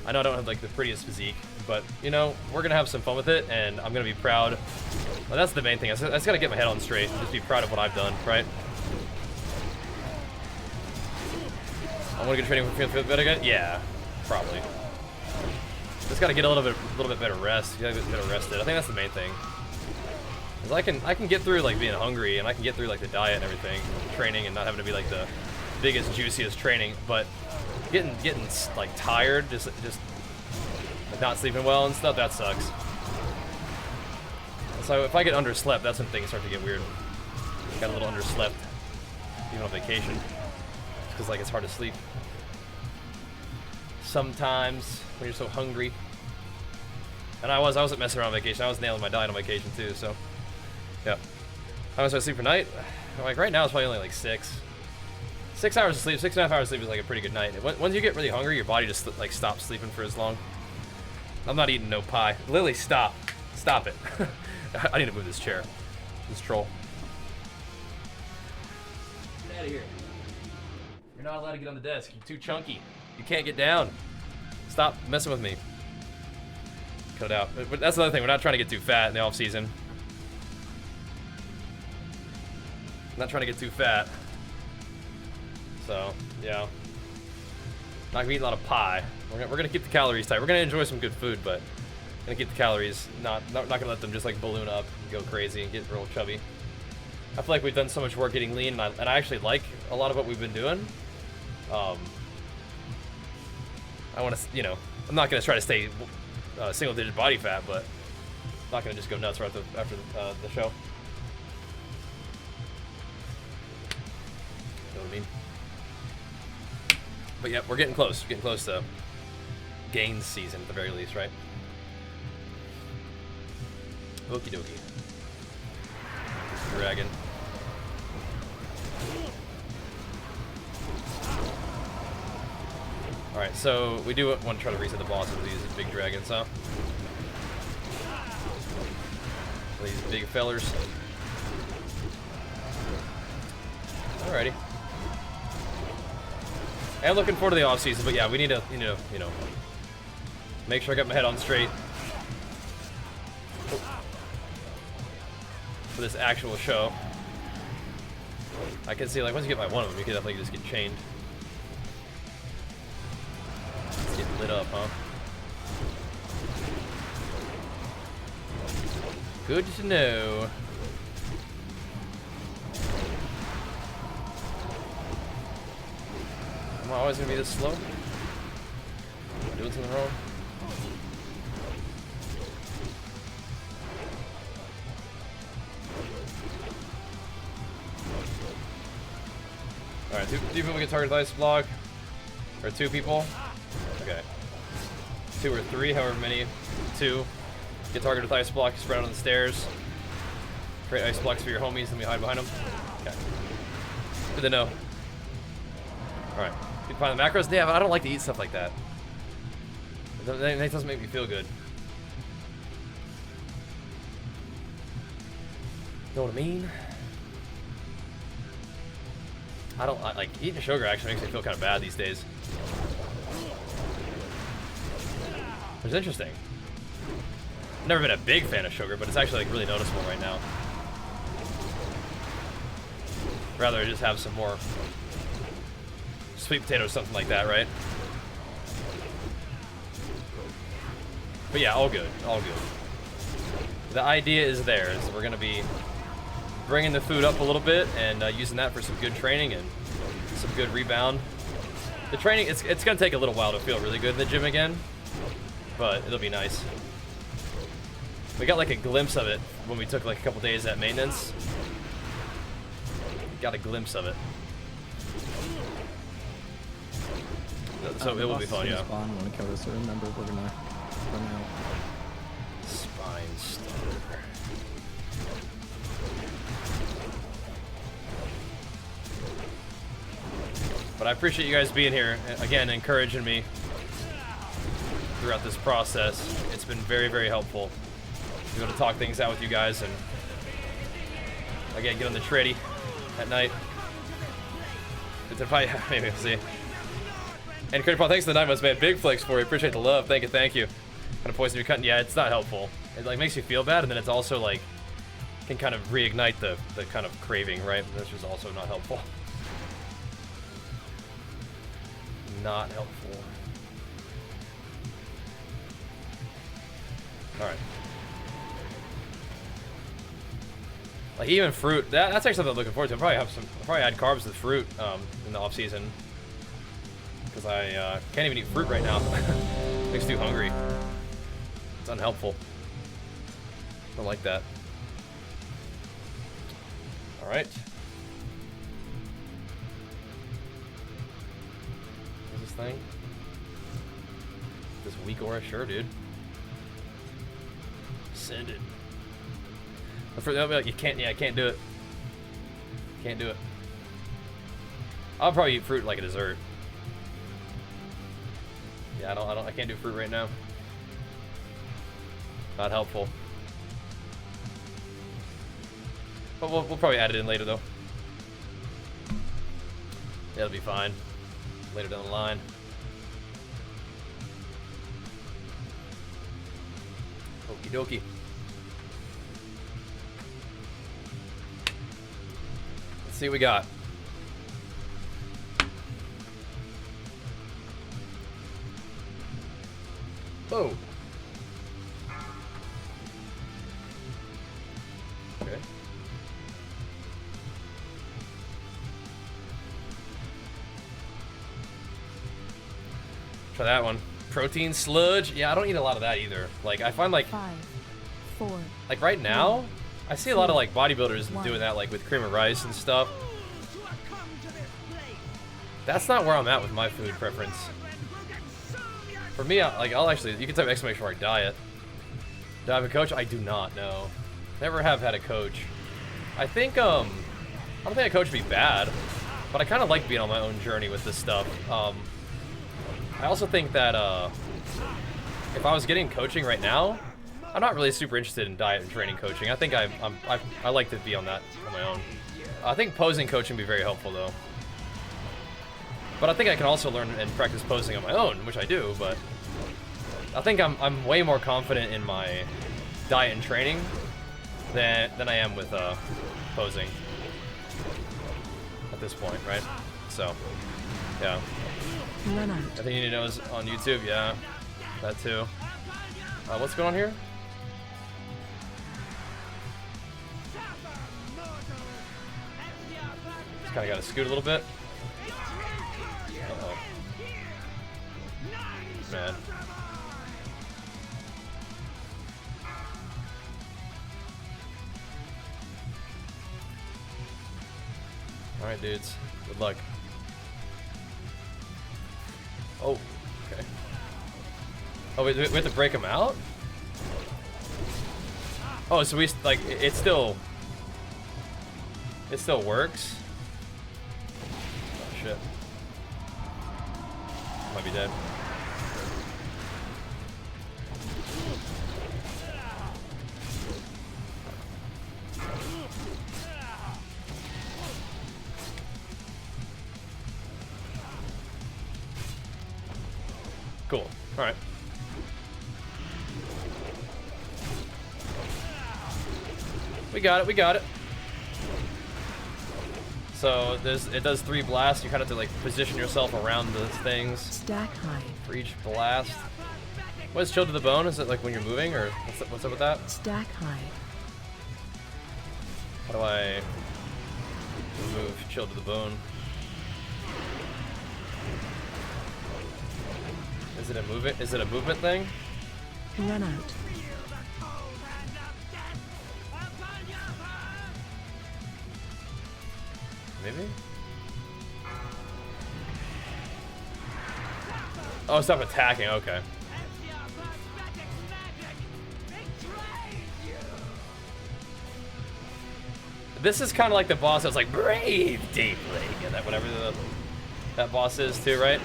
I know I don't have like the prettiest physique, but you know, we're gonna have some fun with it, and I'm gonna be proud. Well, that's the main thing. I just gotta get my head on straight and just be proud of what I've done, right? I want to get training for feel better again. Yeah, probably. Just gotta get a little bit better rest. Gotta get better rested. I think that's the main thing. Cause I can get through like being hungry, and I can get through like the diet and everything, training, and not having to be like the biggest, juiciest training, but getting like tired, just like not sleeping well and stuff, that sucks. So if I get underslept, that's when things start to get weird. Got a little underslept, even on vacation, because like it's hard to sleep sometimes when you're so hungry. And I wasn't messing around on vacation. I was nailing my diet on vacation too. So yeah. How much do I sleep per night? Like right now it's probably only like 6 hours of sleep. 6.5 hours of sleep is like a pretty good night. Once you get really hungry, your body just like stops sleeping for as long. I'm not eating no pie. Lily, stop it. I need to move this chair. This troll. Get out of here. You're not allowed to get on the desk. You're too chunky. You can't get down. Stop messing with me. Cut it out. But that's another thing. We're not trying to get too fat in the off season. I'm not trying to get too fat. So, yeah. Not gonna eat a lot of pie. We're gonna keep the calories tight. We're gonna enjoy some good food, but gonna keep the calories, not gonna let them just like balloon up and go crazy and get real chubby. I feel like we've done so much work getting lean, and I actually like a lot of what we've been doing. I want to, you know, I'm not gonna try to stay single-digit body fat, but I'm not gonna just go nuts right after the show. You know what I mean? But yeah, we're getting close. We're getting close to gains season at the very least, right? Okie dokie. Dragon. Alright, so we do want to try to reset the boss with these big dragons, huh? These big fellers. Alrighty. I'm looking forward to the off season, but yeah, we need to, you know, make sure I got my head on straight for this actual show. I can see, like, once you get by one of them, you can definitely just get chained. Let's get lit up, huh? Good to know. Am I always gonna be this slow? Am I doing something wrong? Alright, Alright, two people get target ice block. Or 2 people. Okay. 2 or 3, however many. 2. Get targeted with ice block, spread out on the stairs. Create ice blocks for your homies, and we hide behind them. Okay. Good to know. Alright. You find the macros? Yeah, but I don't like to eat stuff like that. That doesn't make me feel good. Know what I mean? I don't like eating sugar. Actually makes me feel kind of bad these days. Which is interesting. I've never been a big fan of sugar, but it's actually like really noticeable right now. Rather just have some more sweet potatoes, something like that, right? But yeah, all good, all good. The idea is there, is we're gonna be bringing the food up a little bit and using that for some good training and some good rebound. The training, it's gonna take a little while to feel really good in the gym again, but it'll be nice. We got like a glimpse of it when we took like a couple days at maintenance. Got a glimpse of it. So it will be fun, yeah. Spawn when we kill this, so remember we're gonna run out. Spine starter. But I appreciate you guys being here, again, encouraging me throughout this process. It's been very, very helpful to be able to talk things out with you guys and, again, get on the treadie at night. It's a fight. Maybe we'll see. And Critical, thanks for the 9 months, man. Big flex for you. Appreciate the love. Thank you, thank you. Kind of poison you're cutting. Yeah, it's not helpful. It like makes you feel bad, and then it's also like can kind of reignite the kind of craving, right? Which is also not helpful. Not helpful. All right. Like even fruit, that's actually something I'm looking forward to. I'll probably add carbs to the fruit in the off season because I can't even eat fruit right now. Makes me too hungry. It's unhelpful. Don't like that. All right. What's this thing? This weak aura, sure, dude. Send it. You can't. Yeah, I can't do it. Can't do it. I'll probably eat fruit like a dessert. Yeah, I can't do fruit right now. Not helpful. But we'll probably add it in later though. Yeah, it'll be fine. Later down the line. Okie dokie. Let's see what we got. Whoa. Okay. Try that one. Protein sludge. Yeah, I don't eat a lot of that either. Like, I find like 5, 4. Like right now, I see a lot of like bodybuilders doing that, like with cream of rice and stuff. That's not where I'm at with my food preference. For me, I'll actually, you can type exclamation mark diet. Do I have a coach? I do not know. Never have had a coach. I think, I don't think a coach would be bad, but I kind of like being on my own journey with this stuff. I also think that, if I was getting coaching right now, I'm not really super interested in diet and training coaching. I think I like to be on that on my own. I think posing coaching would be very helpful though. But I think I can also learn and practice posing on my own, which I do, but I think I'm way more confident in my diet and training than I am with posing at this point, right? So, yeah. Run out. I think you need to know is on YouTube, yeah, that too. What's going on here? Just kind of got to scoot a little bit. Uh-oh. Man. Alright, dudes. Good luck. Oh, okay. Oh, we have to break them out? Oh, so we, like, it still works? Oh, shit. Might be dead. Cool. All right. We got it. We got it. So it does 3 blasts. You kind of have to like position yourself around those things Stack high. for each blast. What is chill to the bone? Is it like when you're moving, or what's up with that? Stack high. How do I remove chill to the bone? Is it a movement? Is it a movement thing? Run out. Maybe? Oh, stop attacking. Okay. This is kind of like the boss that's like, breathe deeply. Yeah, that whatever that boss is too, right?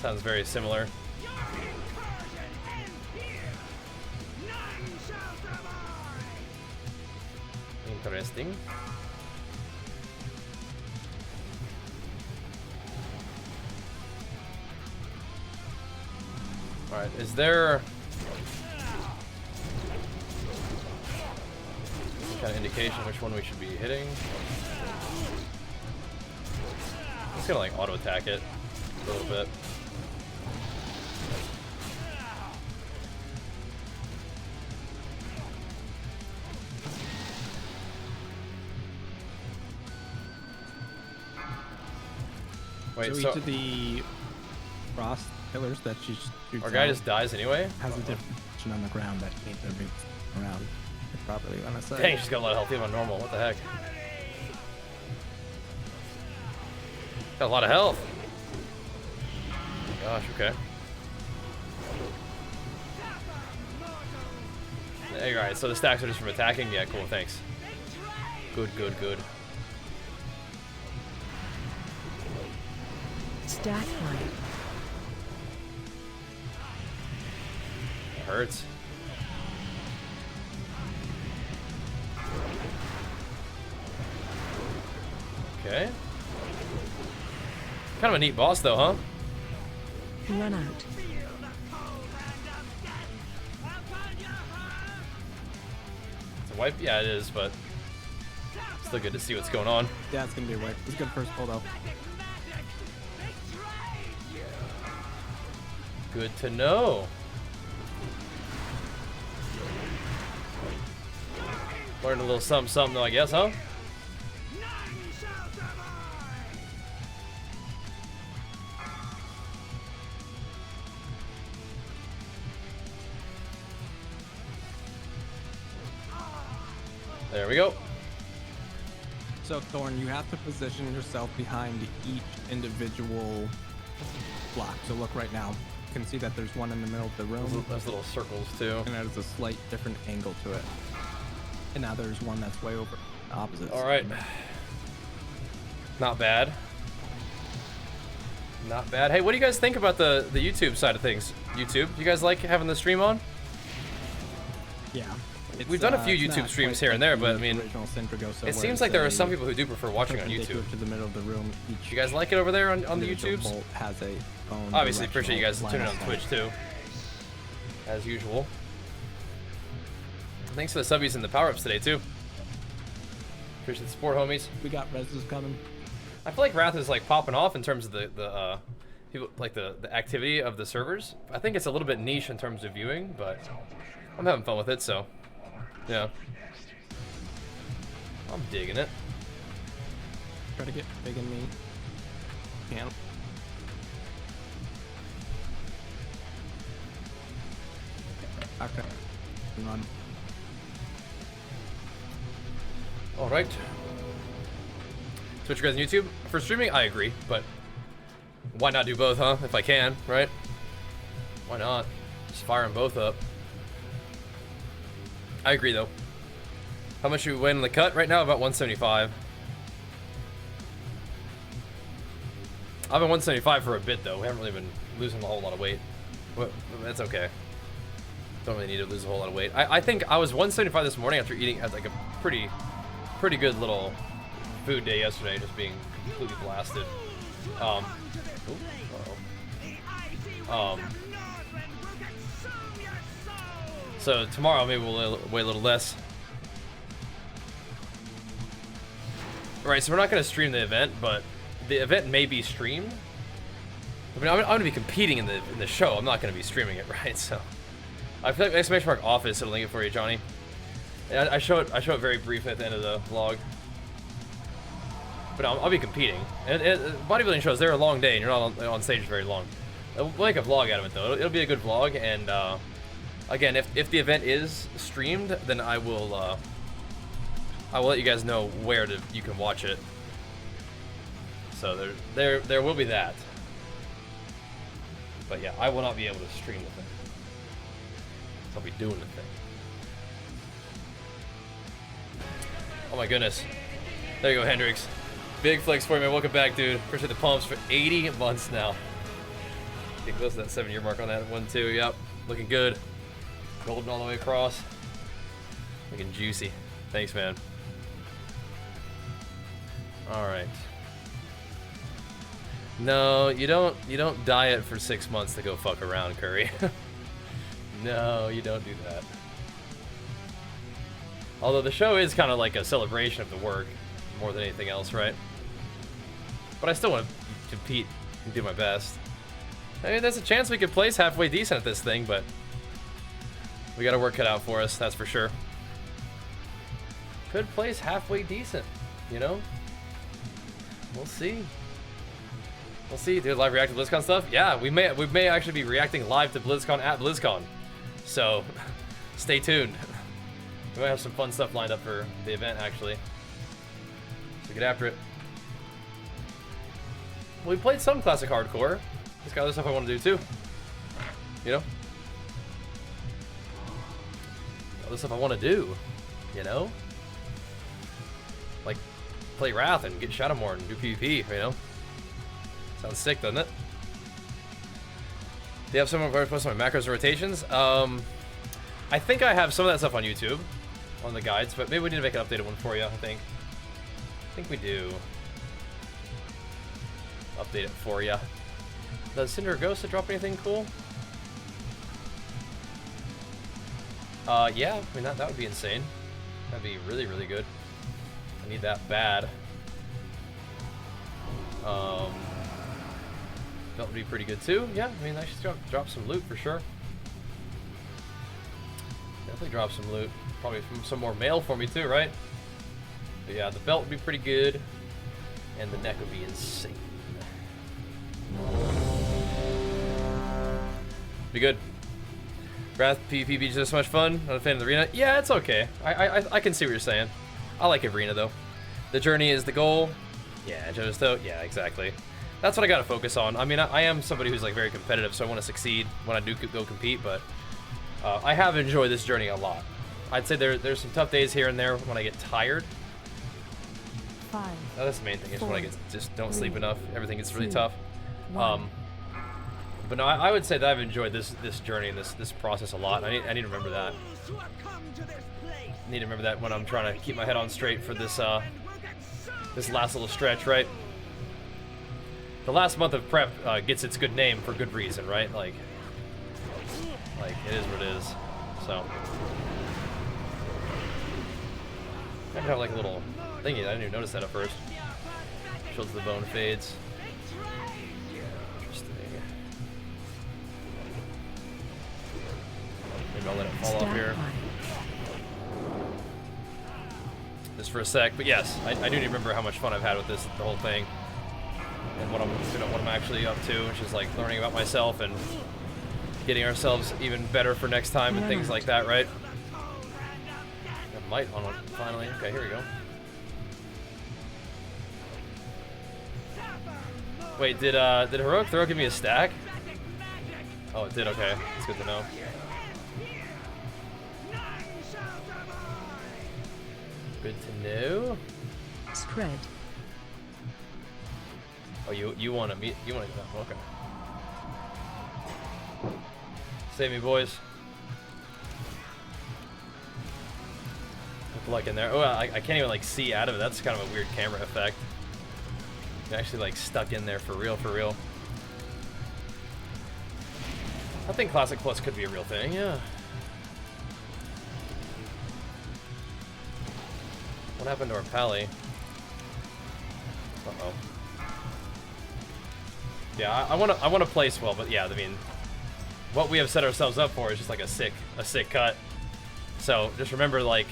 Sounds very similar. Interesting. All right, is there some kind of indication which one we should be hitting? I'm just gonna like auto attack it a little bit. Wait, so so each of the frost pillars that she shoots our guy out just dies anyway? has a different position on the ground that keeps everything around properly on a side. Dang, she's got a lot of health even on normal. What the heck? Got a lot of health. Oh my gosh, okay. Hey, alright, so the stacks are just from attacking? Yeah, cool, thanks. Good, good, good. Stack high. It hurts. Okay. Kind of a neat boss though, huh? Run out. It's a wipe? Yeah, it is, but still good to see what's going on. Yeah, it's gonna be a wipe. It's a good first pull though. Good to know. Learned a little something, something though, I guess, huh? There we go. So Thorn, you have to position yourself behind each individual block. So look right now. You can see that there's one in the middle of the room. Those little circles too. And there's a slight different angle to it. And now there's one that's way over the opposite. All right. Not bad. Not bad. Hey, what do you guys think about the YouTube side of things? YouTube, you guys like having the stream on? Yeah. We've done a few YouTube streams here and there, but I mean, it seems like there are some people who do prefer watching on YouTube. To the middle of the room. You guys like it over there on the YouTubes? Bolt has a own Obviously, appreciate you guys directional tuning on line of Twitch too, as usual. Thanks for the subbies and the power-ups today too. Appreciate the support, homies. sight. We got reses coming. I feel like Wrath is like popping off in terms of the people, like the activity of the servers. I think it's a little bit niche in terms of viewing, but I'm having fun with it, so yeah. I'm digging it. Try to get big in me. Can't. Okay. Run. All right. Twitch guys on YouTube for streaming, I agree, but Why not do both, huh? If I can, right? Why not? Just fire them both up. I agree, though. How much you weigh in the cut right now? About 175. I've been 175 for a bit, though. We haven't really been losing a whole lot of weight. But that's okay. Don't really need to lose a whole lot of weight. I think I was 175 this morning after eating at like a pretty good little food day yesterday, just being completely blasted. So tomorrow maybe we'll weigh a little less. Right, so we're not going to stream the event, but the event may be streamed. I mean, I'm going to be competing in the show. I'm not going to be streaming it, right? So I feel like exclamation mark office. It'll link it for you, Johnny. And I show it very briefly at the end of the vlog. But I'll be competing. And bodybuilding shows, they're a long day, and you're not on stage very long. We'll make a vlog out of it, though. It'll be a good vlog, and again, if the event is streamed, then I will let you guys know where you can watch it. So there will be that. But yeah, I will not be able to stream the thing. I'll be doing the thing. Oh my goodness. There you go, Hendrix. Big flex for you, man. Welcome back, dude. Appreciate the pumps for 80 months now. Getting close to that 7-year mark on that one, too. Yep. Looking good. Golden all the way across. Looking juicy. Thanks, man. Alright. No, you don't diet for 6 months to go fuck around, Curry. No, you don't do that. Although the show is kind of like a celebration of the work more than anything else, right? But I still want to compete and do my best. I mean, there's a chance we could place halfway decent at this thing, but we got to work cut out for us, that's for sure. Could place halfway decent, you know? We'll see. We'll see. Dude, live react to BlizzCon stuff? Yeah, we may actually be reacting live to BlizzCon at BlizzCon. So, stay tuned. We might have some fun stuff lined up for the event, actually. So get after it. Well, we played some classic hardcore. There's got other stuff I want to do too. You know? Other stuff I want to do. You know? Like, play Wrath and get Shadow more and do PvP, you know? Sounds sick, doesn't it? Do you have some of our posts on my macros and rotations? I think I have some of that stuff on YouTube, on the guides, but maybe we need to make an updated one for you, I think. I think we do. Update it for you. Does Cinder Ghost drop anything cool? Yeah, I mean, that would be insane. That'd be really, really good. I need that bad. That would be pretty good too. Yeah, I mean, I should drop some loot for sure. Definitely drop some loot. Probably some more mail for me too, right? But yeah, the belt would be pretty good. And the neck would be insane. Be good. Wrath PvP is just so much fun. Not a fan of the arena. Yeah, it's okay. I can see what you're saying. I like arena though. The journey is the goal. Yeah, just though. Yeah, exactly. That's what I gotta focus on. I mean, I am somebody who's like very competitive, so I want to succeed when I do go compete. But I have enjoyed this journey a lot. I'd say there's some tough days here and there when I get tired. 5. Oh, that's the main thing. Is when I just don't sleep enough. Everything gets really 2, tough. 1. But no, I would say that I've enjoyed this journey and this process a lot. I need to remember that. I need to remember that when I'm trying to keep my head on straight for this this last little stretch, right? The last month of prep gets its good name for good reason, right? Like it is what it is. So I have like a little thingy. I didn't even notice that at first. Chills the bone fades. Interesting. Maybe I'll let it fall off here. Just for a sec, but yes, I do need to remember how much fun I've had with the whole thing, and what I'm actually up to, which is like learning about myself and getting ourselves even better for next time and things like that, right? Got light on it finally. Okay, here we go. Wait, did Heroic Throw give me a stack? Oh, it did. Okay, that's good to know. Good to know. Spread. Oh, you want to meet? You want to? Okay. Save me, boys. Good luck in there. Oh, I can't even like see out of it. That's kind of a weird camera effect. You're actually like stuck in there for real, for real. I think Classic Plus could be a real thing, yeah. What happened to our pally? Uh-oh. Yeah, I wanna place well, but yeah, I mean, what we have set ourselves up for is just like a sick cut. So just remember, like,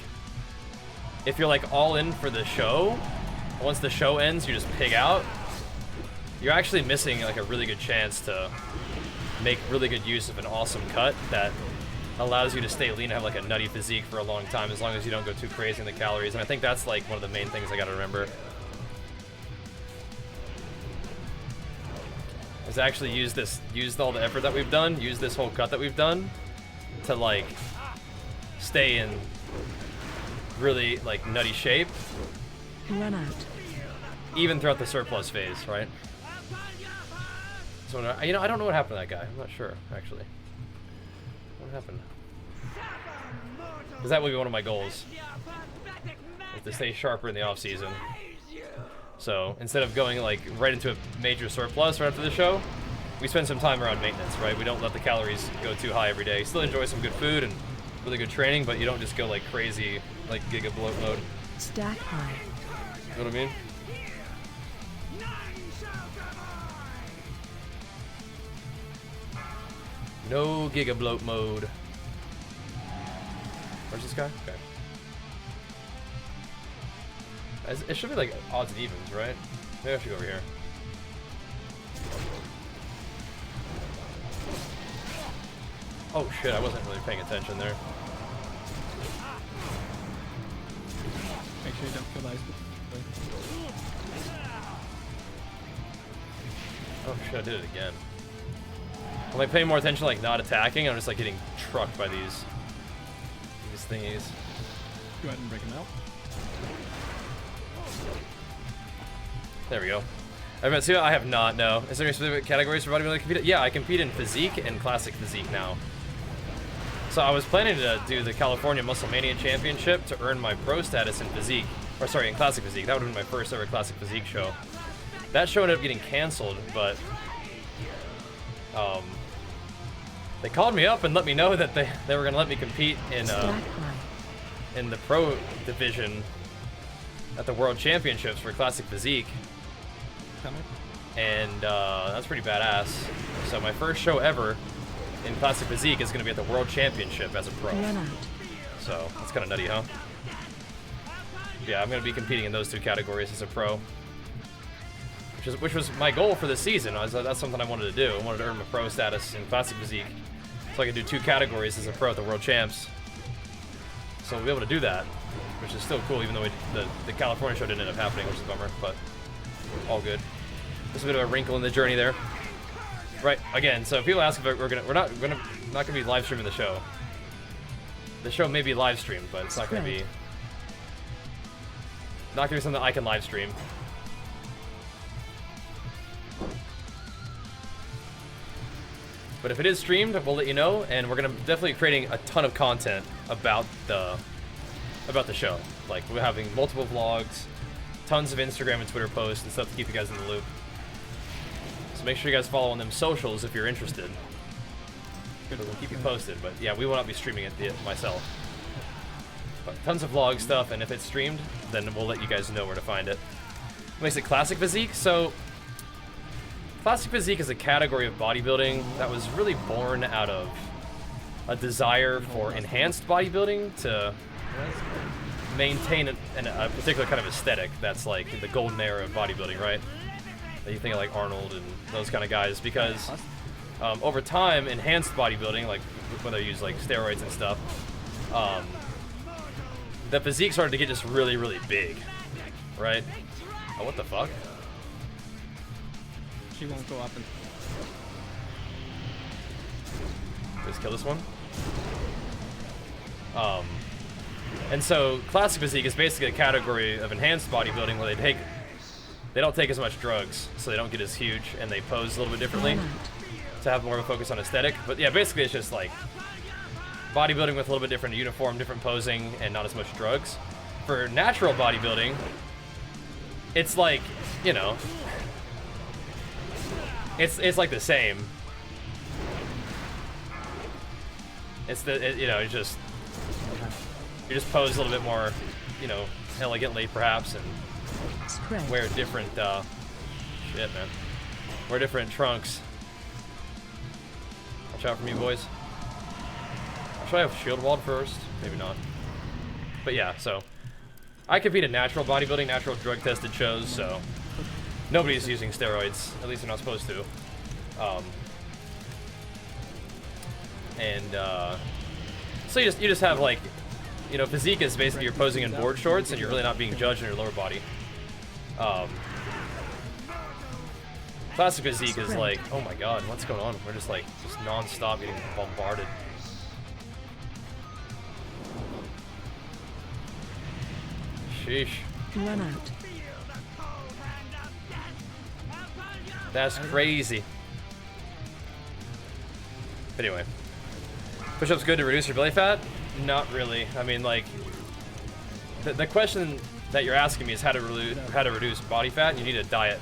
if you're like all in for the show, once the show ends, you just pig out. You're actually missing like a really good chance to make really good use of an awesome cut that allows you to stay lean and have like a nutty physique for a long time, as long as you don't go too crazy in the calories. And I think that's like one of the main things I gotta remember. Is actually use all the effort that we've done, use this whole cut that we've done to like stay in really like nutty shape. Run out. Even throughout the surplus phase, right? So, you know, I don't know what happened to that guy. I'm not sure, actually. What happened? Because that would be one of my goals, is to stay sharper in the off season. So instead of going like right into a major surplus right after the show, we spend some time around maintenance, right? We don't let the calories go too high every day. Still enjoy some good food and really good training, but you don't just go like crazy, like giga bloat mode. Stack high. You know what I mean? No giga bloat mode. Where's this guy? Okay. It should be like odds and evens, right? Maybe I should go over here. Oh shit, I wasn't really paying attention there. Make sure you don't kill ice. Oh shit, I did it again. Am I paying more attention, like not attacking? I'm just like getting trucked by these thingies. Go ahead and break them out. There we go. I have not, no. Is there any specific categories for bodybuilding to compete at? Yeah, I compete in physique and classic physique now. So I was planning to do the California Muscle Mania Championship to earn my pro status in physique. Or sorry, in classic physique. That would have been my first ever classic physique show. That show ended up getting canceled, but they called me up and let me know that they were going to let me compete in the pro division at the World Championships for classic physique. And that's pretty badass. So my first show ever in classic physique is going to be at the World Championship as a pro. So that's kind of nutty, huh? Yeah, I'm going to be competing in those two categories as a pro, which was my goal for this season. That's something I wanted to do. I wanted to earn my pro status in classic physique, so I could do two categories as a pro at the World Champs. So we'll be able to do that, which is still cool, even though the California show didn't end up happening, which is a bummer, but all good. Just a bit of a wrinkle in the journey there. Right, again, so if people ask if we're not gonna be live streaming the show. The show may be live streamed, but it's not gonna be something I can live stream. But if it is streamed, we'll let you know, and we're gonna definitely creating a ton of content about the show. Like, we're having multiple vlogs, tons of Instagram and Twitter posts and stuff to keep you guys in the loop. So make sure you guys follow on them socials if you're interested. We'll keep you posted, but yeah, we will not be streaming it myself. But tons of vlog stuff, and if it's streamed, then we'll let you guys know where to find it. What makes it classic physique? So, classic physique is a category of bodybuilding that was really born out of a desire for enhanced bodybuilding to maintain a particular kind of aesthetic that's like the golden era of bodybuilding, right? That you think of like Arnold and those kind of guys, because over time, enhanced bodybuilding, like when they use like steroids and stuff, the physique started to get just really, really big, right? Oh, what the fuck? She won't go up and. Let's kill this one. And so classic physique is basically a category of enhanced bodybuilding where they don't take as much drugs, so they don't get as huge, and they pose a little bit differently to have more of a focus on aesthetic. But yeah, basically it's just like bodybuilding with a little bit different uniform, different posing, and not as much drugs. For natural bodybuilding, it's like, you know, it's like the same. It's you know, it's just you just pose a little bit more, you know, elegantly perhaps, and Spread. wear different shit, man. Wear different trunks. Watch out for me, boys. Should I have shield walled first? Maybe not. But yeah, so I compete in natural bodybuilding, natural drug tested shows, so nobody's using steroids. At least they're not supposed to. So you just have like, you know, physique is basically you're posing in board shorts and you're really not being judged in your lower body. Classic physique is like, oh my god, what's going on? We're just like, just non-stop getting bombarded. Sheesh. Run out. That's crazy. But anyway. Push-ups good to reduce your belly fat? Not really. I mean, like, the question that you're asking me is how to reduce body fat, and you need to diet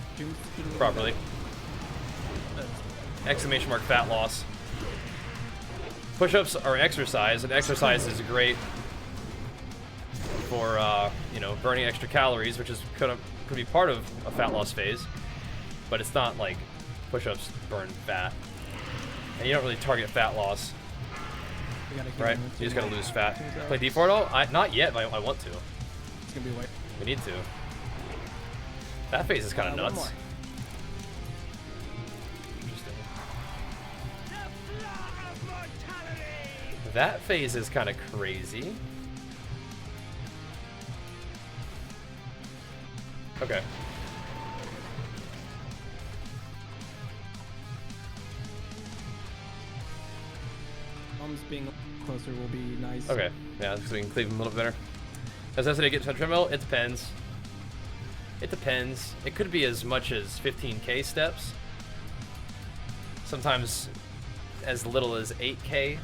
properly. Exclamation mark fat loss. Push-ups are an exercise, and exercise is great for you know, burning extra calories, which is could be part of a fat loss phase, but it's not like push-ups burn fat, and you don't really target fat loss, right? You just gotta lose fat. Play D4 at all? Not yet, but I want to. It's gonna be white. We need to. That phase is kind of nuts. Interesting. That phase is kind of crazy. Okay. Mom's being closer will be nice. Okay. Yeah, so we can cleave them a little better. Necessity to get to the treadmill? It depends. It depends. It could be as much as 15K steps. Sometimes as little as 8K.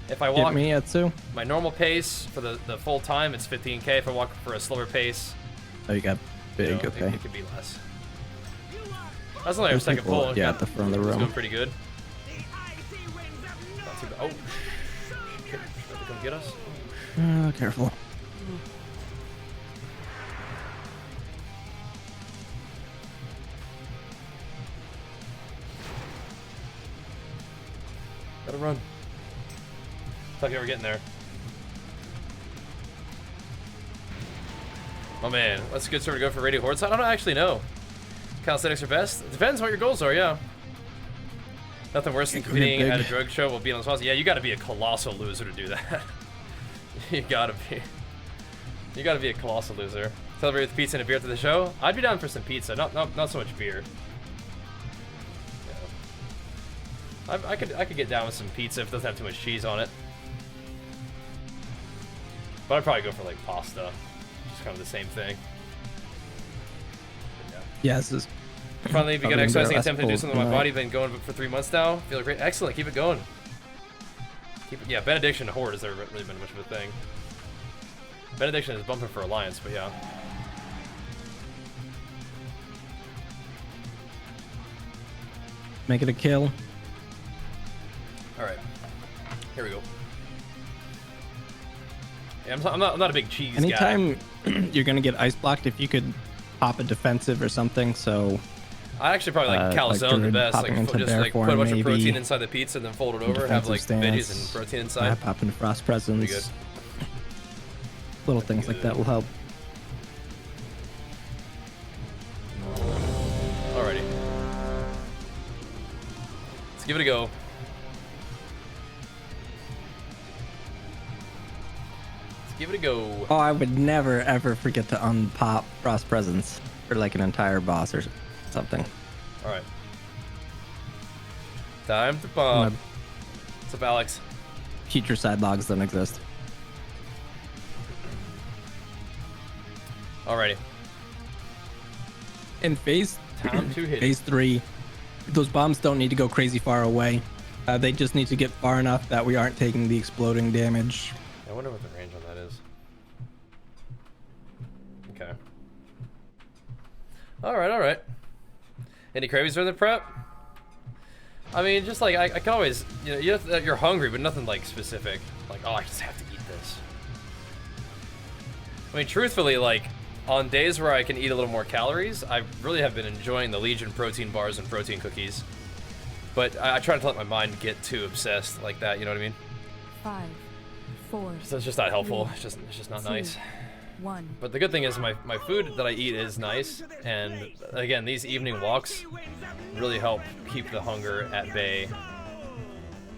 If I walk Get me, Etsu. my normal pace for the full time, it's 15K. If I walk for a slower pace, Oh, you got big, you know, okay. it could be less. That's only our There's second people, pull. yeah, at the front of the It's room. doing pretty good. Not too bad. Oh, shit. Trying to come get us. Careful. Gotta run. Thought you were getting there. Oh man, that's a good sort of go for radio horde. I don't actually know. Calisthenics are best. It depends what your goals are, yeah. Nothing worse than competing at a drug show while being on the sponsor. Yeah, you gotta be a colossal loser to do that. You gotta be a colossal loser. Celebrate with pizza and a beer after the show. I'd be down for some pizza, not so much beer. Yeah. I could get down with some pizza if it doesn't have too much cheese on it. But I'd probably go for like pasta. Just kind of the same thing. But yeah. Yeah, this is. Finally begun exercising, better attempting to do last something with my pull body. Been going for 3 months now. Feel great. Excellent. Keep it going. Yeah, Benediction to Horde has never really been much of a thing. Benediction is bumping for Alliance, but yeah. Make it a kill. All right. Here we go. Yeah, I'm not a big cheese guy. Anytime you're gonna get ice blocked, if you could pop a defensive or something, so. I actually probably like calzone like the best. popping Like into just bear like put a form, bunch of protein maybe. inside the pizza and then fold it over. Have like Defensive veggies stance. and protein Yeah, inside. pop into frost presence. Be good. Little things like that will help. Alrighty. Let's give it a go. Let's give it a go. Oh, I would never ever forget to unpop frost presence for like an entire boss or something. All right. Time to bomb. What's up, Alex? Future side logs don't exist. Alrighty. In phase Time to hit. phase 3, those bombs don't need to go crazy far away. They just need to get far enough that we aren't taking the exploding damage. I wonder what the range on that is. Okay. Alright. Any cravings for the prep? I mean, just like, I can always, you know, you're hungry, but nothing like specific. Like, oh, I just have to eat this. I mean, truthfully, like, on days where I can eat a little more calories, I really have been enjoying the Legion protein bars and protein cookies. But I try not to let my mind get too obsessed like that, you know what I mean? 5, 4. So it's just not helpful. It's just not 2, nice. 1. But the good thing is my food that I eat is nice, and again, these evening walks really help keep the hunger at bay,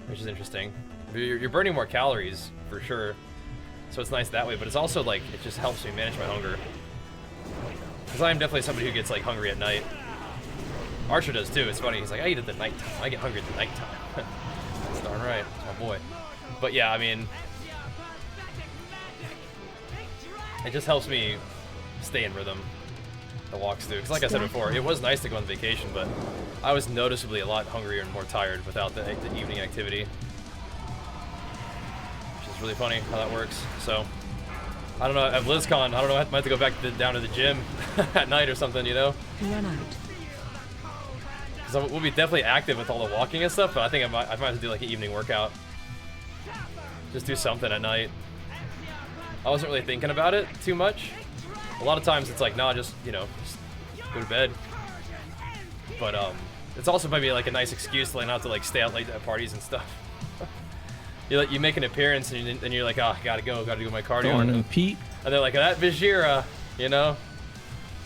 which is interesting. You're burning more calories for sure, so it's nice that way. But it's also like it just helps me manage my hunger, because I'm definitely somebody who gets like hungry at night. Archer does too. It's funny. He's like, I eat at the nighttime. I get hungry at the nighttime. That's darn right. That's my boy. But yeah, I mean, it just helps me stay in rhythm, the walks do. Because like I said before, it was nice to go on vacation, but I was noticeably a lot hungrier and more tired without the evening activity. Which is really funny how that works. So, I don't know, at BlizzCon, I don't know, I might have to go back down to the gym at night or something, you know? Run out. Because we'll be definitely active with all the walking and stuff, but I think I might have to do like an evening workout. Just do something at night. I wasn't really thinking about it too much. A lot of times it's like, nah, just, you know, just go to bed. But it's also maybe like a nice excuse to like not to like stay out late at parties and stuff. You make an appearance and then you're like, oh, gotta do my cardio. Thorn and Pete. And they're like, that Bajheera, you know,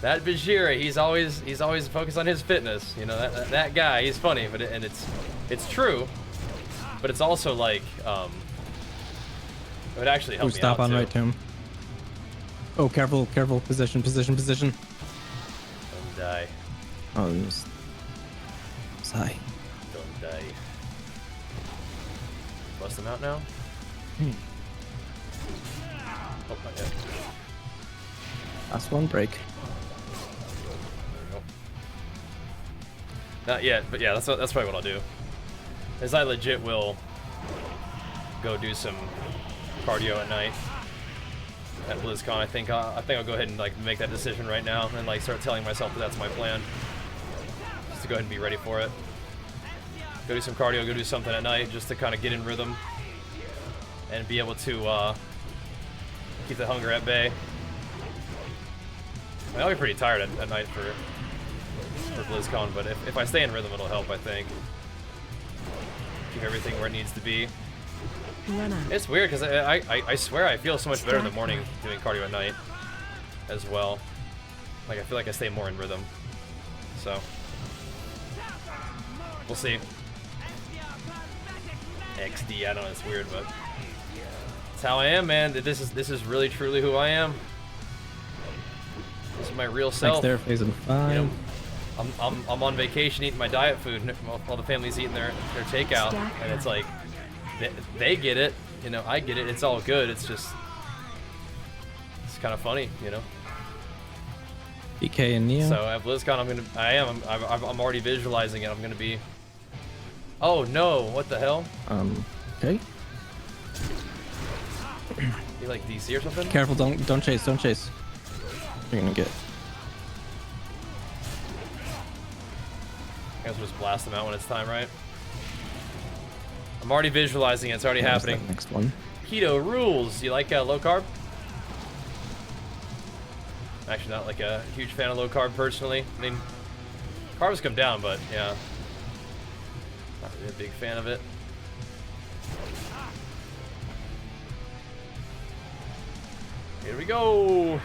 that Bajheera, he's always focused on his fitness. You know, that guy, he's funny, but it's true, but it's also like it would actually help me Stop out on too. right to him. Oh, careful. Position. Don't die. Oh, there's... Sigh. Don't die. Bust them out now? Oh, not yet. Last one, break. There we go. Not yet, but yeah, that's probably what I'll do. Is I legit will go do some cardio at night at BlizzCon. I think I'll go ahead and like make that decision right now and like start telling myself that that's my plan. Just to go ahead and be ready for it. Go do some cardio, go do something at night just to kind of get in rhythm and be able to keep the hunger at bay. I mean, I'll be pretty tired at night for BlizzCon, but if I stay in rhythm, it'll help, I think. Keep everything where it needs to be. Run out. It's weird because I swear I feel so much better in the morning doing cardio at night as well. Like I feel like I stay more in rhythm. So we'll see. XD, I know it's weird, but it's how I am, man. This is really truly who I am. This is my real self. Next there, phase of 5. You know, I'm on vacation eating my diet food, and all the family's eating their takeout, and it's like they get it, you know, I get it. It's all good. It's just it's kind of funny, you know. BK and Neo. So at BlizzCon, I'm already visualizing it. I'm gonna be. Oh no! What the hell? Okay. You like DC or something? Careful! Don't chase! Don't chase! You're gonna get. I guess we'll just blast them out when it's time, right? I'm already visualizing it. It's already happening. Next one. Keto rules. You like low carb? Actually, not like a huge fan of low carb personally. I mean, carbs come down, but yeah, not really a big fan of it. Here we go.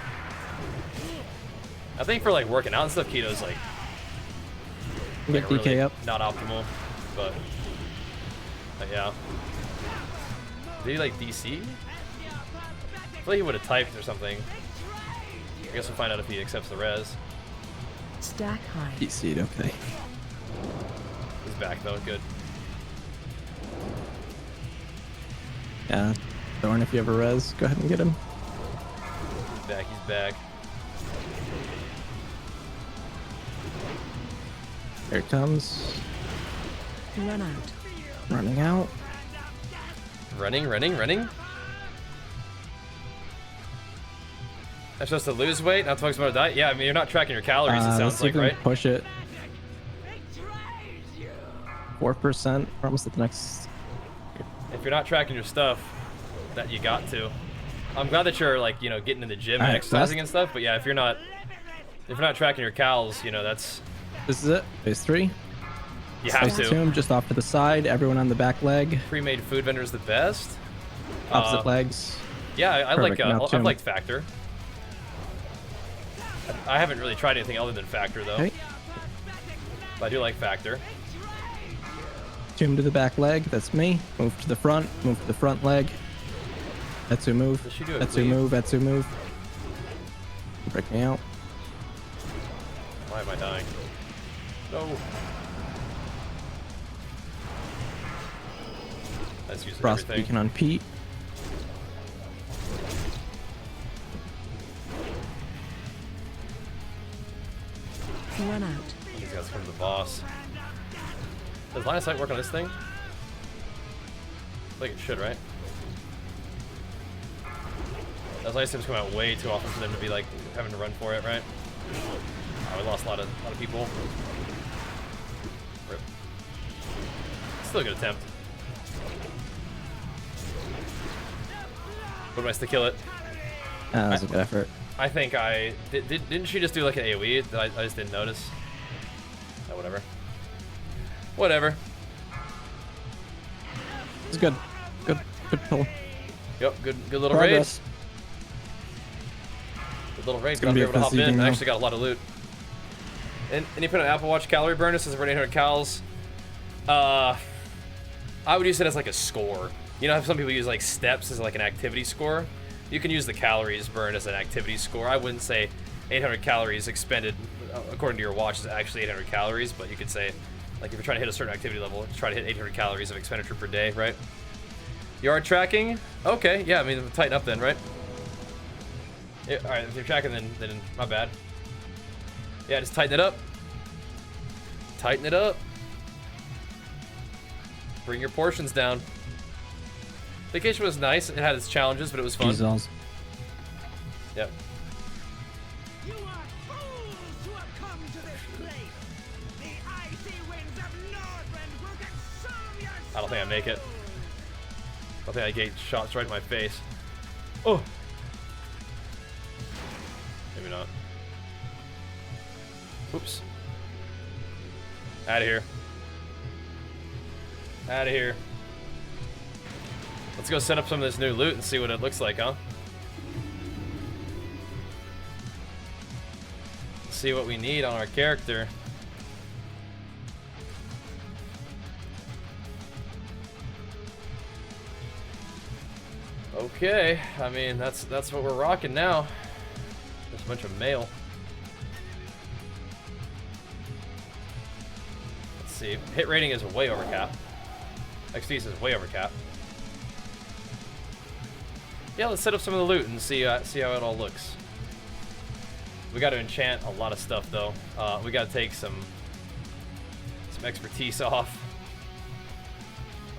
I think for like working out and stuff, keto's like Get DK really up. not optimal, but yeah. Did he like DC? I feel like he would have typed or something. I guess we'll find out if he accepts the res. Stack high. Eat seed. Okay. back though. Good. Yeah. Thorn, if you have a res, go ahead and get him. He's back. He's back. Here it comes. Run out. Running out. Running. I'm supposed to lose weight, not focus on a diet? Yeah, I mean, you're not tracking your calories, it Let's sounds see if like, we right? can push it. 4%. We're almost at the next. If you're not tracking your stuff, that you got to. I'm glad that you're, like, you know, getting in the gym and Alright, exercising last- and stuff, but yeah, if you're not tracking your calories, you know, that's, This is it. Phase 3. you have Phase to. 2, just off to the side. Everyone on the back leg. Pre-made food vendor's the best. Opposite legs. Yeah, I like, Perfect, now I've Tomb. liked Factor. I haven't really tried anything other than Factor, though. Okay. But I do like Factor. Tomb to the back leg. That's me. Move to the front. Move to the front leg. Etsu move. Does she do a Etsu cleave? move. Etsu move. Break me out. Why am I dying? No. That's using Frost everything. beacon on Pete. Run out. These guys come to the boss. Does line of sight work on this thing? I think it should, right? Those line of sights come out way too often for them to be like having to run for it, right? Oh, we lost a lot of people. Rip. Still a good attempt. What am I to kill it? That was a good effort. I think I didn't she just do like an AoE that I just didn't notice? Oh, whatever. Whatever. It's good. Good pull. Yep, good little raid. Progress. Good little raid. gonna Got be able to a hop in. fatiguing I though. actually got a lot of loot. And you put an Apple Watch calorie burn. This is over 800 calories. I would use it as like a score. You know how some people use like steps as like an activity score? You can use the calories burned as an activity score. I wouldn't say 800 calories expended according to your watch is actually 800 calories, but you could say, like if you're trying to hit a certain activity level, try to hit 800 calories of expenditure per day, right? You are tracking? Okay, yeah, I mean, tighten up then, right? Yeah, all right, if you're tracking, then my bad. Yeah, just tighten it up. Tighten it up. Bring your portions down. Vacation was nice. It had its challenges, but it was fun. Jesus. Yep. You are fools who have come to this place. The icy winds of Northrend will consume your I don't think I make it. I don't think I get shots right in my face. Oh. Maybe not. Oops. Out of here. Out of here. Let's go set up some of this new loot and see what it looks like, huh? See what we need on our character. Okay, I mean that's what we're rocking now. Just a bunch of mail. Let's see. Hit rating is way over cap. XD's is way over cap. Yeah, let's set up some of the loot and see how it all looks. We got to enchant a lot of stuff though. We got to take some expertise off.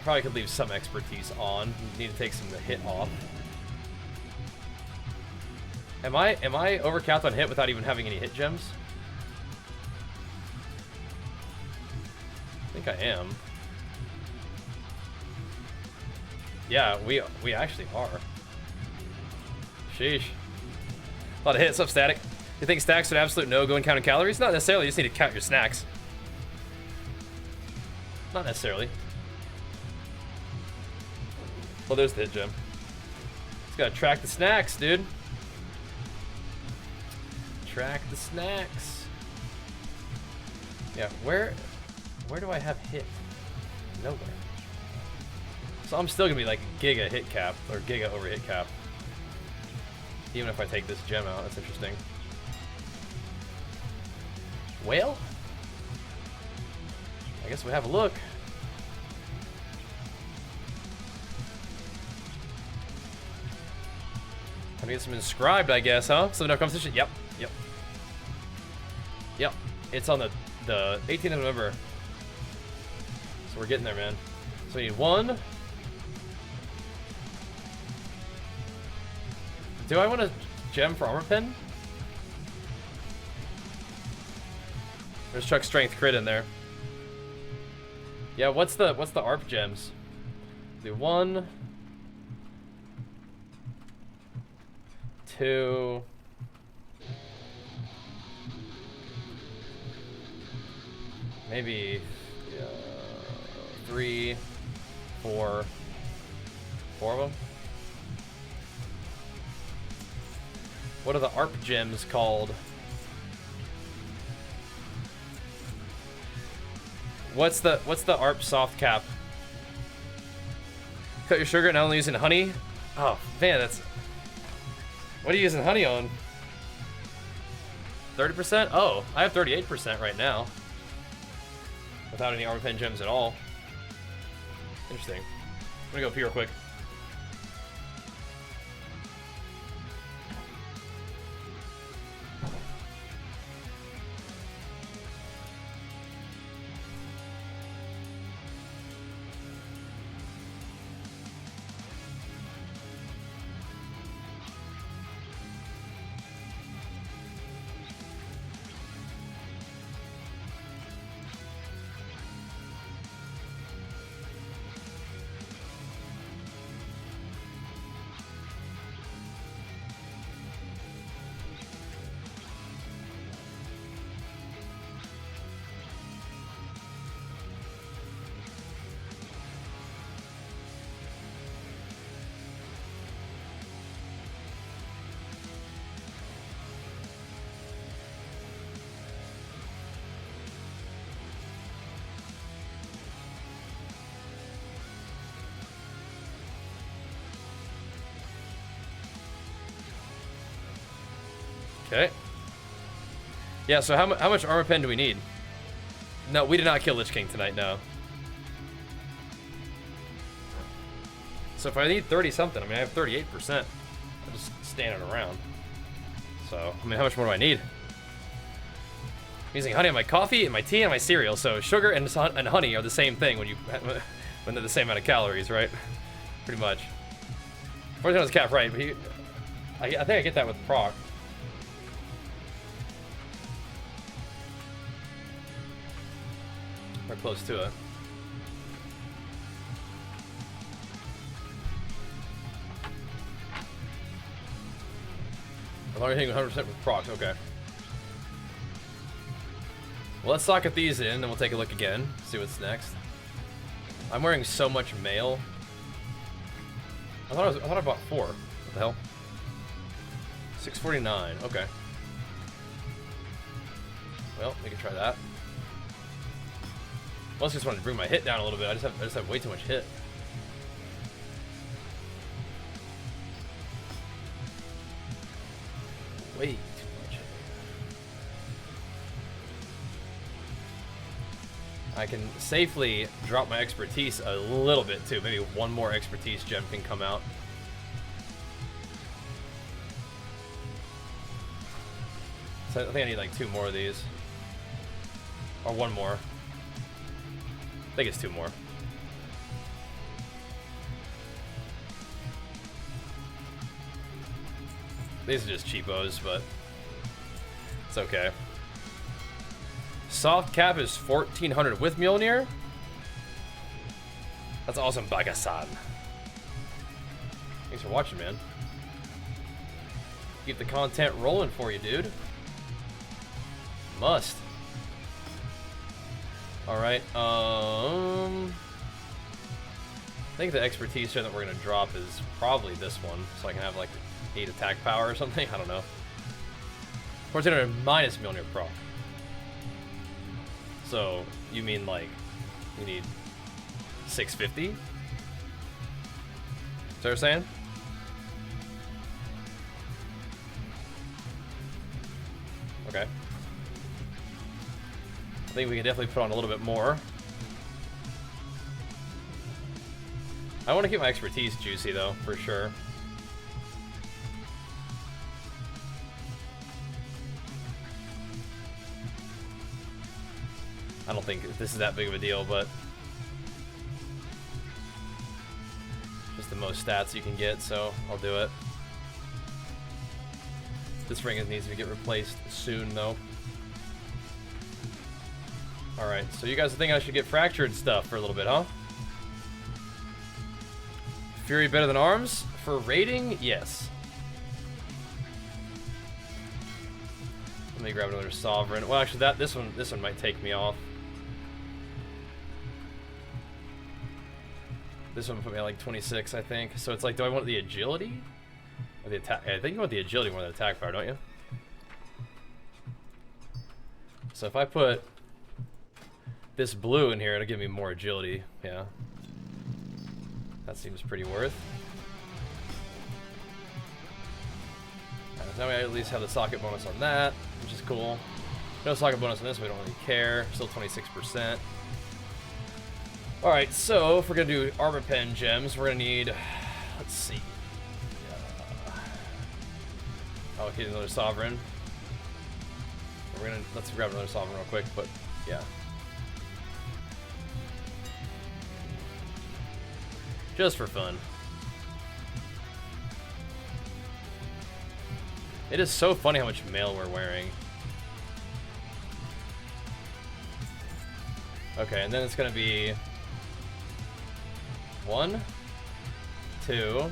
Probably could leave some expertise on. Need to take some of the hit off. Am I overcapped on hit without even having any hit gems? I think I am. Yeah, we actually are. Sheesh. A lot of hits. Up, Static. You think stacks would absolute no go in counting calories? Not necessarily. You just need to count your snacks. Not necessarily. Well, there's the hit gem. Just gotta track the snacks, dude. Track the snacks. Yeah, where do I have hit? Nowhere. So I'm still gonna be like giga hit cap or giga over hit cap. Even if I take this gem out, that's interesting. Whale? I guess we have a look. Time to get some inscribed, I guess, huh? So no competition. Yep. It's on the 18th of November. So we're getting there, man. So we need 1. Do I want a gem for armor pen? There's Chuck's strength crit in there. Yeah, what's the ARP gems? Do 1, 2. Maybe 3, 4. 4 of them. What are the ARP gems called? What's the ARP soft cap? Cut your sugar and only using honey? Oh man, that's. What are you using honey on? 30%? Oh, I have 38% right now. Without any armor pen gems at all. Interesting. I'm gonna go pee real quick. Okay. Yeah, so how much armor pen do we need? No, we did not kill Lich King tonight, no. So if I need 30 something, I mean, I have 38%. I'm just standing around. So, I mean, how much more do I need? I'm using honey on my coffee, and my tea, and my cereal. So sugar and honey are the same thing when they're the same amount of calories, right? Pretty much. Fortunately, I was Cap right, but I think I get that with proc. We're close to it. As long as you're hitting 100% with proc, okay. Well, let's socket these in, then we'll take a look again, see what's next. I'm wearing so much mail. I thought I bought 4. What the hell? 649. Okay. Well, we can try that. I just wanted to bring my hit down a little bit. I just have way too much hit. Way too much hit. I can safely drop my expertise a little bit too. Maybe one more expertise gem can come out. So I think I need like 2 more of these. Or 1 more. I think it's 2 more. These are just cheapos, but it's okay. Soft cap is 1400 with Mjolnir. That's awesome, Bagasan. Thanks for watching, man. Keep the content rolling for you, dude. Must. Alright, I think the expertise gem that we're gonna drop is probably this one, so I can have like 8 attack power or something. I don't know. 1400 minus Mjolnir proc. So you mean like we need 650? Is that what you're saying? Okay. I think we can definitely put on a little bit more. I want to keep my expertise juicy, though, for sure. I don't think this is that big of a deal, but just the most stats you can get, so I'll do it. This ring needs to get replaced soon, though. Alright, so you guys think I should get fractured stuff for a little bit, huh? Fury better than arms? For rating? Yes. Let me grab another Sovereign. Well, actually, this one might take me off. This one put me at like 26, I think. So it's like, do I want the agility? Or the attack? I think you want the agility more than attack power, don't you? So if I put this blue in here, it'll give me more agility. Yeah. That seems pretty worth. Now we at least have the socket bonus on that, which is cool. No socket bonus on this, we don't really care. Still 26%. Alright, so if we're gonna do armor pen gems, we're gonna need, let's see. Allocate another sovereign. Let's grab another sovereign real quick, but yeah. Just for fun. It is so funny how much mail we're wearing. Okay, and then it's gonna be 1, 2,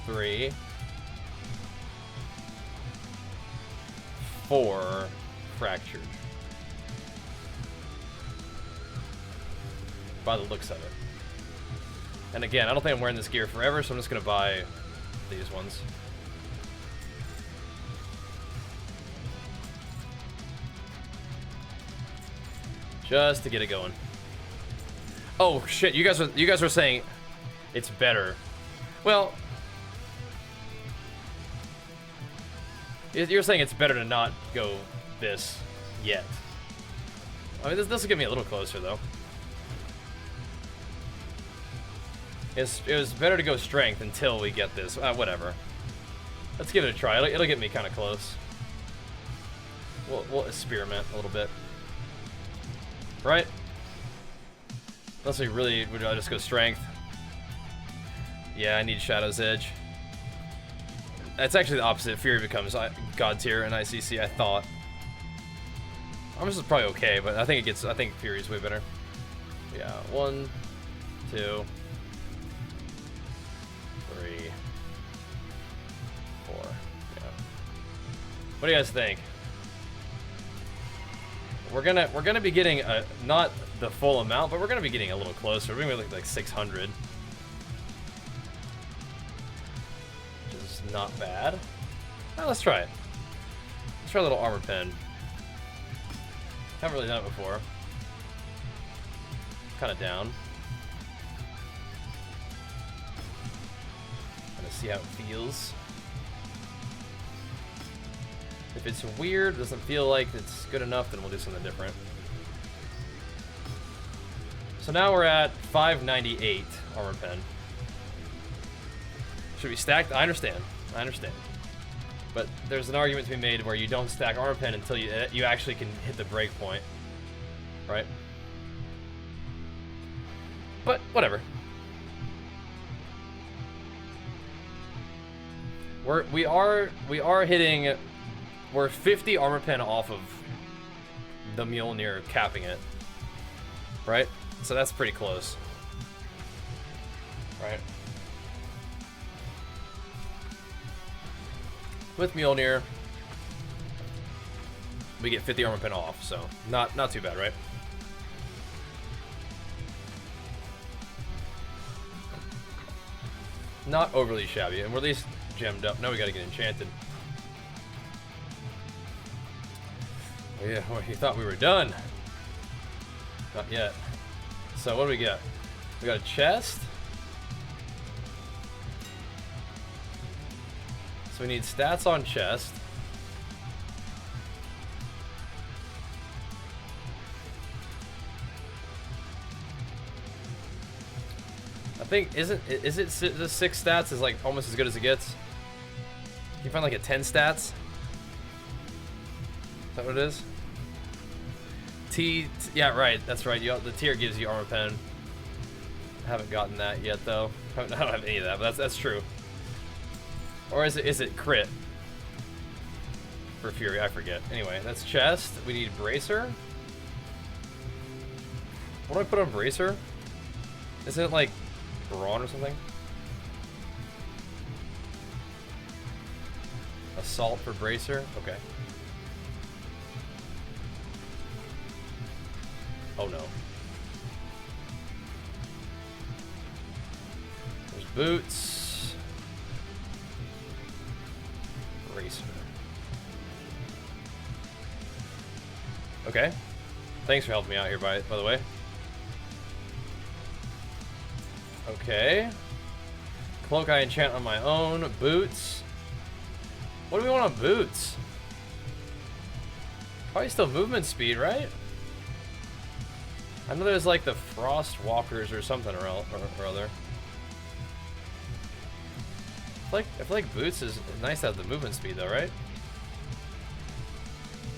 3, 4 fractured. By the looks of it. And again, I don't think I'm wearing this gear forever, so I'm just gonna buy these ones. Just to get it going. Oh shit! You guys were saying it's better. Well, you're saying it's better to not go this yet. I mean, this will get me a little closer though. It was better to go strength until we get this. Whatever. Let's give it a try. It'll get me kind of close. We'll experiment a little bit. Right? Unless we really would just go strength. Yeah, I need Shadow's Edge. That's actually the opposite. Fury becomes God tier in ICC, I thought. Arms is probably okay, but I think Fury's way better. Yeah, 1, 2, 3, 4. Yeah. What do you guys think? We're gonna be getting not the full amount, but we're gonna be getting a little closer. We're gonna be like 600, which is not bad. Now let's try it. Let's try a little armor pen. Haven't really done it before. Kind of down. Gonna see how it feels. If it's weird, doesn't feel like it's good enough, then we'll do something different. So now we're at 598 armor pen. Should we stack? I understand. But there's an argument to be made where you don't stack armor pen until you actually can hit the break point, right? But whatever. We are hitting. We're 50 armor pen off of the Mjolnir capping it, right? So that's pretty close, right? With Mjolnir, we get 50 armor pen off, so not too bad, right? Not overly shabby, and we're at least gemmed up. Now we gotta get enchanted. Yeah, well, you thought we were done. Not yet. So what do we got? We got a chest. So we need stats on chest. I think is it the 6 stats is like almost as good as it gets? You find like a 10 stats? Is that what it is? Yeah, right. That's right. The tier gives you armor pen. I haven't gotten that yet though. I don't have any of that, but that's true. Or is it crit? For Fury, I forget. Anyway, that's chest. We need bracer. What do I put on bracer? Isn't it like brawn or something? Assault for bracer? Okay. Oh no. There's boots. Bracer. Okay. Thanks for helping me out here, by the way. Okay. Cloak I enchant on my own. Boots. What do we want on boots? Probably still movement speed, right? I know there's like the frost walkers or something or other. I feel like boots is nice to have the movement speed though, right?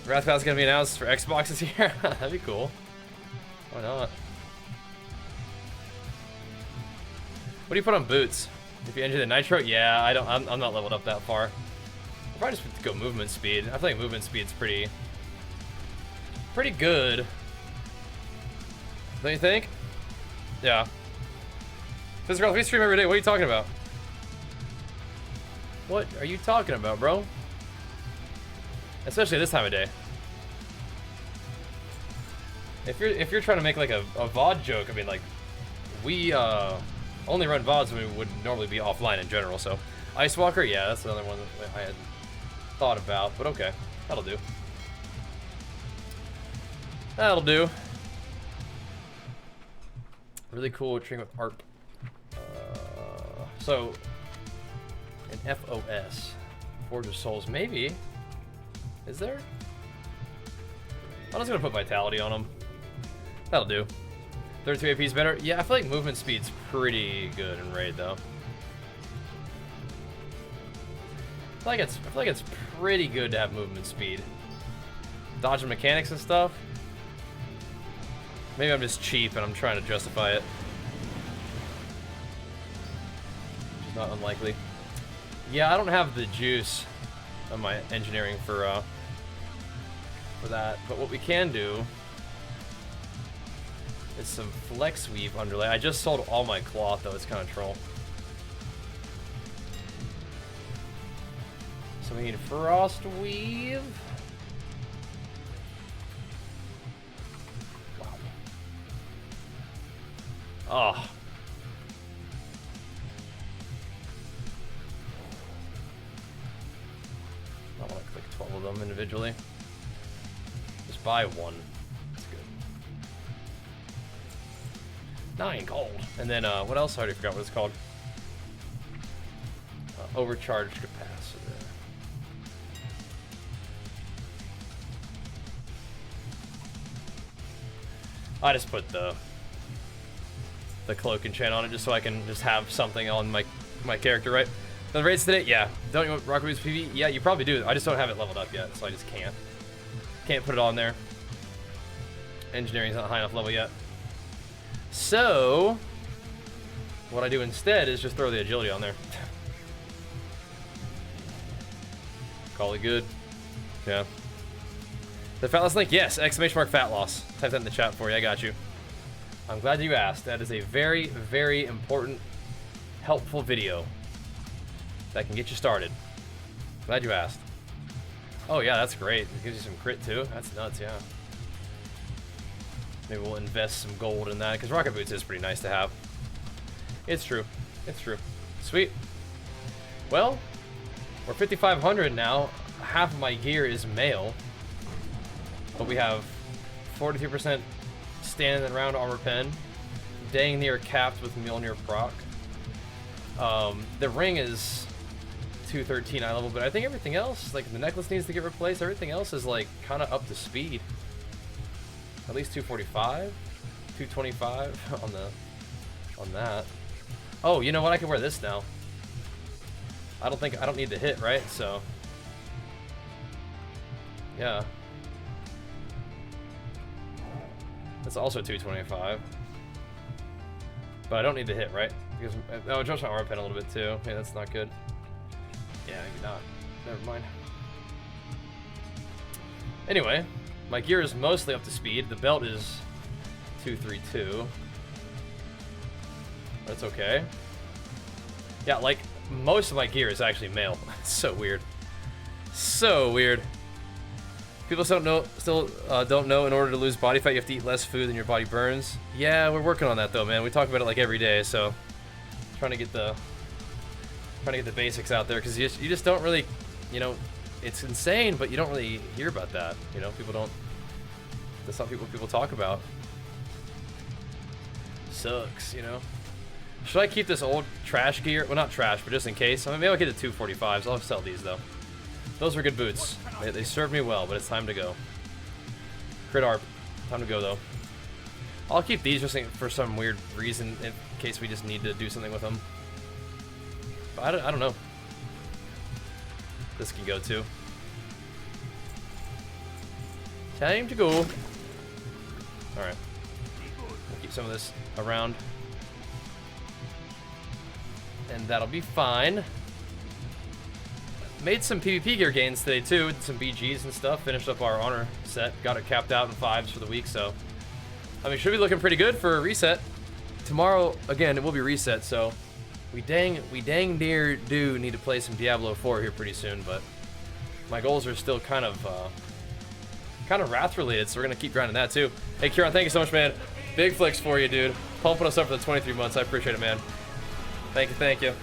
Wrathpath's gonna be announced for Xbox this year. That'd be cool. Why not? What do you put on boots? If you enter the nitro, yeah, I'm not leveled up that far. I'll probably just go movement speed. I feel like movement speed's pretty good. Don't you think? Yeah. Physical, we stream every day. What are you talking about? What are you talking about, bro? Especially this time of day. If you're trying to make like a VOD joke, I mean like we only run VODs when we would normally be offline in general, so Ice Walker, yeah, that's another one that I had thought about, but okay. That'll do. That'll do. Really cool Dream of Art. So an FOS. Forge of Souls, maybe. Is there? I'm just gonna put Vitality on him. That'll do. 32 AP is better. Yeah, I feel like movement speed's pretty good in Raid though. I feel like it's pretty good to have movement speed. Dodging mechanics and stuff. Maybe I'm just cheap and I'm trying to justify it. Which is not unlikely. Yeah, I don't have the juice on my engineering for that, but what we can do is some flex weave underlay. I just sold all my cloth though, it's kind of troll. So we need frost weave. Wow. Oh. I want to click 12 of them individually. Just buy one. That's good. 9 gold. And then, what else? I already forgot what it's called. Overcharged capacitor. I just put the cloak enchant on it just so I can just have something on my character, right? The raids today, yeah. Don't you want Rocket Boots PV? Yeah, you probably do. I just don't have it leveled up yet, so I just can't put it on there. Engineering's not high enough level yet. So what I do instead is just throw the agility on there. Call it good. Yeah. The fat loss link? Yes, exclamation mark fat loss. Type that in the chat for you, I got you. I'm glad you asked. That is a very, very important, helpful video that can get you started. Glad you asked. Oh yeah, that's great. It gives you some crit too. That's nuts, yeah. Maybe we'll invest some gold in that, because Rocket Boots is pretty nice to have. It's true. It's true. Sweet. Well, we're 5,500 now. Half of my gear is male. But we have 43% standing around armor pen. Dang near capped with Mjolnir proc. The ring is 213 eye level, but I think everything else, like the necklace needs to get replaced. Everything else is like kind of up to speed. At least 245, 225 on that. Oh, you know what? I can wear this now. I don't need the hit, right? So, yeah. That's also 225. But I don't need the hit, right? Because oh, it drops my arm pen a little bit too. Yeah, that's not good. Yeah, maybe not. Never mind. Anyway, my gear is mostly up to speed. The belt is 232. That's okay. Yeah, like most of my gear is actually male. It's so weird. So weird. People still don't know in order to lose body fat you have to eat less food than your body burns. Yeah, we're working on that though, man. We talk about it like every day, so trying to get the basics out there because you just don't really, you know, it's insane, but you don't really hear about that. You know, people don't. That's not what people talk about. Sucks, you know. Should I keep this old trash gear? Well, not trash, but just in case. I mean, maybe I'll get the 245s. I'll sell these though. Those were good boots. They served me well, but it's time to go. Crit ARP. Time to go, though. I'll keep these just for some weird reason in case we just need to do something with them. But I don't know. This can go, too. Time to go. Alright. We'll keep some of this around. And that'll be fine. Made some PvP gear gains today too, with some BGs and stuff. Finished up our honor set, got it capped out in 5s for the week, so I mean, should be looking pretty good for a reset. Tomorrow, again, it will be reset, so we dang near do need to play some Diablo 4 here pretty soon, but my goals are still kind of Wrath related, so we're gonna keep grinding that too. Hey Kieran, thank you so much, man. Big flicks for you, dude. Pumping us up for the 23 months. I appreciate it, man. Thank you, thank you.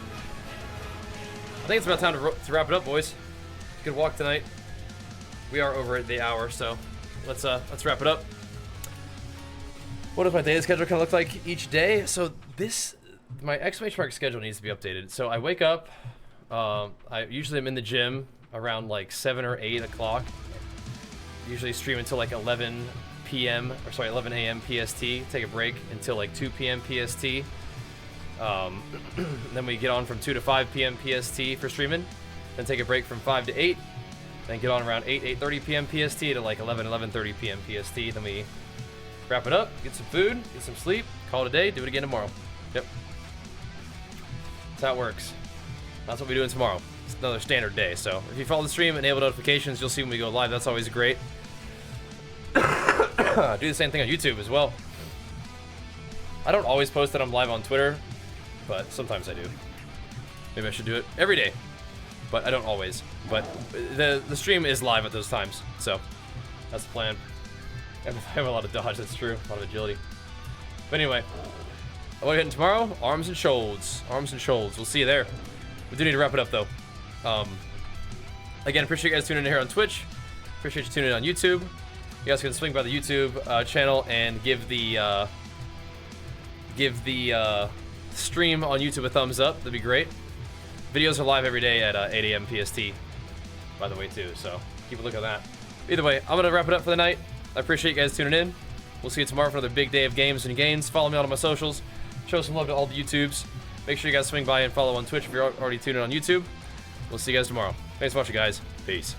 I think it's about time to wrap it up, boys. Good walk tonight. We are over at the hour, so let's wrap it up. What does my daily schedule kind of look like each day? So my exclamation mark schedule needs to be updated. So I wake up. I usually am in the gym around like 7 or 8 o'clock. Usually stream until like 11 p.m. or sorry, 11 a.m. PST. Take a break until like 2 p.m. PST. Then we get on from 2 to 5 p.m. PST for streaming. Then take a break from 5 to 8. Then get on around 8:30 p.m. PST to like 11:30 p.m. PST. Then we wrap it up, get some food, get some sleep, call it a day, do it again tomorrow. Yep. That's how it works. That's what we're doing tomorrow. It's another standard day. So if you follow the stream, enable notifications, you'll see when we go live. That's always great. Do the same thing on YouTube as well. I don't always post that I'm live on Twitter, but sometimes I do. Maybe I should do it every day, but I don't always. But the stream is live at those times, so that's the plan. I have a lot of dodge, that's true. A lot of agility. But anyway, what are we hitting tomorrow? Arms and shoulders. Arms and shoulders. We'll see you there. We do need to wrap it up, though. Again, appreciate you guys tuning in here on Twitch. Appreciate you tuning in on YouTube. You guys can swing by the YouTube channel and give the stream on YouTube a thumbs up. That'd be great. Videos are live every day at 8 a.m. PST, by the way, too. So keep a look at that. Either way, I'm going to wrap it up for the night. I appreciate you guys tuning in. We'll see you tomorrow for another big day of games and gains. Follow me on all my socials. Show some love to all the YouTubes. Make sure you guys swing by and follow on Twitch if you're already tuned in on YouTube. We'll see you guys tomorrow. Thanks for watching, guys. Peace.